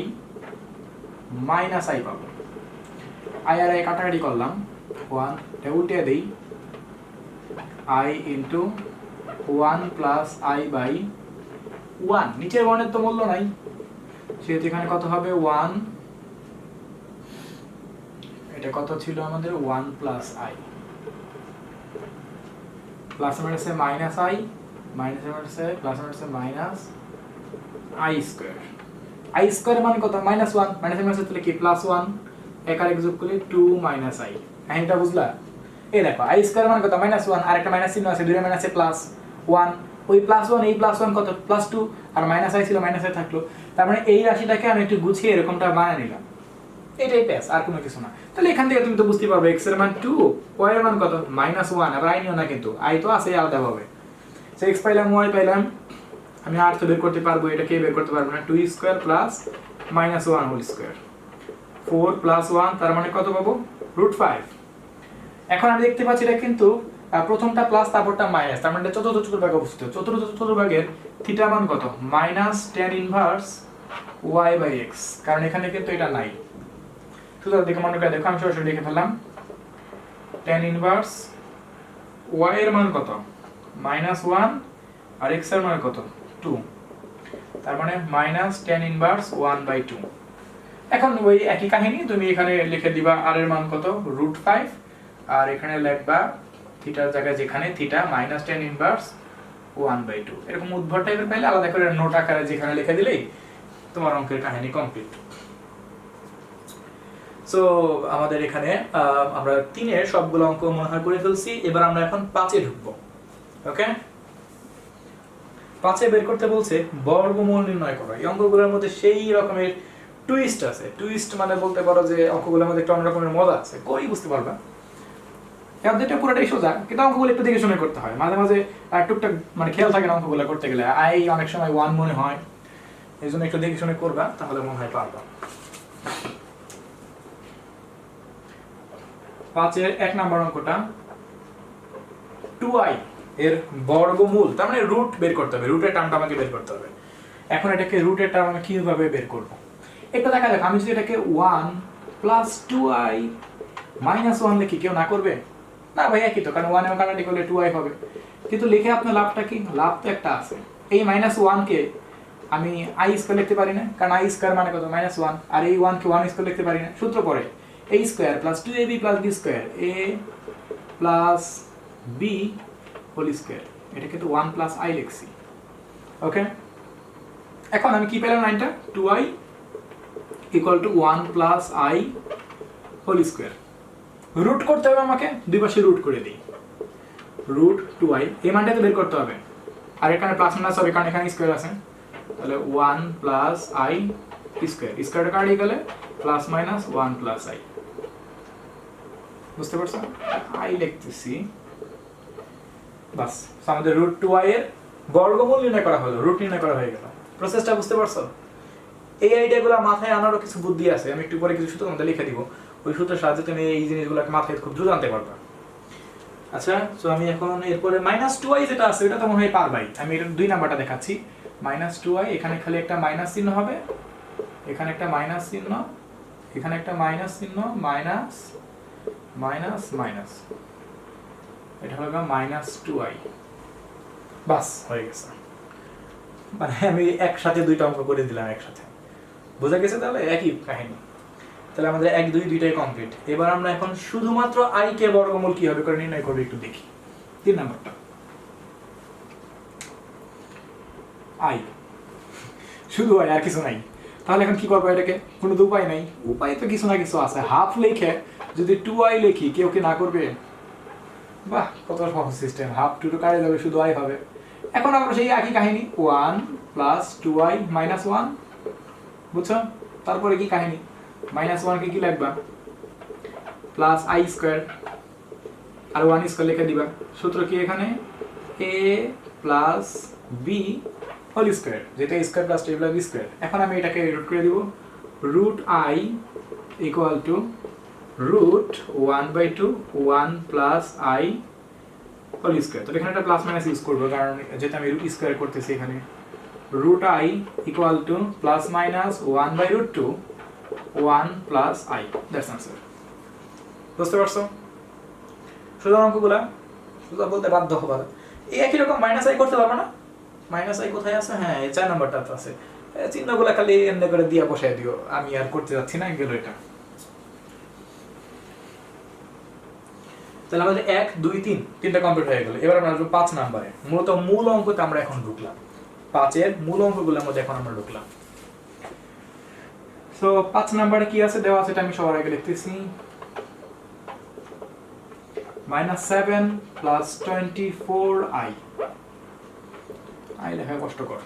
মাইনাস i পাবো। i আর i কাটাকাটি করলাম, 1 টা উল্টে দেই, i into 1 plus i by 1। নিচের 1 এর তো মূল্য নাই, সেহেতু এখানে কত হবে? 1। এটা কত ছিল আমাদের? 1 প্লাস i, প্লাস মাইনাসে মাইনাস i, মাইনাস মাইনাসে প্লাস মাইনাসে minus i square. i square মানে কত? মাইনাস 1, মাইনাস মাইনাসে তাহলে কি? প্লাস 1, এক আর এক যোগ করলে 2 মাইনাস i। এটা বুঝলা? এই দেখো, i স্কয়ার মানে কত? মাইনাস 1, আর একটা মাইনাস চিহ্ন আছে, দুইটা মাইনাসে প্লাস 1, ওই প্লাস 1 এই প্লাস 1 কত? প্লাস 2, আর মাইনাস i ছিল, মাইনাস i থাকলো। তার মানে এই রাশিটাকে আমি একটু গুছিয়ে এরকমটা বানিয়ে নিলাম, এটাই প্যাস, আর কোনো কিছু না। তাহলে এখান থেকে তুমি তো বুঝতে পারবে x এর মান 2, y এর মান কত? মাইনাস 1। আবার i নিও না কিন্তু, i তো আছে আলাদাভাবে। সো x পাইলাম, y পাইলাম, আমি আর তো বের করতে পারবো, এটা কে বের করতে পারবো না। 2 square plus minus 1 whole square, 4 plus 1, তার মানে কত পাবো? √5। এখন আমি দেখতে পাচ্ছি এটা কিন্তু প্রথমটা প্লাস, তারপরটা মাইনাস, তার মানে চতুর্থ চতুর্ভাগে অবস্থিত। চতুর্থ চতুর্ভাগের থিটা মান কত? Minus tan inverse y by x, কারণ এখানে কিন্তু এটা নাই। সুতরাং দেখে মনে করে দেখো, আমি সরাসরি লিখে ফেললাম tan ইনভার্স y এর মান কত? মাইনাস 1, আর x এর মান কত? 2, তার মানে মাইনাস tan ইনভার্স 1/2। এখন ওই একই কাহিনী তুমি এখানে লিখে দিবা r এর মান কত? √5, আর এখানে লিখবা থিটার জায়গায় যেখানে থিটা মাইনাস tan ইনভার্স 1/2। এরকম উদ্ভট টাইপের পাইলে আলাদা করে নোট আকারে যেখানে লিখে দিলেই তোমার অঙ্কের কাহিনী কমপ্লিট। সো আমাদের এখানে আমরা 3 এর সবগুলো অঙ্ক মনে হয় করে ফেলছি। এবার আমরা এখন 5 এ ঢুকবো। ওকে, 5 এ বের করতে বলছে বর্গমূল নির্ণয় করো। এই অঙ্কগুলোর মধ্যে সেই রকমের টুইস্ট আছে। টুইস্ট মানে বলতে পারো যে অঙ্কগুলোর মধ্যে একটা অন্যরকমের মজা আছে, কই বুঝতে পারবা। এটা পুরোটাই সোজা, কিন্তু অঙ্কগুলো একটু দেখে শুনে করতে হয়। মাঝে মাঝে টুকটাক মানে খেয়াল থাকে না অঙ্কগুলো করতে গেলে, অনেক সময় 1 মনে হয়, এই জন্য একটু দেখে শুনে করবা, তাহলে মনে হয় পারবা। 5 এর 1 নাম্বার অঙ্কটা 2i এর বর্গমূল, তার মানে রুট বের করতে হবে, রুটের টার্মটা আমাকে বের করতে হবে। এখন এটাকে রুটের টার্ম আমি কিভাবে বের করব? একটু দেখা যাক, আমি যদি এটাকে 1 প্লাস 2i মাইনাস 1 লিখি, কেউ না করবে? না ভাই, একই তো, কারণ 1 এর কাটাকাটি করলে 2i হবে। কিন্তু লিখে আপনার লাভটা কি? লাভ তো একটা আছে। এই মাইনাস 1 কে আমি i স্কয়ার লিখতে পারি না, কারণ i স্কয়ার মানে কত? মাইনাস 1, আর এই 1 কে 1 স্কয়ার লিখতে পারি না। সূত্র পড়ে a square plus 2ab plus b square, a plus b whole square. এটা কিন্তু 1 প্লাস i লিখছি। ওকে, এখন আমি কি পেলাম? লাইনটা 2i equal to 1 plus i whole square. Root করতে হবে আমাকে, দুই পাশে রুট করে দিই, রুট 2i এই মানটা তো বের করতে হবে, আর এখানে প্লাস মাইনাস হবে কারণ এখানে স্কোয়ার আছে, তাহলে 1 প্লাস আই স্কোয়ার, স্কোয়ারটা কাটিয়ে গেলে প্লাস মাইনাস 1 প্লাস আই। বুঝতে পারছো? আই লিখতেছি বাস, আমাদের রুট 2i এর বর্গমূল নির্ণয় করা হলো, রুট নির্ণয় করা হয়ে গেল। প্রসেসটা বুঝতে পারছো? এই আইডিয়াগুলো মাথায় আনারও কিছু বুদ্ধি আছে, আমি একটু পরে কিছু সূত্র তোমাদের লিখে দিব, ওই সূত্রের সাহায্যে তুমি এই জিনিসগুলোকে মাথায় খুব দ্রুত আনতে পারবা। আচ্ছা, তো আমি এখন এরপরে -2i যেটা আছে ওটা তো মনে হয় পারবাই, আমি এটা 2 নাম্বারটা দেখাচ্ছি। -2i, এখানে খালি একটা মাইনাস চিহ্ন হবে, এখানে একটা মাইনাস চিহ্ন, এখানে একটা মাইনাস চিহ্ন, মাইনাস মাইনাস মাইনাস, এটা হবে -2i। বাস হয়ে গেছে, মানে আমি একসাথে দুইটা অঙ্ক করে দিলাম একসাথে, বোঝা গেছে? তাহলে একই কাহিনী। তাহলে আমাদের 1 2 দুইটাই কমপ্লিট। এবার আমরা এখন শুধুমাত্র i কে বর্গমূল কিভাবে করে নির্ণয় করব একটু দেখি। 3 নাম্বারটা, i শুধু i, আর কিছু নাই। তাহলে এখন কি করবো এটাকে? কোনো তো উপায় নাই, উপায় তো কিছু না কিছু আছে। হাফ লিখে যদি 2i লিখি, কেউ কি না করবে? বাহ, কত সহজ সিস্টেম, হাফ 2 কাটে যাবে, শুধু i হবে। এখন আমরা সেই একই কাহিনী, 1 প্লাস 2i মাইনাস 1, বুঝছো? তারপরে কি কাহিনী, -1 কে কি লিখবা? প্লাস আই স্কোয়ার, আর 1 স্কোয়ার লিখে দিবা। সূত্র কি এখানে? a plus b whole square, যেটা square plus a plus b square. এখন আমি এটাকে রুট করে দিব, root i equal to root 1/2 1 plus i whole square. তো এখানে একটা প্লাস মাইনাস ইউজ করবো, কারণ যেটা আমি রুট স্কোয়ার করতেছি এখানে। Root i equal to plus minus 1/√2 1 plus i, that's answer. বুঝতে পারছো? শুধু অঙ্কগুলা শুধু বলতে বাধ্য হবা, এই একই রকম মাইনাস আই করতে পারবে না? মাইনাস আই কোথায় আছে? হ্যাঁ, এই 4 নাম্বারটা তো আছে। চিহ্নগুলা খালি এমনি করে দিয়া বসাই দিও, আমি আর করতে যাচ্ছি না, গেল এটা। তাহলে আমাদের 1 2 3 তিনটা কমপ্লিট হয়ে গেল। এবার আমরা আসবো 5 নাম্বারে। মূলত মূল অঙ্কতে আমরা এখন ঢুকলাম, 5 এর মূল অঙ্কগুলোর মধ্যে এখন আমরা ঢুকলাম। সো 5 নাম্বারে কি আছে দেওয়া আছে, এটা আমি সবার আগে লিখতেছি। -7 প্লাস 24i, আই লেখা কষ্টকর।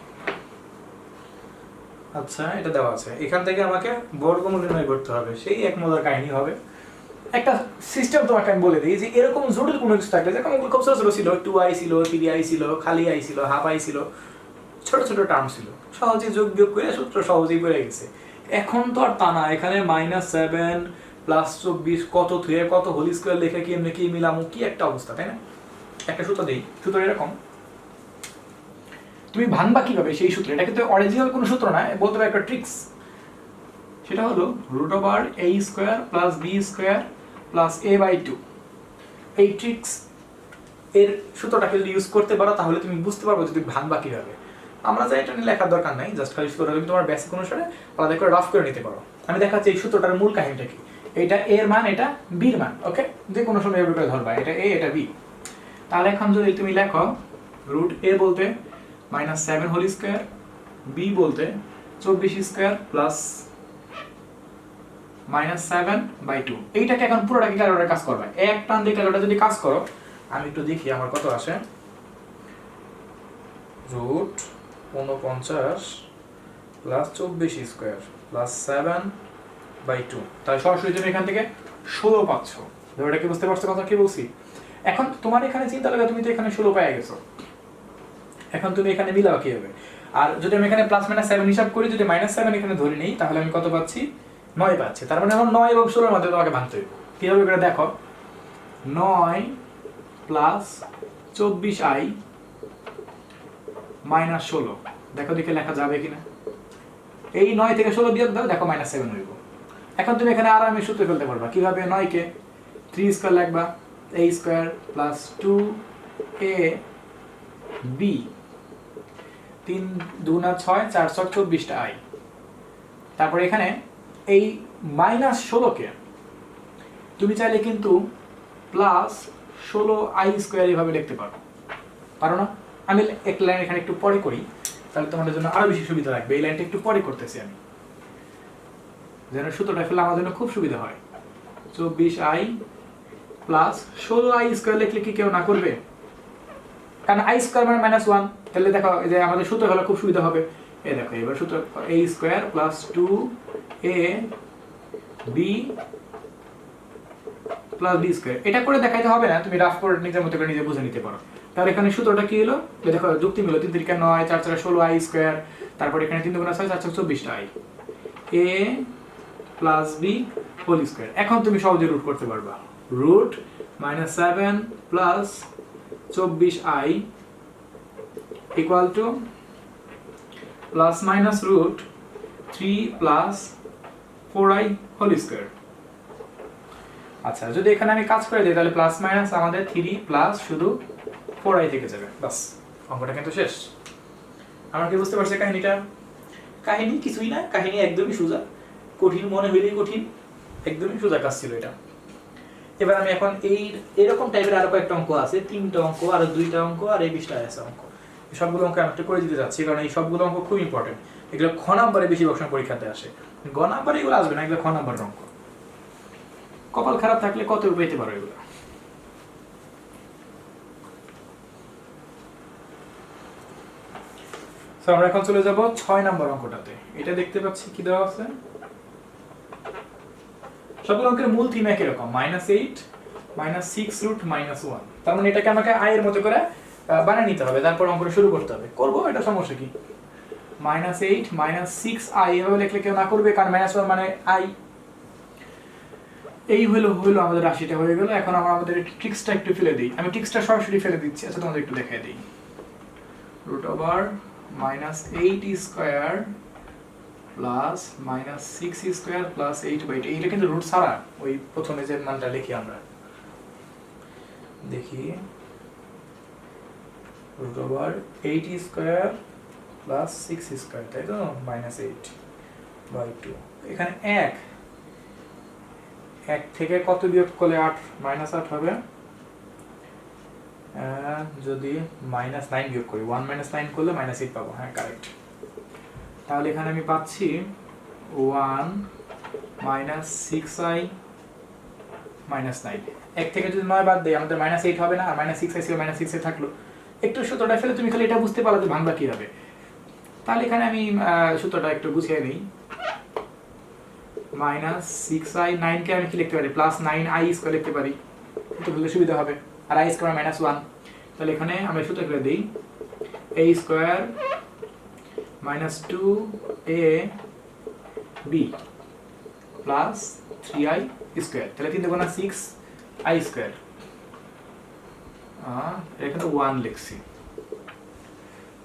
আচ্ছা, এটা দেওয়া আছে, এখান থেকে আমাকে বর্গমূল নির্ণয় করতে হবে। সেই এক মজার কাহিনী হবে। একটা সিস্টেম তোমাকে আমি বলে দিই, যে এরকম জটিল কোনো কিছু থাকলে, যেরকম খুব ছোট ছোট ছিল, 2i ছিল, 3i ছিল, খালি i ছিল, হাফ i ছিল, ছোট ছোট টার্ম ছিল, সহজে যোগ বিয়োগ করে সূত্র সহজেই পড়ে গেছে। এখন তো আর তা না, এখানে -7 প্লাস 24 কত থুয়ে কত হোল স্কোয়ার লিখে কি এমনি কি মিলামু, কি একটা অবস্থা, তাই না? একটা সূত্র দেই, সূত্র এরকম, তুমি ভাঙবা কিভাবে সেই সূত্র? এটা কিন্তু অরিজিনাল কোনো সূত্র না, বলতে পারো একটা ট্রিক্স। সেটা হলো √a² plus b² plus a/2। এই ট্রিক্স এর সূত্রটাকে যদি ইউজ করতে পারো, তাহলে তুমি বুঝতে পারবে যে তুমি ভাঙবা কিভাবে। আমরা যাই এটা নিয়ে লেখার দরকার নাই, জাস্ট খালি সূত্রটা তুমি তোমার বেসিক অনুসারে আলাদা করে রাফ করে নিতে পারো। আমি দেখাচ্ছি এই সূত্রটার মূল কাহিনীটা কি। এটা a এর মান, এটা b এর মান, ওকে? যে কোনো সময় এভাবে করে ধরবা, এটা a এটা b। তাহলে এখন যদি তুমি লেখো, রুট a বলতে -7 হোল স্কোয়ার, b বলতে 24² প্লাস -7/2। এইটাকে এখন পুরোটাকে ক্যালকুলেটরে কাজ করবে, এক টান দিয়ে ক্যালকুলেটর যদি কাজ করো, আমি একটু দেখি আমার কত আসে। রুট 49 প্লাস 24² প্লাস 7/2, তাহলে সরাসরি তুমি এখান থেকে 16 পাচ্ছ। ব্যাপারটা কি বুঝতে পারছো কথা কি বলছি? এখন তোমার এখানে চিন্তা লাগা, তুমি তো এখানে 16 পেয়ে গেছো, এখন তুমি এখানে মিলাও কিভাবে? আর যদি আমি এখানে প্লাস মাইনাস 7 হিসাব করি, যদি -7 এখানে ধরে নেই, তাহলে আমি কত পাচ্ছি? 9 পাচ্ছি। তার মানে এখন 9 এবং 16 এর মধ্যে তোমাকে ভাঙতে হবে। কিভাবে করে দেখো, 9 প্লাস 24i মাইনাস 16, দেখো দেখে লেখা যাবে কিনা। এই 9 থেকে 16 বিয়োগ দাও, দেখো -7 হইব। এখন তুমি এখানে আরামে সূত্র ফেলতে পারবা। কিভাবে? 9 কে 3² লিখবা, a² প্লাস 2ab, 3 2 6 4 6 24টা i। তারপরে এখানে এই -16 কে তুমি চাইলে কিন্তু প্লাস 16i² এভাবে লিখতে পারো, পারো না? আমি এক লাইন এখানে একটু পরে করি, তাহলে তোমাদের জন্য আরো বেশি সুবিধা লাগবে। এই লাইনটা একটু পরে করতেছি আমি। যেন সূত্রটা ফেলে আমার জন্য খুব সুবিধা হয়। 24i প্লাস 16i স্কয়ার লিখলে কি কেউ না করবে? কারণ i স্কয়ার মানে -1, তাহলে দেখো এই যে আমাদের সূত্র ফেলা খুব সুবিধা হবে। এই দেখো এবার সূত্র a square plus 2a b plus b square. এটা করে দেখাইতে হবে না, তুমি রাফ করে নিজের মতো করে নিজে বুঝে নিতে পারো। তাহলে এখানে সূত্রটা কি হলো? দেখো যুক্তি মিলল, 3 3 9, 4 4 16i স্কয়ার, তারপর এখানে 3 2 6 4 4 24i a plus b whole square. এখন তুমি সহজে রুট করতে পারবা। Root -7 plus 24i equal to plus minus root 3 plus 4i whole square. আচ্ছা, যদি এখানে আমি কাজ করে দিই তাহলে প্লাস মাইনাস আমাদের 3 প্লাস শুধু 4i থেকে যাবে, বাস অঙ্কটা কিন্তু শেষ। আমরা কি বুঝতে পারছি কাহিনীটা? কাহিনী কিছুই না, কাহিনী একদমই সোজা। কঠিন মনে হইলেই কঠিন, একদমই সোজা কাজ ছিল এটা। এবার আমি এখন এরকম টাইপের আরো কয়েকটা অঙ্ক আছে, 3টা অঙ্ক আর 2টা অঙ্ক আর এই 20টা আছে অঙ্ক। এই সবগুলো অঙ্ক আমি একটা করে দিতে যাচ্ছি, কারণ এই সবগুলো অঙ্ক খুব ইম্পর্টেন্ট। এগুলো খ নাম্বারে বেশি অপশন পরীক্ষাতে আসে, গ নাম্বারে এগুলো আসবে না, এগুলো খ নাম্বারের অঙ্ক। কপাল খারাপ থাকলে কত পেতে পারো এগুলো। তো আমরা এখন চলে যাব 6 নাম্বার অঙ্কটাতে। এটা দেখতে পাচ্ছি কি দেওয়া আছে, সবগুলো অঙ্কের মূল থিম একই রকম, -8 -6 রুট -1। তার মানে এটাকে আমাকে i এর মতো করে বানিয়ে নিতে হবে, তারপর অঙ্কটা শুরু করতে হবে। করব, এটা সমস্যা কি? -8 -6i এভাবে লিখলে কেউ না করবে, কারণ -1 মানে i। এই হলো আমাদের রাশিটা হয়ে গেল। এখন আমরা আমাদের ট্রিক্সটা একটু ফেলে দিই। আমি ট্রিক্সটা সরাসরি ফেলে দিচ্ছি, আচ্ছা তোমাদের একটু দেখাই দিই। Root over -8 square plus -6 square plus 8/2। এইটা কিন্তু রুট ছাড়া, ওই প্রথমে যে মানটা লিখি আমরা, দেখি root over 8 square plus 6 square, তাই তো, -8/2। এখানে 1 থেকে কত বিয়োগ করলে 8 -8 হবে? যদি -9 বিয়োগ করি, 1 -9 করলে -8 পাবো। হ্যাঁ, কারেক্ট। তাহলে এখানে আমি পাচ্ছি 1 -6i -9। 1 থেকে যদি 9 বাদ দেই আমাদের -8 হবে না, আর -6i ছিল -6 এ থাকলো। একটু সূত্রটা ফেলে তুমি খালি এটা বুঝতে পারলে যে ভাঙবা কি হবে। তাহলে এখানে আমি সূত্রটা একটু বুঝিয়ে নিই। -6i, 9 কে আমি কি লিখতে পারি? +9i স্কয়ার লিখতে পারি, একটু বললে সুবিধা হবে। আর i স্কয়ার -1, তাহলে এখানে আমরা সূত্র করে দেই, a square -2ab plus 3i square. তাহলে 3 দুগুণা 6i স্কয়ার, এখানে 1 লিখছি।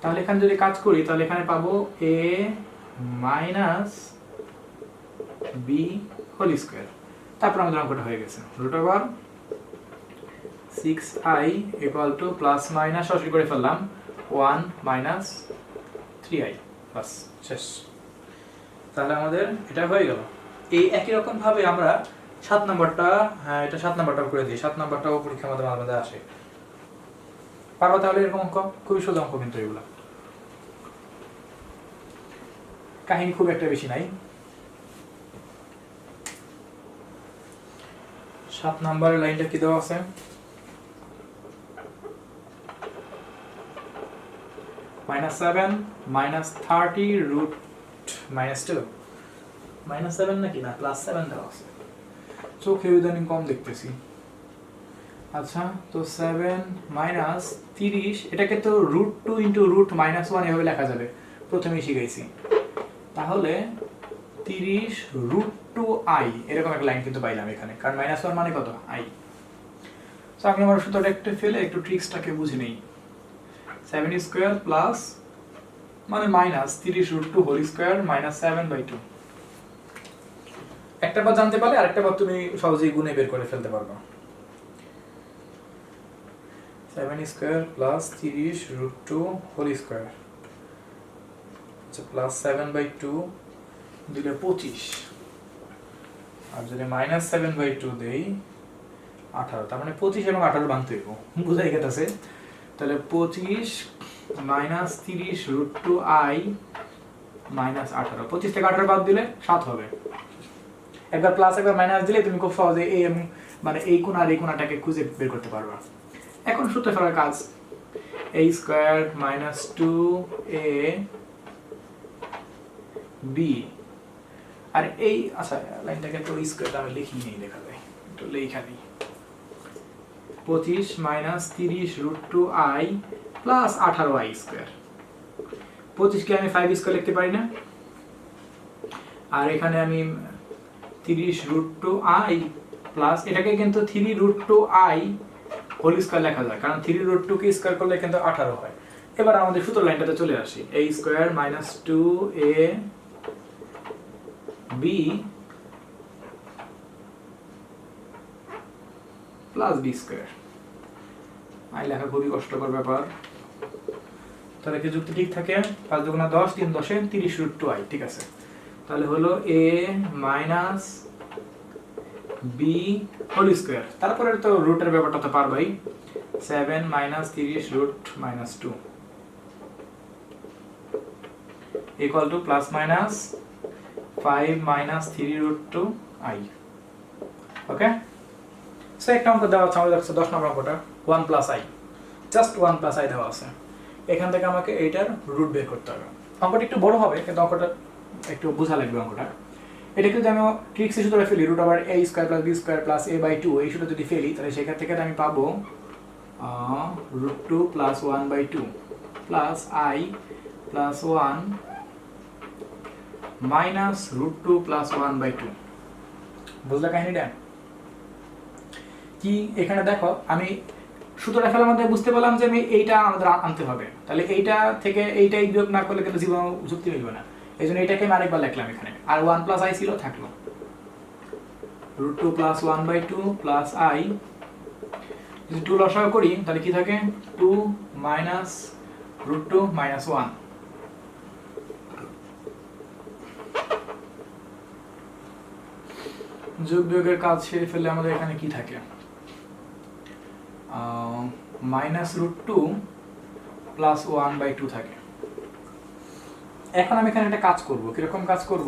তাহলে এখানে যদি কাজ করি তাহলে এখানে পাবো a minus b whole square. তারপর আমাদের অঙ্কটা হয়ে গেছে। Root over 6i equal to plus minus সরাসরি করে ফেললাম 1 মাইনাস 3i, বাস শেষ। তাহলে আমাদের এটা হয়ে গেল। এই একই রকম ভাবে আমরা 7 নাম্বারটা, হ্যাঁ এটা 7 নাম্বারটাও করে দিই। 7 নাম্বারটাও পরীক্ষা আমাদের মাঝে মাঝে আসে। পারবো তাহলে এরকম অঙ্ক? খুবই সোজা অঙ্ক কিন্তু এগুলা, কাহিনী খুব একটা বেশি নাই। 7 নাম্বারের লাইনটা কি দেওয়া আছে? -7 -30 রুট -2। -7 নাকি না, +7 দেওয়া আছে। চোখে ইদানিং কম দেখতেছি। আচ্ছা, তো 7 -30, এটাকে তো √2 × √-1 এভাবে লেখা যাবে, প্রথমেই শিখাইছি। তাহলে 30 √2i এরকম একটা লাইন কিন্তু পাইলাম এখানে, কারণ -1 মানে কত? i। তো আমি আমার সূত্রটা একটু ফেলে একটু ট্রিক্সটাকে বুঝে নেই। 7 স্কয়ার প্লাস মানে -30 √2 হোল স্কয়ার -7/2। একটা বার জানতে পারলে আরেকটা বার তুমি সহজেই গুণে বের করে ফেলতে পারবে। 7 স্কয়ার প্লাস 30 √2 হোল স্কয়ার, আচ্ছা প্লাস 7/2 দিলে 25, আর যদি -7/2 দেই 18। তার মানে 25 এবং 18 ভাঙতে হইব, বুঝাই গেছে। তাহলে 25 -30 √2i মাইনাস 18, 25 থেকে 18 বাদ দিলে 7 হবে। একবার প্লাস একবার মাইনাস দিলে তুমি খুব সহজে এই মানে এই কোণ আর এই কোণটাকে খুঁজে বের করতে পারবা। এখন সূত্র ফেলার কাজ, a square minus 2a b, আর এই আচ্ছা লাইনটাকে তো স্কয়ারটা আমি লিখি নেই, লেখা যায় তো লেখা দিই 25 minus 30 root 2i plus 18i square. 25 কে আমি 5 স্কয়ার লিখতে পারি না, আর এখানে আমি 30 রুট 2i প্লাস এটাকে কিন্তু 3 রুট 2i হোল স্কয়ার লেখা যায়, কারণ 3 রুট 2 কে স্কয়ার করলে কিন্তু 18 হয়। এবার আমাদের সূত্র লাইনটাতে চলে আসি, a square minus 2a b plus b square. I লেখা খুবই কষ্টকর ব্যাপার, তাহলে কি যুক্তি ঠিক থাকে? 5 দুগুণা 10, 3 10 30 রুট 2i, ঠিক আছে। তাহলে হলো a minus b whole square, তারপরে তো রুটের ব্যাপারটা তো পারবাই, 7 minus 30 root minus 2 equal to plus minus 5 minus 3 root 2i। Okay, so একটা অঙ্ক দেওয়া আছে আমাদের কাছে 10 নম্বর অঙ্কটা 1 plus i, just 1 plus i দেওয়া আছে। এখান থেকে আমাকে এইটার রুট বের করতে হবে। অঙ্কটা একটু বড় হবে কিন্তু অঙ্কটা একটু বোঝা লাগবে অঙ্কটা। এটা যদি আমি ট্রিক্সের সূত্রে ফেলি, root over a square plus b square plus a by 2, এই সূত্র যদি ফেলি তাহলে সেখান থেকে আমি পাবো root 2 plus 1 by 2 plus i plus 1 minus root 2 plus 1 by 2। বুঝলা কাহিনীটা কি? এখানে দেখো আমি সূত্রটা ফেলার মধ্যে বুঝতে পারলাম যে আমি এইটা আমাদের আনতে হবে, তাহলে এইটা থেকে এইটাই বিয়োগ না করলে কিন্তু জীবন যুক্তি মিলবে না, এই জন্য এইটাকে আমি আরেকবার লিখলাম এখানে, আর 1 প্লাস i ছিল থাকলো, root 2 plus 1 by 2 plus i, যদি 2 লসাগু করি তাহলে কি থাকে 2 মাইনাস রুট 2 মাইনাস 1। যোগ বিয়োগের কাজ সেরে ফেলে আমাদের এখানে কি থাকে, মাইনাস রুট 2 প্লাস 1 বাই 2 থাকে। এখন আমি এখানে একটা কাজ করব, কিরকম কাজ করব,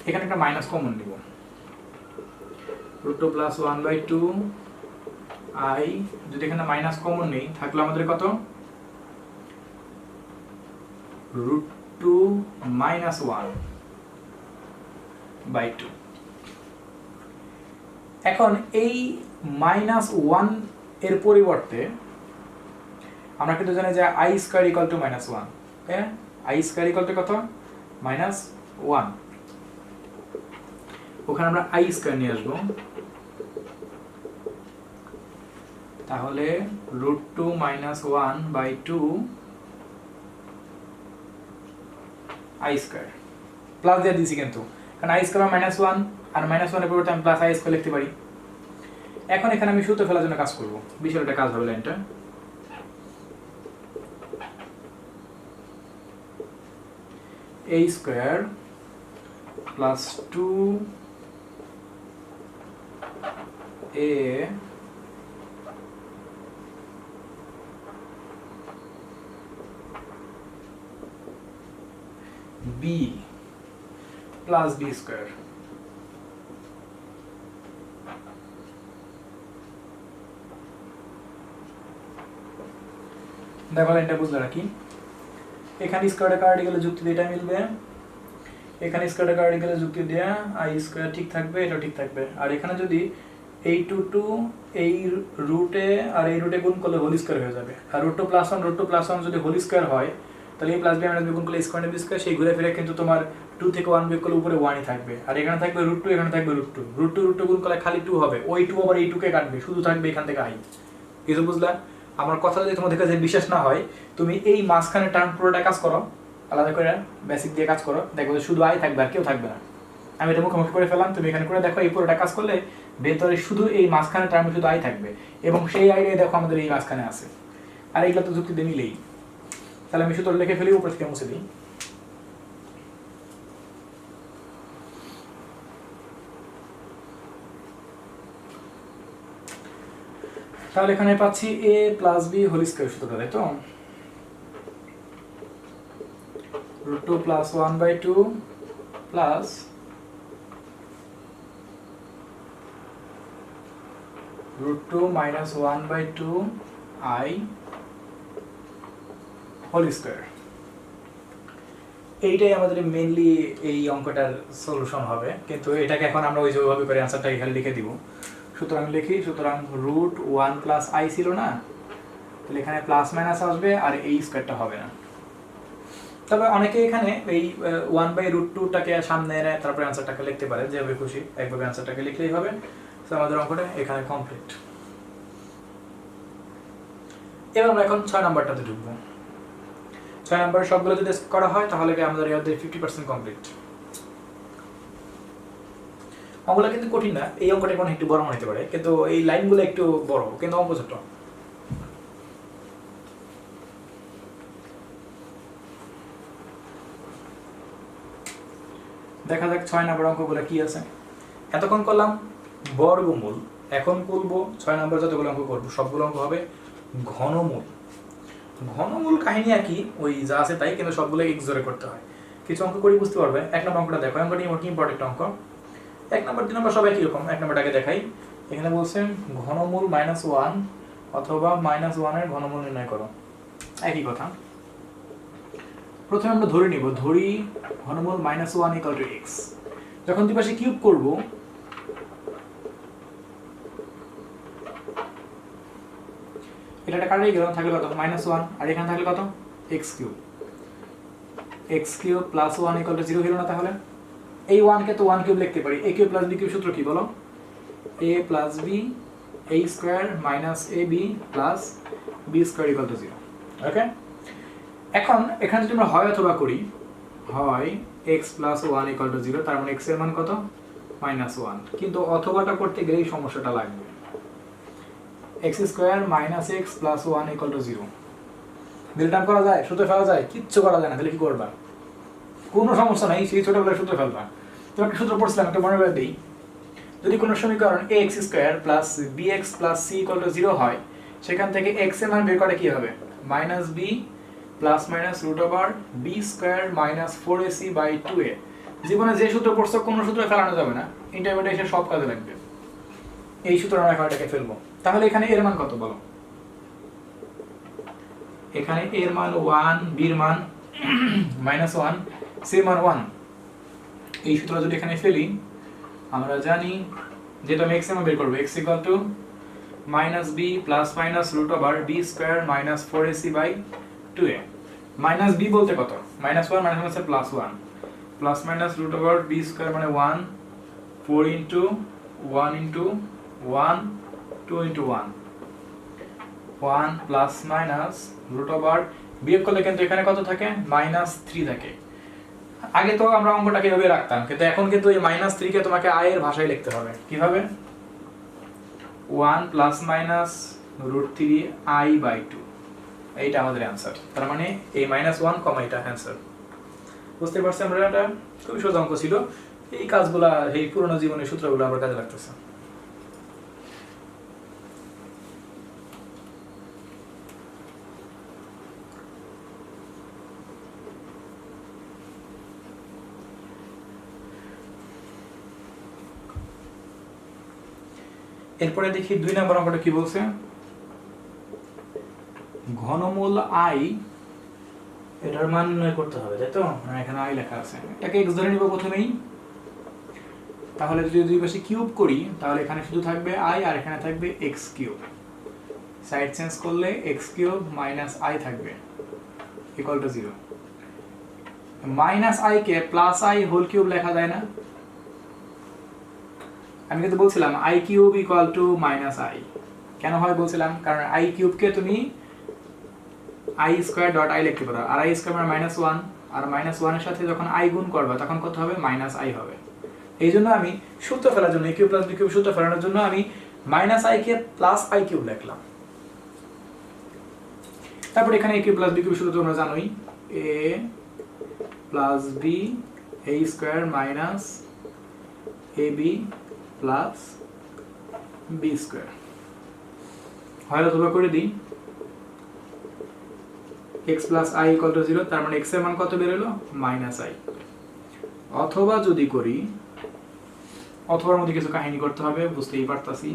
এখানে একটা মাইনাস কমন নিব, রুট 2 প্লাস 1 বাই 2 i, যদি এখানে মাইনাস কমন নেই থাকলো আমাদের কত, রুট 2 মাইনাস 1 বাই 2। এখন এই মাইনাস 1 এর পরিবর্তে আমরা কিন্তু জানি যে i square equal to minus 1, হ্যাঁ i স্কয়ার ইকুয়াল টু কত, মাইনাস 1, ওখানে আমরা i স্কয়ার নিয়ে আসবো, তাহলে root 2 minus 1 by 2 i square, plus দিয়ে দিয়েছি কিন্তু কারণ i স্কয়ার মাইনাস 1 আর মাইনাস 1 এর পরিবর্তে আমি প্লাস i স্কয়ার লিখতে পারি। এখন এখানে আমি সূত্র ফেলার জন্য কাজ করব, বিষয়টা কাজ হবে লাইনটা, a square plus 2a b plus b square. দেখো এটা বুঝলে নাকি, এখানে স্কয়ার কার্ডে গেলে যুক্তি দিয়ে এটা মিলবে, এখানে স্কয়ার কার্ডে গেলে যুক্তি দিয়ে i স্কয়ার ঠিক থাকবে, এটা ঠিক থাকবে, আর এখানে যদি এই 2 এই রুটে আর এই রুটে গুণ করলে হোল স্কয়ার হয়ে যাবে, আর রুট 2 প্লাস 1 যদি হোল স্কয়ার হয় তাহলে এই প্লাস b মাইনাস b গুণ করলে স্কয়ার বি স্কয়ার, সেই ঘুরে ফিরে কিন্তু তোমার 2 থেকে 1 বিয়োগ করলে উপরে 1ই থাকবে, আর এখানে থাকবে রুট 2, এখানে থাকবে রুট 2, রুট 2 গুণ করলে খালি 2 হবে, ওই 2 আবার এই 2 কে কাটবে, শুধু থাকবে এখান থেকে i। কিছু বুঝলা? আমার কথা যদি তোমাদের কাছে বিশ্বাস না হয় তুমি এই মাঝখানে টার্ম পুরোটা কাজ করো, আলাদা করে বেসিক দিয়ে কাজ করো, দেখো যে শুধু i থাকবে আর কেউ থাকবে না। আমি এটা মুখোমুখি করে ফেলাম, তুমি এখানে করে দেখো এই পুরোটা কাজ করলে ভেতরে শুধু এই মাঝখানে টার্মে শুধু i থাকবে, এবং সেই আইডিয়া দেখো আমাদের এই মাঝখানে আছে, আর এইগুলো তো যুক্তি দিয়ে মিলেই। তাহলে আমি শুধু লিখে ফেলি, উপর থেকে মুছে দিই, তাহলে এখানে পাচ্ছি a plus b whole square সূত্রটা, তাই তো root 2 2 plus 1 by 2 plus √2 minus 1 by 2 I whole square. এইটাই আমাদের মেইনলি এই অঙ্কটার সলিউশন হবে, কিন্তু এটাকে এখন আমরা ওই যেভাবে করে অ্যানসারটা এখানে লিখে দিব। সুতরাং লিখি, সুতরাং √1 প্লাস আই ছিল না, তাহলে এখানে প্লাস মাইনাস আসবে আর এই স্কয়ারটা হবে না। তবে অনেকে এখানে এই 1/√2টাকে সামনে এনে তারপরে অ্যানসারটাকে লিখতে পারে, যেভাবে খুশি একভাবে অ্যানসারটাকে লিখলেই হবে। তো আমাদের অঙ্কটা এখানে কমপ্লিট। এবার আমরা এখন 6 নাম্বারটাতে ঢুকবো। 6 নাম্বার সবগুলো যদি করা হয় তাহলে আমাদের এর 50% কমপ্লিট। অঙ্কটা কিন্তু কঠিন না, এই অঙ্কটা এখন একটু বড় হতে পারে, কিন্তু এই লাইনগুলো একটু বড়, কিন্তু অঙ্ক ছোট। দেখা যাক 6 নাম্বার অঙ্কগুলো কি আছে। এতক্ষণ করলাম বর্গমূল, এখন করব 6 নাম্বার যতগুলো অঙ্ক করব সবগুলো অঙ্ক হবে ঘনমূল। ঘনমূল কাহিনী একই, ওই যা আছে তাই, কিন্তু সবগুলো এক জোরে করতে হয়। কিছু অঙ্ক করি বুঝতে পারবে। 1 নম্বর অঙ্কটা দেখো, অঙ্কটি মোট ইম্পর্টেন্ট অঙ্ক। 1 নম্বর 2 নম্বর সবাই কি রকম, 1 নম্বরটাকে দেখাই। এখানে বলছেন ঘনমূল -1 অথবা -1 এর ঘনমূল নির্ণয় করো। একই কথা। প্রথমে আমরা ধরে নিব, ধরি ঘনমূল -1 = x। যখন দুই পাশে কিউব করব, এটা কাটাই গেল, থাকলে কত -1, আর এখানে থাকলে কত x³ x³ + 1 = 0 হলো না। তাহলে এই 1 কে তো 1³ লিখতে পারি। a³ + b³ সূত্র কি বলো? a + b a² - ab + b² = 0। ওকে, এখন এখানে যদি আমরা হয় অথবা করি, হয় x + 1 = 0, তার মানে x এর মান কত -1, কিন্তু অথবাটা করতে গেলেই সমস্যাটা লাগবে। x² - x + 1 = 0 মিলটাম করা যায়, সূত্র ফেলা যায়? কিচ্ছু করা যায় না। তাহলে কি করবা? কোনো সমস্যা নাই, সেই ছোটবেলায় সূত্র ফেলবা। তো একটা সূত্র পড়ছিলাম, একটা মনে করে দিই। যদি কোনো সমীকরণ ax² + bx + c = 0 হয়, সেখান থেকে x এর মান বের করে কি হবে? -b ± √b² - 4ac/2a। জীবনে যে সূত্র পড়ছো কোনো সূত্র ফেলানো যাবে না, ইন্টারমিডিয়েট এসে সব কাজে লাগবে। এই সূত্র আমরা এখানটাকে ফেলবো। তাহলে এখানে এর মান কত বলো? এখানে এর মান 1, b এর মান -1, c এর মান 1। এই সূত্র যদি এখানে ফেলি, আমরা জানি যেটা আমি x এর মান বের করব, x = -b ± √b² - 4ac/2a। -b বলতে কত? -1 - +1 ± √b² মানে 1, 4 * 1 * 1 2 * 1 1 ± বিয়োগ করলে কিন্তু এখানে কত থাকে? -3 থাকে। আগে তো আমরা অঙ্কটাকে এভাবে রাখতাম, কিন্তু এখন কিন্তু এই -3 কে তোমাকে i এর ভাষায় লিখতে হবে। কিভাবে? 1 ± √3i/2। এইটা আমাদের অ্যানসার। তার মানে এই -1, এটা অ্যানসার। বুঝতে পারছি আমরা? এটা খুবই সহজ অঙ্ক ছিল। এই কাজগুলা, এই পুরনো জীবনের সূত্রগুলো আমরা কাজে লাগতেছে। এরপরে দেখি 2 নম্বর অঙ্কটা কি বলছে। ঘনমূল i, এটার মান নির্ণয় করতে হবে, তাই তো? এখানে i লেখা আছে, এটাকে x ধরে নিব প্রথমেই। তাহলে যদি দুই পাশে কিউব করি, তাহলে এখানে শুধু থাকবে i আর এখানে থাকবে x³। সাইড চেঞ্জ করলে x³ - i থাকবে = 0। -i কে +i হোল কিউব লেখা যায় না? আমি কিন্তু বলছিলাম i³ = -i। কেন হয় বলছিলাম? কারণ i³ কে তুমি i².i লিখতে পারো, আর i² মানে -1, আর -1 এর সাথে যখন i গুণ করবে তখন কত হবে? -i হবে। এই জন্য আমি সূত্র ফেলার জন্য a³ + b³ সূত্র ফেলানোর জন্য আমি -i কে +i³ লিখলাম। তারপর এখানে a³ + b³ সূত্র তোমরা জানোই, a + b a² - ab + b²। হয় অথবা করে দিই। x plus I equal to 0, তার মানে x এর মান কত বের হলো মাইনাস আই। অথবা যদি করি, অথবার মধ্যে কিছু কাহিনী করতে হবে, বুঝতেই পারতাছি।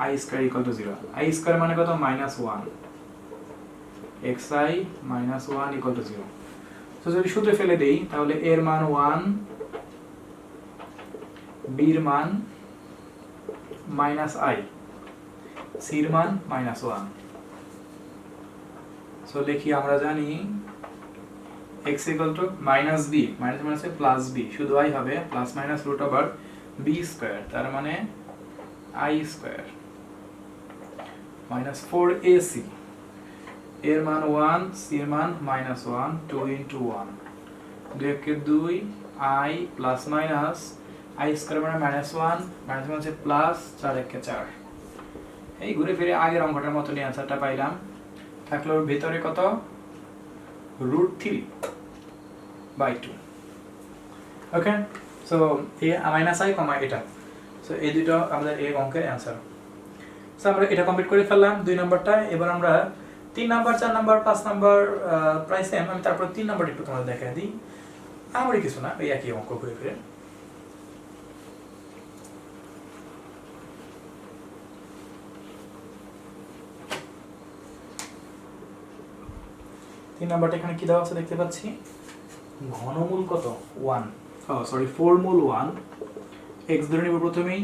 I square equal to 0, I square মানে কত minus 1, xi minus 1 equal to 0। তো যদি সূত্রে ফেলে দেই তাহলে এর মান 1, বির মান মাইনাস আই, সির মান মাইনাস 1। সো লিখি, আমরা জানি x equal to minus b, minus মাইনাসে প্লাস বি, শুধু আই হবে plus minus root over b square, তার মানে আই স্কয়ার মাইনাস 4ac, এর মান 1, সির মান minus 1, 2 into 1, 2 K 2, I plus minus I square মানে মাইনাস 1, মাইনাস মাইনাসে প্লাস, 4 কে 4। এই ঘুরে ফিরে আগের অঙ্কটার মতনই অ্যান্সারটা পাইলাম। থাকলো ভিতরে কত √3/2। ওকে, সো এ মাইনাস আই কমা এটা, সো এই দুটো আমাদের এই অঙ্কের অ্যান্সার। সো আমরা এটা কমপ্লিট করে ফেললাম 2 নাম্বারটা। এবার আমরা 3 নাম্বার, 4 নাম্বার, 5 নাম্বার প্রায় সেম, আমি তারপর 3 নাম্বার একটু তোমাদের দেখাই দিই। আমারই কিছু না, এই একই অঙ্ক ঘুরে ফিরে। তিন নাম্বারটা এখানে কি দেওয়া আছে দেখতে পাচ্ছি, ঘনমূল কত 1, ফর্মূল 1, x ধরে নিব প্রথমেই।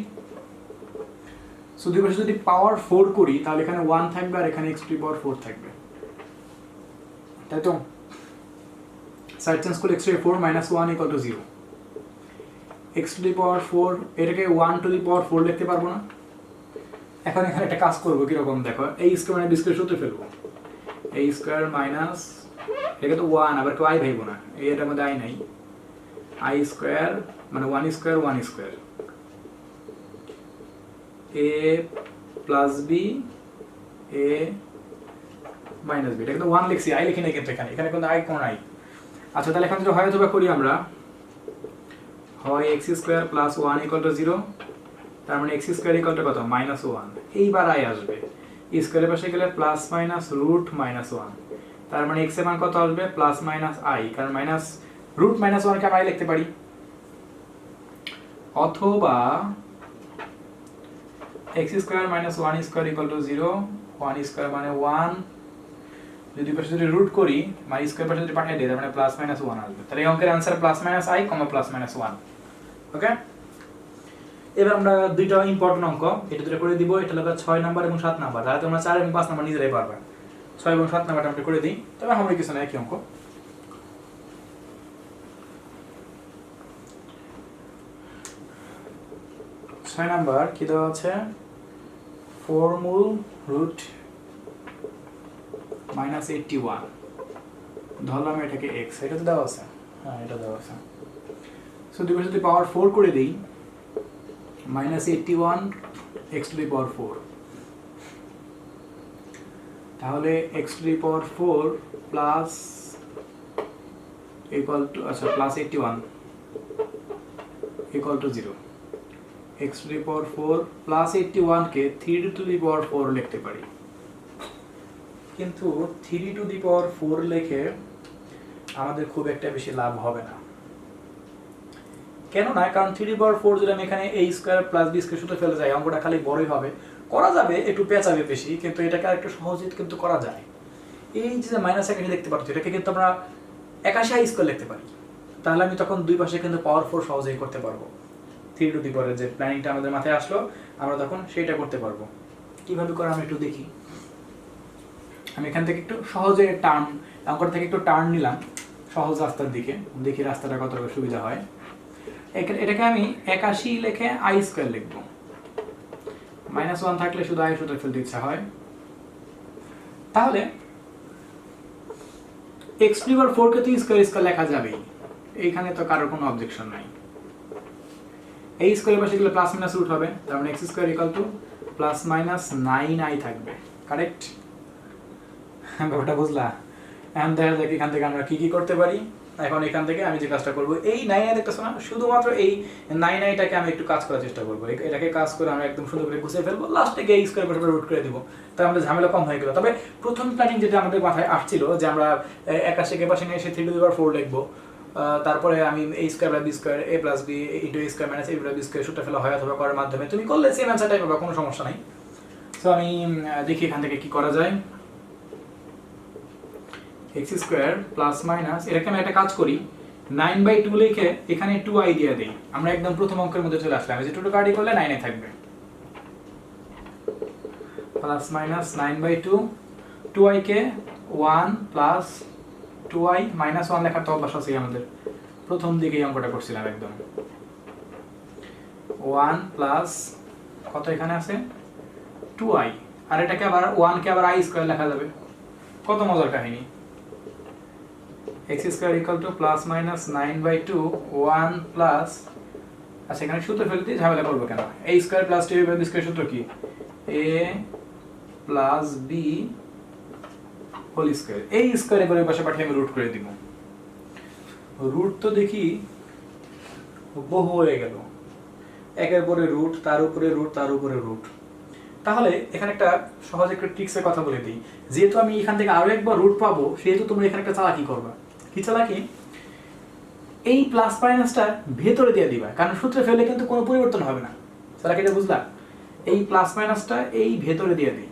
সো দুই পাশে যদি পাওয়ার 4 করি তাহলে এখানে 1 থাকবে আর এখানে x টু দি পাওয়ার 4 থাকবে, তাই তো? সাইড চেঞ্জ করলে x to the 4 minus 1 equal to 0, x to the power 4, এটাকে 1 টু দি পাওয়ার 4 লিখতে পারবো না? এখন এখানে একটা কাজ করবো, কিরকম দেখো, a স্কয়ার মানে b স্কয়ার সূত্রে ফেলবো, a স্কয়ার মাইনাস, এটা তো 1, আবার কেউ আই ভাইবো না, এটার মধ্যে আই নাই, আই স্কয়ার মানে 1 square 1 square, a plus b, a minus b, এটা কিন্তু 1 লিখছি, আই লিখি নাই কিন্তু এখানে, এখানে কিন্তু আই কোন আই। আচ্ছা, তাহলে এখন যদি হয় অথবা করি আমরা, হয় x square plus 1 equal to 0, তার মানে x স্কয়ার ইকুয়াল টু কত মাইনাস 1, এইবার আই আসবে, স্কয়ারের পাশে গেলে প্লাস মাইনাস রুট মাইনাস 1, তার মানে x এর মান কত আসবে প্লাস মাইনাস আই, কারণ মাইনাস রুট মাইনাস 1 কে আমরা আই লিখতে পারি। অথবা x square minus 1 square equal to 0, 1 square মানে 1, যদি পাশে যদি রুট করি মানে স্কয়ার পাশে যদি পাঠিয়ে দিই তার মানে প্লাস মাইনাস 1 আসবে। তাহলে এই অঙ্কের answer plus minus I comma plus minus 1। ওকে, এবার আমরা দুইটা ইম্পর্টেন্ট অঙ্ক এটা দুটো করে দিব, এটা লাগা 6 নাম্বার এবং 7 নাম্বার, তাহলে তোমরা 4 এবং 5 নাম্বার নিজেরাই পারবে। 6 এবং 7 নাম্বারটা আমরা করে দিই, তবে আমরা কিছু না, একই অঙ্ক। ছয় নাম্বার কি দেওয়া আছে, ফর্মূল রুট মাইনাস 81, ধরলাম এটাকে x, এটা তো দেওয়া আছে, হ্যাঁ এটা দেওয়া আছে। সো দুই পাশে যদি পাওয়ার 4 করে দেই, minus 81 x to the power 4, তাহলে x to the power 4 plus equal to, আচ্ছা plus 81 equal to 0, x to the power 4 plus 81 কে 3 টু দি পাওয়ার 4 লিখতে পারি, কিন্তু 3 টু দি পাওয়ার 4 লিখে আমাদের খুব একটা বেশি লাভ হবে না। কেন না? কারণ 3 টু দি পাওয়ার 4 যদি আমি এখানে a square plus b square সূত্রে ফেলে যাই, অঙ্কটা খালি বড়ই হবে, করা যাবে, একটু পেঁচাবে বেশি, কিন্তু এটাকে আরেকটু সহজে কিন্তু করা যায়। এই যে মাইনাস 81 দেখতে পাচ্ছ, এটাকে কিন্তু আমরা 81 স্কয়ার লিখতে পারি, তাহলে আমি তখন দুই পাশে কিন্তু পাওয়ার 4 সহজেই করতে পারবো। 3 টু দি পাওয়ারের যে প্ল্যানিংটা আমাদের মাথায় আসলো, আমরা তখন সেটা করতে পারবো। কিভাবে করে আমরা একটু দেখি। আমি এখান থেকে একটু সহজে টার্ন, অঙ্কটা থেকে একটু টার্ন নিলাম সহজ রাস্তার দিকে, দেখি রাস্তাটা কতটা সুবিধা হয়। এটাকে আমি 81 লিখে আই স্কয়ার লিখবো, মাইনাস 1 থাকলে শুধু আই সূত্রে ফেলতে ইচ্ছা হয়। তাহলে x টু দি পাওয়ার 4 কে তো স্কয়ার স্কয়ার লেখা যাবেই, এইখানে তো কারোর কোনো অবজেকশন নাই। এই স্কয়ারের পাশে গেলে প্লাস মাইনাস রুট হবে, তার মানে x square equal to plus minus 9i থাকবে, কারেক্ট? ব্যাপারটা বুঝলা? এখন দেখা যাক এখান থেকে আমরা কি কি করতে পারি। এখন এখান থেকে আমি যে কাজটা করবো, এই 9 দেখতেছো না, শুধুমাত্র এই 9টাকে আমি একটু কাজ করার চেষ্টা করবো। এটাকে কাজ করে আমি একদম সুন্দর করে গুছিয়ে ফেলবো, লাস্টে গিয়ে স্কোয়ার পাশে রুট করে দিব, তাই আমাদের ঝামেলা কম হয়ে গেল। তবে প্রথম প্ল্যানিং যেটা আমাদের মাথায় আসছিল যে আমরা 81 পাশে নিয়ে এসে 3^4 লিখবো, তারপরে আমি a square by b square a plus b into a square minus a by b square সূত্র ফেলা হয় অথবা করার মাধ্যমে তুমি করলে সেম অ্যান্সারটাই পাবা, কোনো সমস্যা নাই। সো আমি দেখি এখান থেকে কি করা যায়। x স্কোয়ার প্লাস মাইনাস, এটাকে আমি একটা কাজ করি, 9/2 লিখে এখানে 2i দিয়ে দিই, আমরা একদম প্রথম অঙ্কের মধ্যে চলে আসলাম, যে 2 কাটি করলে 9 থাকবে, প্লাস মাইনাস 9/2, 2i কে 1 প্লাস 2i মাইনাস 1 লেখার তো অভ্যাস আছে আমাদের, প্রথম দিকে এই অঙ্কটা করছিলাম একদম। 1 প্লাস কত এখানে আছে 2i, আর এটাকে আবার 1 কে আবার i স্কয়ার লেখা যাবে, কত মজার কাহিনী। x square equal to plus minus 9/2 1 plus, আচ্ছা এখানে সূত্র ফেলতে ঝামেলা করব কেন, a square plus 2ab square সূত্র কি, a plus b whole square, এই স্কয়ারে করে পাশে পাঠিয়ে আমি রুট করে দিব। রুট তো দেখি বহু হয়ে গেল, একের পরে রুট, তার উপরে রুট, তার উপরে রুট। তাহলে এখানে একটা সহজ একটা ট্রিক্সের কথা বলে দিই, যেহেতু আমি এখান থেকে আরো একবার রুট পাবো, সেহেতু তোমরা এখানে একটা চালাকি করবা। কি চালাকি, এই প্লাস মাইনাসটা ভেতরে দিয়ে দিবা, কারণ সূত্রে ফেলে কিন্তু কোনো পরিবর্তন হবে না। চালাকিটা বুঝলা, এই প্লাস মাইনাসটা এই ভেতরে দিয়ে দিই,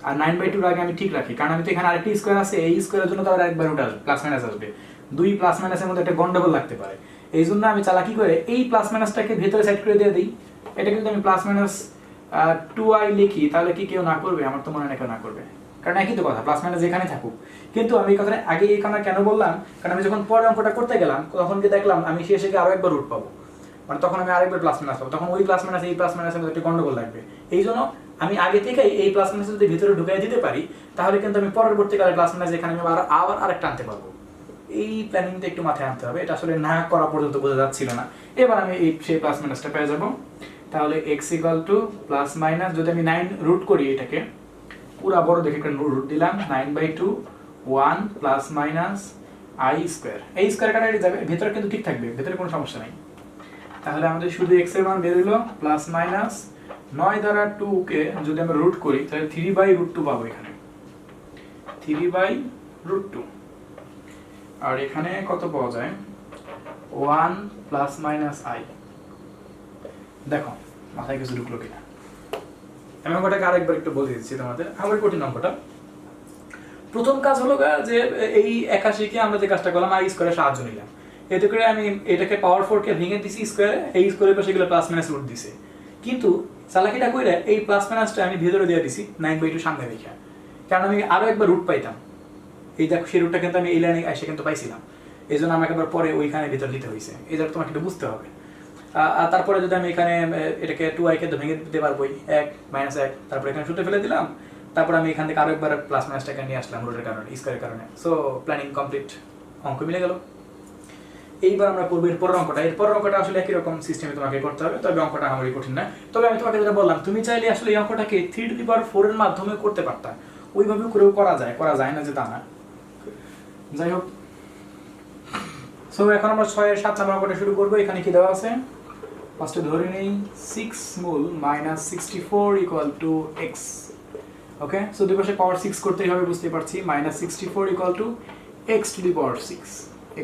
আর 9/2 আগে আমি ঠিক রাখি, কারণ আমি তো এখানে আরেকটি স্কয়ার আছে, এই স্কয়ারের জন্য তো আরেকবার রুট আসবে, প্লাস মাইনাস আসবে, দুই প্লাস মাইনাসের মধ্যে একটা গন্ডগোল লাগতে পারে, এই জন্য আমি চালাকি করে এই প্লাস মাইনাসটাকে ভেতরে সাইড করে দিয়ে দিই। এটা কিন্তু আমি প্লাস মাইনাস 2i লিখি, তাহলে কি কেউ না করবে? আমার তো মনে হয় কেউ না করবে, কারণ একই তো কথা, প্লাস মাইনাস যেখানে থাকুক। কিন্তু আমি এই কথাটা আগে এই কারণে কেন বললাম, কারণ আমি যখন পরে অঙ্কটা করতে গেলাম তখন কি দেখলাম আমি শেষে আরো একবার রুট পাবো, মানে তখন আমি আরেকবার প্লাস মাইনাস পাবো, তখন ওই প্লাস মাইনাস এই প্লাস মাইনাসের মধ্যে একটা গন্ডগোল লাগবে। এই জন্য আমি আগে থেকেই এই প্লাস মাইনাস যদি ভিতরে ঢুকিয়ে দিতে পারি, তাহলে কিন্তু আমি পরবর্তীকালে প্লাস মাইনাস এখানে আমি আবার আরেকটা আনতে পারবো। এই প্ল্যানিংটা একটু মাথায় আনতে হবে, এটা আসলে না করা পর্যন্ত বোঝা যাচ্ছিল না। এবার আমি এই সেই প্লাস মাইনাসটা পেয়ে যাবো। তাহলে x equal to plus minus, যদি আমি 9 রুট করি, এটাকে পুরা বড় দেখে একটা রুট দিলাম, 9/2 1 প্লাস মাইনাস i স্কয়ার, এই স্কয়ার কাটা যাবে, ভেতরে কিন্তু ঠিক থাকবে, ভেতরে কোনো সমস্যা নাই। তাহলে আমাদের শুধু x এর মান বের হলো প্লাস মাইনাস 9 দ্বারা 2 কে যদি আমরা রুট করি, তাহলে 3/√2 পাবো, এখানে 3/√2, আর এখানে কত পাওয়া যায় 1 প্লাস মাইনাস i। দেখো মাথায় কিছু ঢুকলো কিনা, আমি অঙ্কটাকে আরেকবার একটু বলে দিচ্ছি তোমাদের, আমার কঠিন অঙ্কটা। প্রথম কাজ হলো যে এই 81 কে আমরা যে কাজটা করলাম i স্কয়ারের সাহায্য নিলাম, এতে করে আমি এটাকে পাওয়ার 4 কে ভেঙে দিছি স্কয়ারে, এই স্কয়ারের পাশে গেলে প্লাস মাইনাস রুট দিছে, কিন্তু চালাকিটা কইরা এই প্লাস মাইনাসটা আমি ভেতরে দিয়ে দিছি 9/2 সামনে রেখে, কারণ আমি আরো একবার রুট পাইতাম, এই দেখো সেই রুটটা কিন্তু আমি এই লাইনে এসে কিন্তু পাইছিলাম, এই জন্য আমাকে আবার পরে ওইখানে ভিতর দিতে হয়েছে, এই জন্য তোমাকে একটু বুঝতে হবে। আর তারপরে যদি আমি এখানে এটাকে 2i কে ভেঙে দিতে পারবোই, 1 -1, তারপরে এখানে সূত্রে ফেলে দিলাম, তারপর আমি এখান থেকে আরো একবার প্লাস মাইনাসটাকে নিয়ে আসলাম রুটের কারণে, স্কয়ারের কারণে। সো প্ল্যানিং কমপ্লিট, অঙ্ক মিলে গেল। এইবার আমরা করবো এর পরের অঙ্কটা। এর পরের অঙ্কটা আসলে একই রকম সিস্টেমে তোমাকে করতে হবে, তবে অঙ্কটা আমারই কঠিন না। তবে আমি তোমাকে যেটা বললাম, তুমি চাইলে আসলে এই অঙ্কটাকে 3^4 এর মাধ্যমে করতে পারতা, ওইভাবে করেও করা যায় না যে তা না। যাই হোক, সো এখন আমরা 6 এর 7 নাম্বার অঙ্কটা শুরু করবো। এখানে কি দেওয়া আছে, ফার্স্টে ধরে নেই 6 মূল minus 64 equal to x। Okay, so দুই পাশে পাওয়ার 6 করতেই হবে, বুঝতে পারছি। Minus 64 equal to x to the power 6,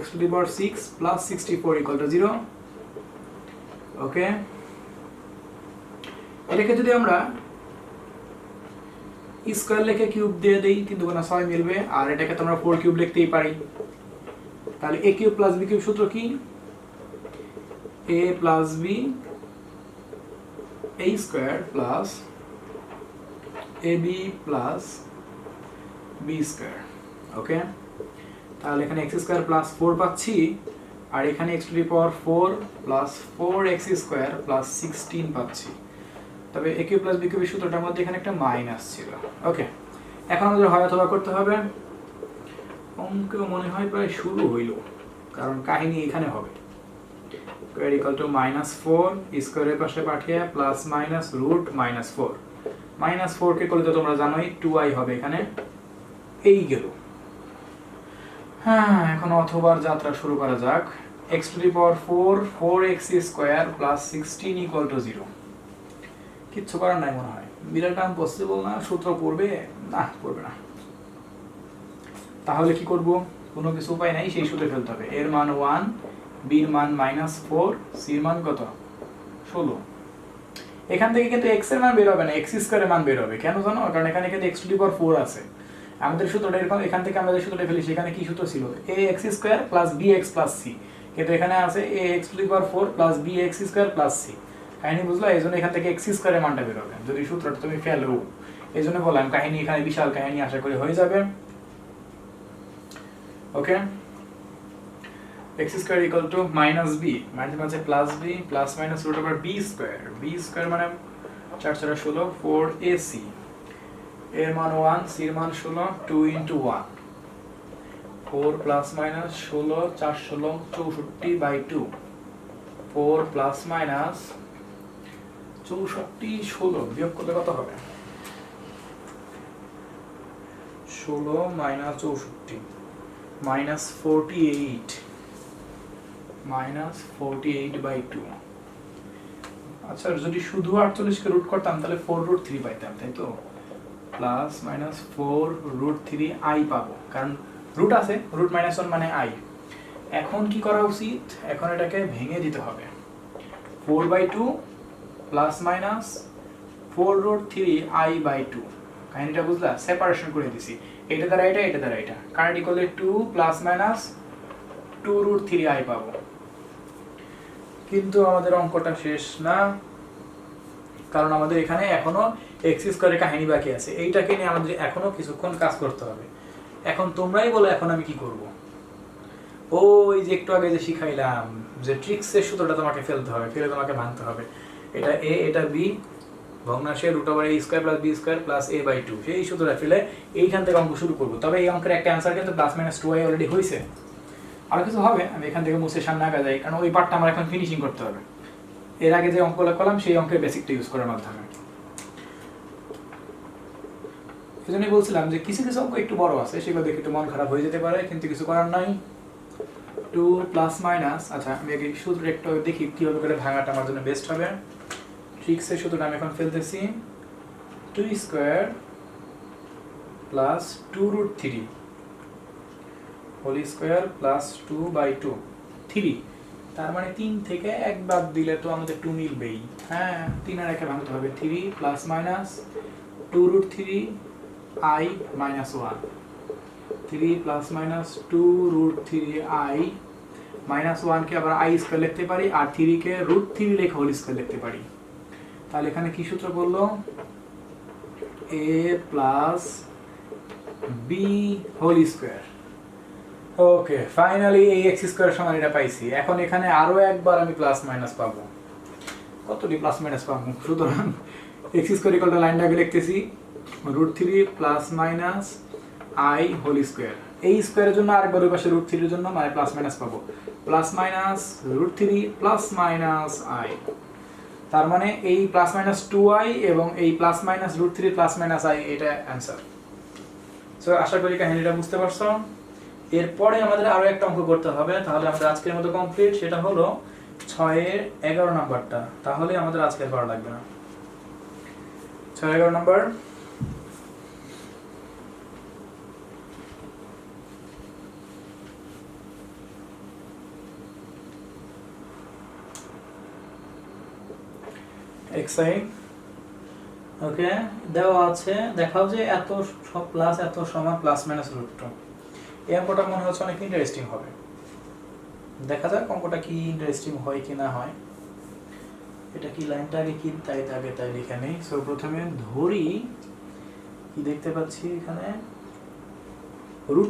x to the power 6 plus 64 equal to 0। ওকে, এটাকে যদি আমরা স্কয়ার লিখে কিউব দিয়ে দেই, 3 দুগুণা 6 মিলবে, আর এটাকে তোমরা 4 কিউব লিখতেই পারি। তাহলে a cube plus b cube সূত্র কি, a plus b a square plus ab plus b square. Okay, তাহলে এখানে x স্কয়ার প্লাস 4 পাচ্ছি, আর এখানে x to the power 4 plus 4x square plus 16 পাচ্ছি। তবে a কিউব প্লাস b কিউবের সূত্রটার মধ্যে এখানে একটা মাইনাস ছিল। ওকে, এখন আমাদের হয় অথবা করতে হবে। অঙ্ক মনে হয় প্রায় শুরু হইল, কারণ কাহিনী এখানে হবে। স্কয়ার ইকুয়াল টু -4 স্কয়ারের পাশে পাঠিয়ে প্লাস মাইনাস রুট -4, -4 কে করলে তো তোমরা জানোই 2i হবে এখানে, এই গেল। হ্যাঁ, এখন অথবার যাত্রা শুরু করা যাক। x to the power 4 4x square plus 16 equal to 0। কিচ্ছু করার নাই মনে হয়, বিরাট টার্ম পসিবল না, সূত্র পড়বে না, পড়বে না। তাহলে কি করব, কোনো কিছু উপায় নাই, সেই সূত্রে ফেলতে হবে। এর মান 1, বির মান -4, সির মান কত 16। এখান থেকে কিন্তু x এর মান বের হবে না, x স্কয়ারের মান বের হবে। কেন জানো? কারণ এখানে কিন্তু x to the power 4 আছে। আমাদের সূত্রটা এরকম, এখান থেকে আমরা যে সূত্রটা ফেলি সেখানে কি সূত্র ছিল, ax square plus bx plus c, কিন্তু এখানে আছে ax to the power 4 plus bx square plus c। কাহিনী বুঝলা? এইজন্য এখান থেকে x স্কয়ারের মানটা বের হবে যদি সূত্রটা তুমি ফেলো। এইজন্য বললাম কাহিনী এখানে বিশাল কাহিনী, আশা করি হয়ে যাবে। Okay, x square equal to minus b, minus আছে plus b, plus minus root over b square, b square মানে 4 4 16 4ac, এর মান 1, c এর মান 16, 2 into 1, 4 plus minus 16 4 16 64/2, 4 plus minus 64 16 বিয়োগ করলে কত হবে? 16 মাইনাস 64 মাইনাস 48 মাইনাস 48/2। আচ্ছা, যদি শুধু 48 কে রুট করতাম তাহলে 4√3 পাইতাম, তাই তো? প্লাস মাইনাস 4√3 i পাবো, কারণ রুট আছে, রুট -1 মানে i। এখন কি করা উচিত? এখন এটাকে ভেঙে দিতে হবে। 4/2 প্লাস মাইনাস 4√3 i/2। কাহিনীটা বুঝলা? সেপারেশন করে দিছি, এটা দ্বারা এটা, এটা দ্বারা এটা, current equal 2 plus minus 2√3 i পাবো। কিন্তু আমাদের অঙ্কটা শেষ না, কারণ আমাদের এখানে এখনো x স্কয়ারের কাহিনী বাকি আছে। এইটাকে নিয়ে আমাদের এখনো কিছুক্ষণ কাজ করতে হবে। এখন তোমরাই বলো এখন আমি কি করব? ওই যে একটু আগে যে শিখাইলাম যে ট্রিক্সের সূত্রটা তোমাকে ফেলতে হবে, ফেলে তোমাকে ভাঙতে হবে। এটা a, এটা b, ভগ্নাংশে root over a square plus b square plus a/2, সেই সূত্রটা ফেলে এইখান থেকে অঙ্ক শুরু করব। তবে এই অঙ্কের একটা অ্যানসার কিন্তু প্লাস মাইনাস 2i অলরেডি হয়েছে। আর কিছু হবে, আমি এখান থেকে মুছে সামনে আগা যাই, কারণ ওই পার্টটা আমার এখন ফিনিশিং করতে হবে। এর আগে যে অঙ্কগুলো করলাম সেই অঙ্কের বেসিকটা ইউজ করার মাধ্যমে। এজন্যই বলছিলাম যে কিছু কিছু অঙ্ক একটু বড় আছে, সেগুলো দেখে একটু মন খারাপ হয়ে যেতে পারে, কিন্তু কিছু করার নাই। 2 প্লাস মাইনাস, আচ্ছা আমি আগে সূত্র একটু দেখি কিভাবে করে ভাঙাটা আমার জন্য বেস্ট হবে। ট্রিক্সের সূত্রটা আমি এখন ফেলতেছি। 2 square plus 2√3 whole square plus 2/2 3, তার মানে 3 থেকে 1 বাদ দিলে তো আমাদের 2 মিলবেই। হ্যাঁ, 3 আর 1 ভাঙতে হবে। 3 plus minus 2√3 i minus 1, 3 plus minus 2√3 i minus 1 কে আবার i স্কয়ার লিখতে পারি, আর 3 কে √3 লিখে হোল স্কয়ার লিখতে পারি। তাহলে এখানে কি সূত্র বললো? a plus b whole square. Okay, finally এই x স্কয়ার সমান এটা পাইছি। এখন এখানে আরো একবার আমি প্লাস মাইনাস পাবো। কতটি প্লাস মাইনাস পাবো? সুতরাং x স্কয়ার ইকুয়াল টু লাইনটা আগে লিখতেছি, √3 plus minus i whole square. এই স্কয়ারের জন্য আরেকবার ওই পাশে √3 এর জন্য মানে প্লাস মাইনাস পাবো, plus minus √3 plus minus i। তার মানে এই প্লাস মাইনাস 2i এবং এই plus minus √3 plus minus i, এটা অ্যানসার। সো আশা করি কাহিনীটা বুঝতে পারছো। এরপরে আমাদের আরো একটা অঙ্ক করতে হবে, তাহলে আমাদের আজকের মতো কমপ্লিট। সেটা হলো 6 এর 11 নাম্বারটা, তাহলে আমাদের আজকের করা লাগবে না। 6 11 নাম্বার, xi। ওকে, দেওয়া আছে, দেখাও যে এত সব প্লাস এত সমান প্লাস মাইনাস √2। এই অঙ্কটা মনে হচ্ছে অনেক ইন্টারেস্টিং হবে। দেখা যাক অঙ্কটা কি ইন্টারেস্টিং হয় কি না হয়। এটা কি লাইনটা আগে কি তাই লিখে নেই। সো প্রথমে ধরি কি দেখতে পাচ্ছি এখানে, √i,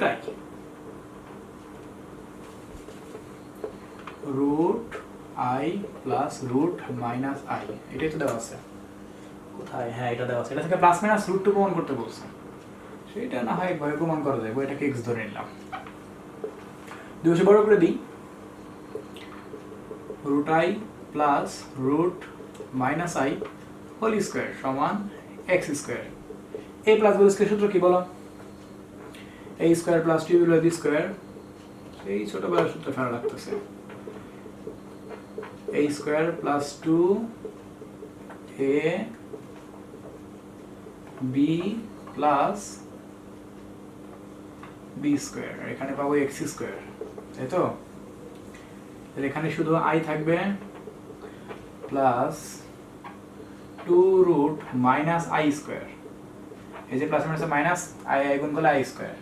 √i প্লাস √-i, এটাই তো দেওয়া আছে। কোথায়? হ্যাঁ, এটা দেওয়া আছে। এটা থেকে প্লাস মাইনাস √2 প্রমাণ করতে বলছে। সেটা না হয় একভাবে প্রমাণ করা যায়, এটাকে x ধরে নিলাম। দুশো বড় করে দিই, √i plus √-i whole square সমান x square. a plus b square সূত্র কি বলো? a square plus 2b square এই ছোটবেলার সূত্র ফেলা লাগতেছে, a square plus 2 a b plus b square, এখানে পাবো x স্কয়ার, তাই তো? তাহলে এখানে শুধু i থাকবে plus 2 root minus i square, এই যে প্লাস মাইনাসে মাইনাস i গুণ করলে i স্কয়ার,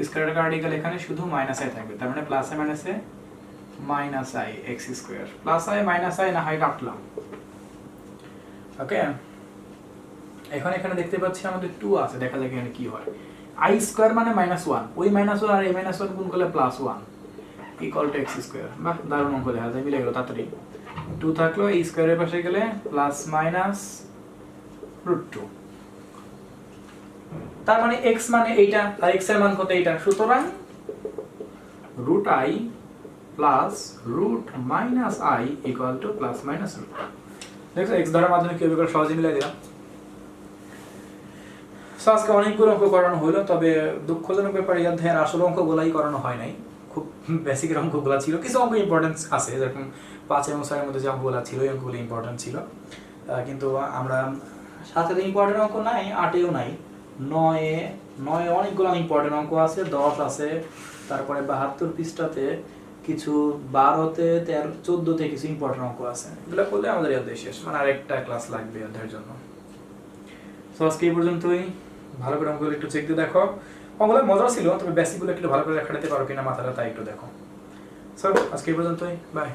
স্কয়ারের কারণে গেলে এখানে শুধু মাইনাস i থাকবে, তার মানে প্লাসে মাইনাসে minus i x square, plus i minus i না হয় কাটলাম। ওকে, এখন এখানে দেখতে পাচ্ছি আমাদের 2 আছে, দেখা যাক এখানে কি হয়। i স্কয়ার মানে -1, ওই -1 আর এই -1 গুণ করলে +1 ইকুয়াল টু x স্কয়ার। বাহ, দারুণ অঙ্ক দেখা যায়, মিলে গেল তাড়াতাড়ি। 2 থাকলো এই স্কয়ারের পাশে গেলে প্লাস মাইনাস √2, তার মানে x মানে এইটা আর x এর মান কত এইটা, সুতরাং √i plus √-i equal to plus minus √2। দেখো x ধরার মাধ্যমে কিভাবে করে সহজে মিলাই দিলাম। সো আজকে অনেকগুলো অঙ্ক করানো হলো, তবে দুঃখজনক ব্যাপার এই অধ্যায়ের আসল অঙ্কগুলাই করানো হয় নাই, খুব বেসিক অঙ্কগুলো ছিল, কিছু অঙ্ক ইম্পর্টেন্স আছে, যেরকম 5 এবং 6 এর মধ্যে যে অঙ্কগুলো ছিল এই অঙ্কগুলো ইম্পর্টেন্ট ছিল, কিন্তু আমরা 7 এ ইম্পর্টেন্ট অঙ্ক নাই, 8 এও নাই, 9 এ অনেকগুলো ইম্পর্টেন্ট অঙ্ক আছে, 10 আছে, তারপরে 72 পৃষ্ঠাতে কিছু, 12তে 13 14তে কিছু ইম্পর্টেন্ট অঙ্ক আছে, এগুলো করলে আমাদের এই অধ্যায় শেষ, মানে আরেকটা ক্লাস লাগবে এই অধ্যায়ের জন্য। সো আজকে এই পর্যন্তই, ভালো করে অঙ্কগুলো একটু চেক দিয়ে দেখো, অঙ্কগুলো মজা ছিল, তবে বেসিকগুলো একটু ভালো করে খাটাতে পারো কিনা মাথাটা তাই একটু দেখো। সো আজকে এই পর্যন্তই, বাই।